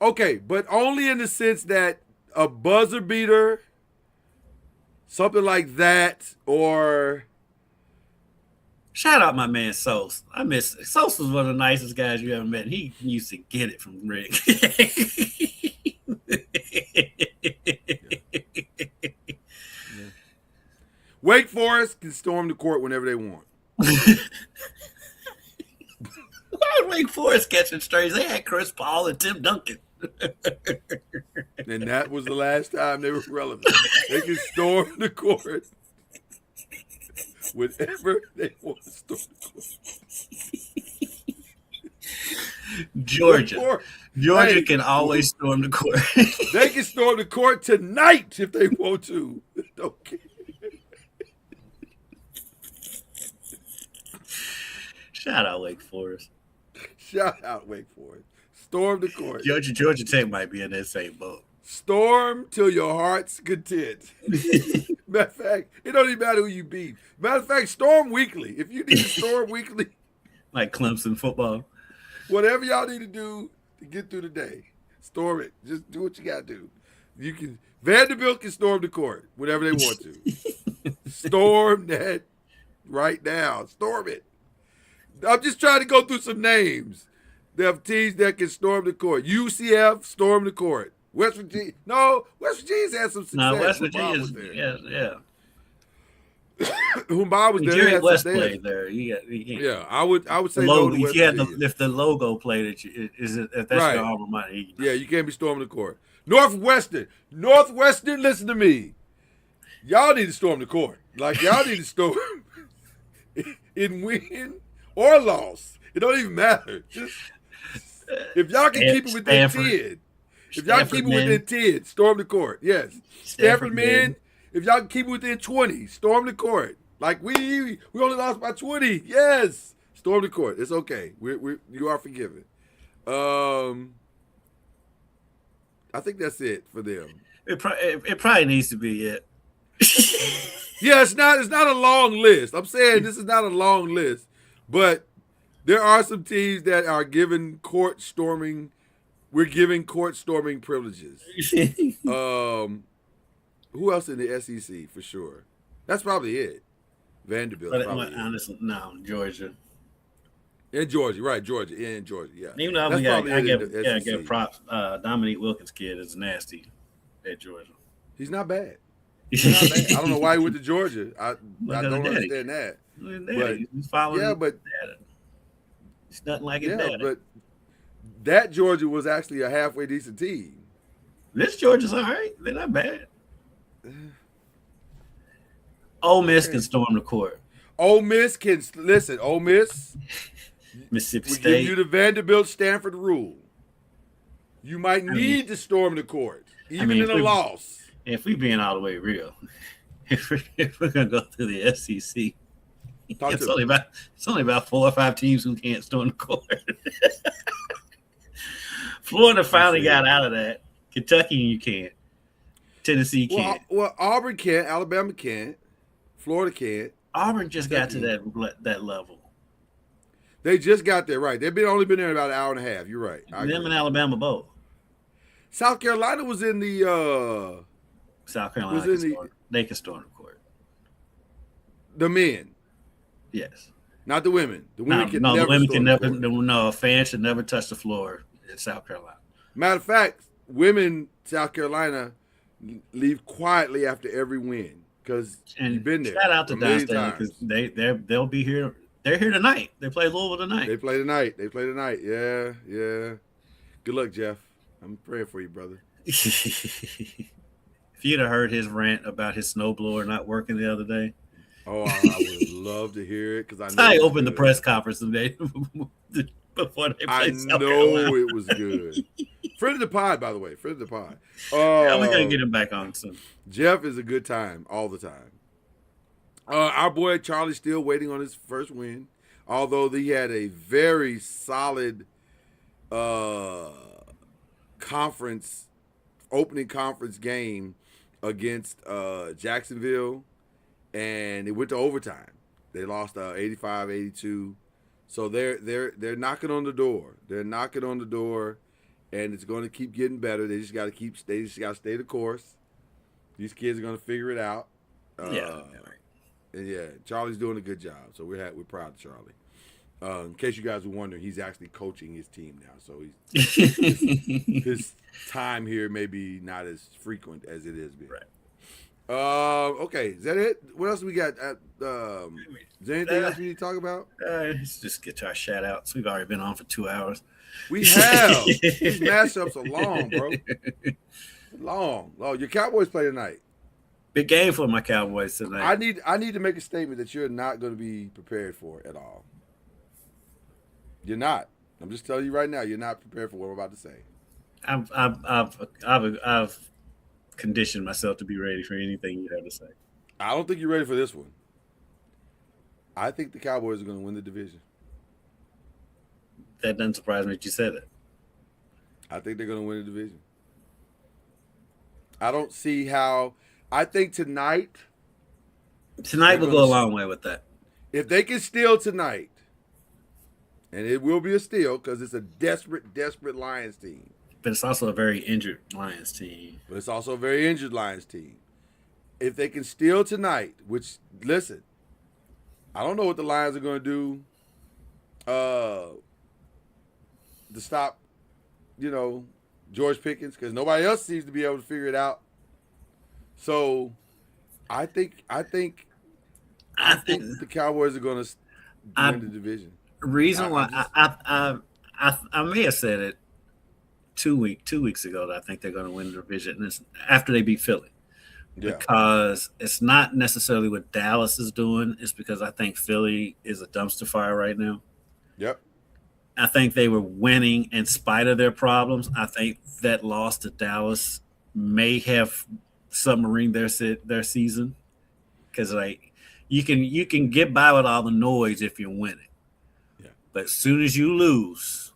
Okay, but only in the sense that a buzzer beater, something like that, or shout out my man Sos. I miss Sos was one of the nicest guys you ever met. He used to get it from Rick. Wake Forest can storm the court whenever they want. Why would Wake Forest catching strays? They had Chris Paul and Tim Duncan. And that was the last time they were relevant. They can storm the court whenever they want to storm the court. Georgia. Georgia Hey, can always storm the court. They can storm the court tonight if they want to. Don't care. Shout out Wake Forest. Shout out Wake Forest. Storm the court. Georgia Tech might be in that same boat. Storm till your heart's content. Matter of fact, it don't even matter who you beat. Matter of fact, storm weekly. If you need to storm weekly, Like Clemson football. whatever y'all need to do to get through the day, storm it. Just do what you got to do. You can Vanderbilt can storm the court whenever they want to. Storm that right now. Storm it. I'm just trying to go through some names. There have teams that can storm the court. UCF storm the court. West Virginia. No, West Virginia's had some success. No, West when Bob Virginia was is there. yeah. When Bob was there, they Jerry had West some- played there. You can't. Yeah, I would say The no logo, to if West you had Virginia. if the logo played it, if that's Right. your alma mater. Yeah, you can't be storming the court. Northwestern, listen to me. Y'all need to storm the court. Like y'all need to storm in win or loss. It don't even matter. Just if y'all can keep it within Stanford. 10. If y'all can keep it Stanford within 10, storm the court. Yes. Stanford men, men. if y'all can keep it within 20, storm the court. Like we only lost by 20. Yes. Storm the court. It's okay. You are forgiven. I think that's it for them. It probably needs to be it. Yeah, it's not a long list. I'm saying this is not a long list, but there are some teams that are given court storming. We're giving court storming privileges. Who else in the SEC for sure? That's probably it. Vanderbilt. But Probably honestly, no, Georgia. and Georgia, right? Georgia, and Georgia, yeah. Even though That's probably I it in the SEC. give props. Dominique Wilkins kid is nasty at Georgia. He's not bad. He's not bad. I don't know why he went to Georgia. I Because don't of daddy. understand that. But- He's following. Yeah, but dad. It's nothing like his yeah, dad. but that Georgia was actually a halfway decent team. This Georgia's all right. They're not bad. Ole Miss can storm the court. Ole Miss can listen. Ole Miss, Mississippi we State. give you the Vanderbilt Stanford rule. You might need to storm the court, even mean, in a if we- loss. If we being all the way real, if we're gonna go through the SEC, Talk it's to me. only about 4 or 5 teams who can't storm the court. Florida finally got out of that. Kentucky, you can't. Tennessee can't. Well, Auburn can't. Alabama can't. Florida can't. Auburn just got to that level. They just got there, right? They've only been there about an hour and a half. You're right. I Them agree. and Alabama both. South Carolina was in the South Carolina, Was in they can storm the court. the men, Yes. not the women. The women No, can the never women storm can the never. court. No, a fan should never touch the floor in South Carolina. Matter of fact, women South Carolina leave quietly after every win because And you've been there. shout out to a million Don Stanley times. because they'll be here. They're here tonight. They play Louisville tonight. They play tonight. Yeah. Good luck, Jeff. I'm praying for you, brother. If you'd have heard his rant about his snowblower not working the other day, Oh, I would love to hear it because I know I it's opened the good. press conference today before they I played South know Carolina. it was good. Friend of the pod, by the way. Friend of the pod. Yeah, we're gonna get him back on soon. Jeff is a good time all the time. Our boy Charlie's still waiting on his first win, although he had a very solid opening conference game against Jacksonville, and it went to overtime. They lost 85-82. So they're knocking on the door. They're knocking on the door, and it's going to keep getting better. They just got to stay the course. These kids are going to figure it out. Yeah. And yeah, Charlie's doing a good job. So we're proud of Charlie. In case you guys were wondering, he's actually coaching his team now. So his time here may be not as frequent as it has been. Right. Okay, is that it? What else we got? Is there anything else we need to talk about? Let's just get to our shout outs. We've already been on for 2 hours. We have. These mashups are long, bro. Long. Oh, your Cowboys play tonight. Big game for my Cowboys tonight. I need to make a statement that you're not going to be prepared for at all. You're not. I'm just telling you right now, you're not prepared for what I'm about to say. I've conditioned myself to be ready for anything you have to say. I don't think you're ready for this one. I think the Cowboys are going to win the division. That doesn't surprise me that you said it. I think they're going to win the division. I don't see how. I think tonight will go a long way with that. If they can steal tonight, and it will be a steal because it's a desperate, desperate Lions team. But it's also a very injured Lions team. But it's also a very injured Lions team. If they can steal tonight, which, listen, I don't know what the Lions are going to do to stop, George Pickens, because nobody else seems to be able to figure it out. So, I think the Cowboys are going to win the division. Reason why I may have said it 2 weeks ago that I think they're going to win the division, and it's after they beat Philly. Yeah. Because it's not necessarily what Dallas is doing. It's because I think Philly is a dumpster fire right now. Yep. I think they were winning in spite of their problems. I think that loss to Dallas may have submarined their season, because you can get by with all the noise if you're winning. Yeah. But as soon as you lose,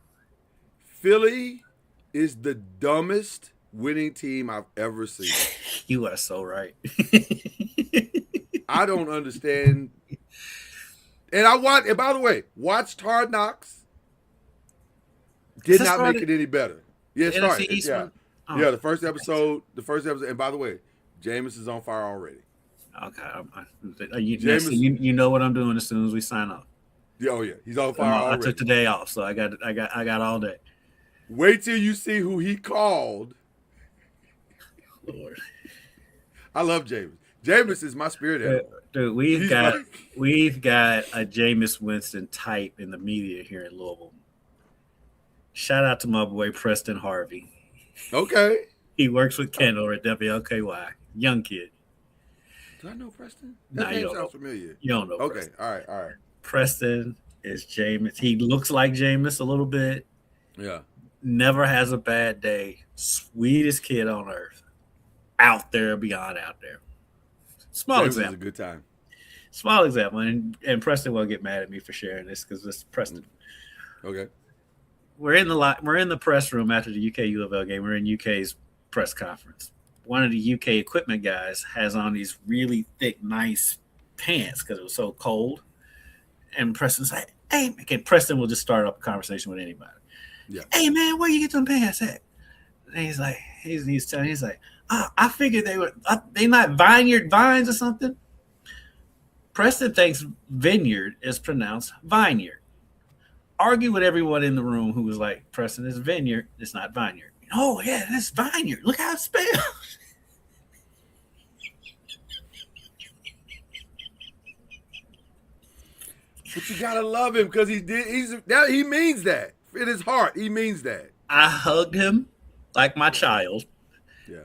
Philly is the dumbest winning team I've ever seen. You are so right. I don't understand. And by the way, watched Hard Knocks. Did not make it any better. Yeah, it started. Yeah. Oh. Yeah, the first episode. And by the way, Jameis is on fire already. Okay. You know what I'm doing as soon as we sign up. Yeah, oh yeah. He's on fire already. I took the day off, so I got all day. Wait till you see who he called. Lord. I love Jameis. Jameis is my spirit animal. Dude, we've got a Jameis Winston type in the media here in Louisville. Shout out to my boy Preston Harvey. Okay. He works with Kendall at WLKY. Young kid. Do I know Preston? That name sounds familiar. You don't know Okay. Preston. All right. Preston is Jameis. He looks like Jameis a little bit. Yeah. Never has a bad day. Sweetest kid on earth. Out there, beyond out there. Small example. It's a good time. Small example. And Preston won't get mad at me for sharing this because this is Preston. Okay. We're in the press room after the UK U of L game. We're in UK's press conference. One of the UK equipment guys has on these really thick, nice pants because it was so cold. And Preston's like, "Hey," and Preston will just start up a conversation with anybody. Yeah. "Hey man, where you get them pants at?" And he's like, he's like, "I figured they not vineyard vines or something." Preston thinks vineyard is pronounced vineyard. Argue with everyone in the room who was like, "Preston, it's vineyard, it's not vineyard." "Oh yeah, it's vineyard. Look how it's spelled." But you gotta love him because he means that. In his heart, he means that. I hugged him like my child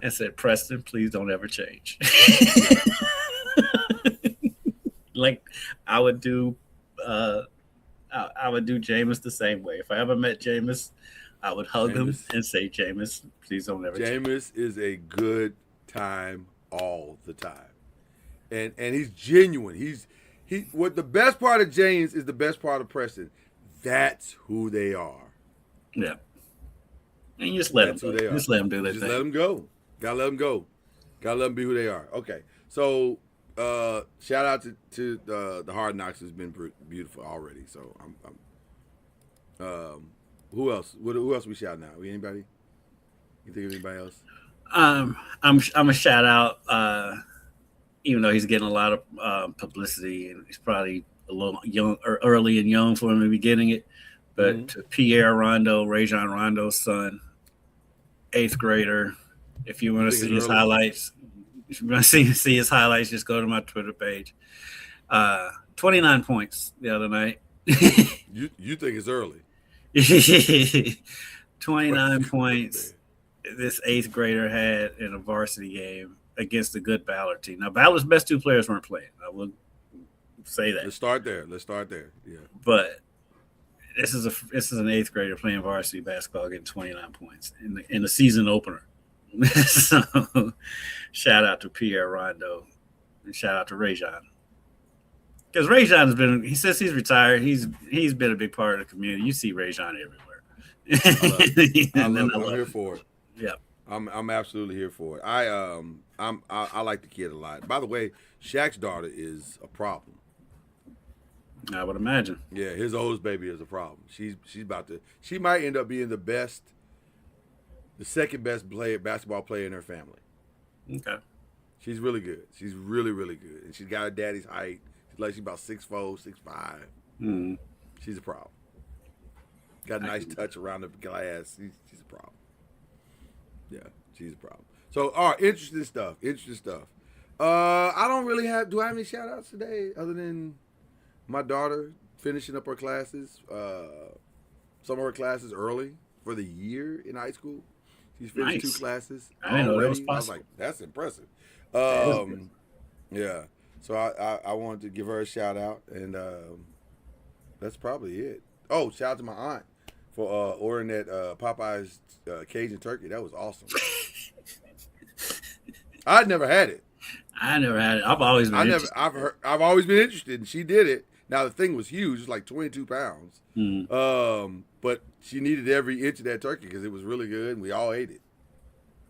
and said, "Preston, please don't ever change." Like I would do Jameis the same way. If I ever met Jameis, I would hug him and say, "Jameis, please don't ever change." Jameis is a good time all the time. And he's genuine. What the best part of James is the best part of Preston. That's who they are. Yeah. And you just let them do their thing. Just let them go. Gotta let them go. Gotta let them be who they are. Okay. So shout out to the Hard Knocks has been beautiful already. So I'm who else? Who else we shouting out? Anybody? You think of anybody else? I'm a shout out. Even though he's getting a lot of publicity and he's probably a little young or early and young for him to be getting it, but to Pierre Rondo, Rajon Rondo's son, 8th grader. If you want to see his highlights, just go to my Twitter page. 29 points the other night. You think it's early? 29 points. This 8th grader had in a varsity game. against a good Ballard team. Now, Ballard's best two players weren't playing. I will say that. Let's start there. Yeah. But this is an eighth grader playing varsity basketball, getting 29 points in the season opener. So, shout out to Pierre Rondo and shout out to Rajon. Because Rajon has been, he says he's retired. He's been a big part of the community. You see Rajon everywhere. I'm here for it. Yeah. I'm absolutely here for it. I like the kid a lot. By the way, Shaq's daughter is a problem. I would imagine. Yeah, his oldest baby is a problem. She's about to. She might end up being the second best basketball player in her family. Okay. She's really good. She's really, really good, and she's got her daddy's height. She's about 6'4", 6'5". Mm-hmm. She's a problem. Got a nice touch around the glass. She's a problem. Yeah, she's a problem. So, all right, interesting stuff. I don't really have. Do I have any shout outs today other than my daughter finishing up her classes? Some of her classes early for the year in high school. She's finished 2 classes. I didn't know that was possible. I was like, that's impressive. Yeah. So I wanted to give her a shout out, and that's probably it. Oh, shout out to my aunt for ordering that Popeye's Cajun turkey. That was awesome. I'd never had it. I never had it. I've always been interested. I've always been interested, and she did it. Now the thing was huge; it's like 22 pounds. Mm-hmm. But she needed every inch of that turkey because it was really good, and we all ate it.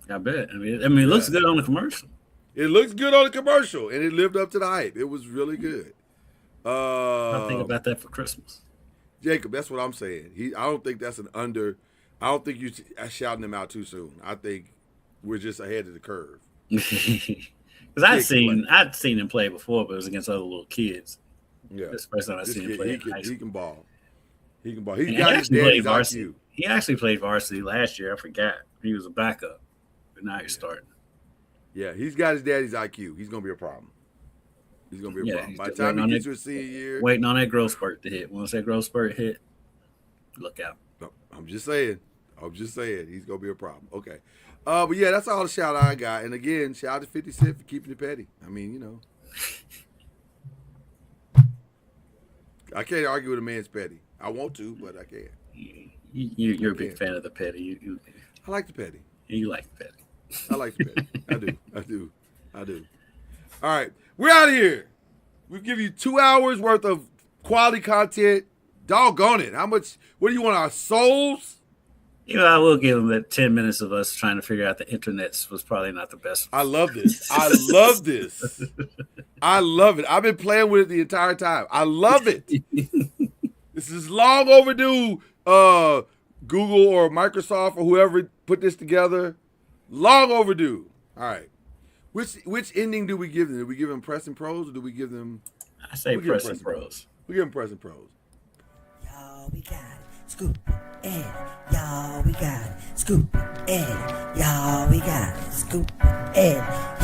I bet. I mean, it looks good on the commercial. It looks good on the commercial, and it lived up to the hype. It was really good. I'll think about that for Christmas. Jacob, that's what I'm saying. I don't think that's an under. I don't think you shouting him out too soon. I think we're just ahead of the curve. Because I'd seen him play before, but it was against other little kids. Yeah, this first time I seen him play. He can ball. He can ball. He got his daddy's IQ. He actually played varsity last year. I forgot. He was a backup, but now he's starting. Yeah, he's got his daddy's IQ. He's gonna be a problem. He's gonna be a problem. By the time he gets to a senior year, waiting on that growth spurt to hit. Once that growth spurt hit, look out. No, I'm just saying. He's gonna be a problem. Okay. But yeah, that's all the shout out I got. And again, shout out to 50 Cent for keeping it petty. I mean, you know. I can't argue with a man's petty. I want to, but I can't. You're a big fan of the petty. I like the petty. You like the petty. I like the petty. I do. All right. We're out of here. We'll give you 2 hours worth of quality content. Doggone it. What do you want, our souls? You know, I will give them that 10 minutes of us trying to figure out the internets was probably not the best. I love this. I love it. I've been playing with it the entire time. I love it. This is long overdue. Google or Microsoft or whoever put this together. Long overdue. All right. Which ending do we give them? Do we give them press and pros or do we give them? I say press and pros. We give them press and pros. Y'all, we got it. Scoop and y'all, we got it. Scoop and y'all, we got it. Scoop and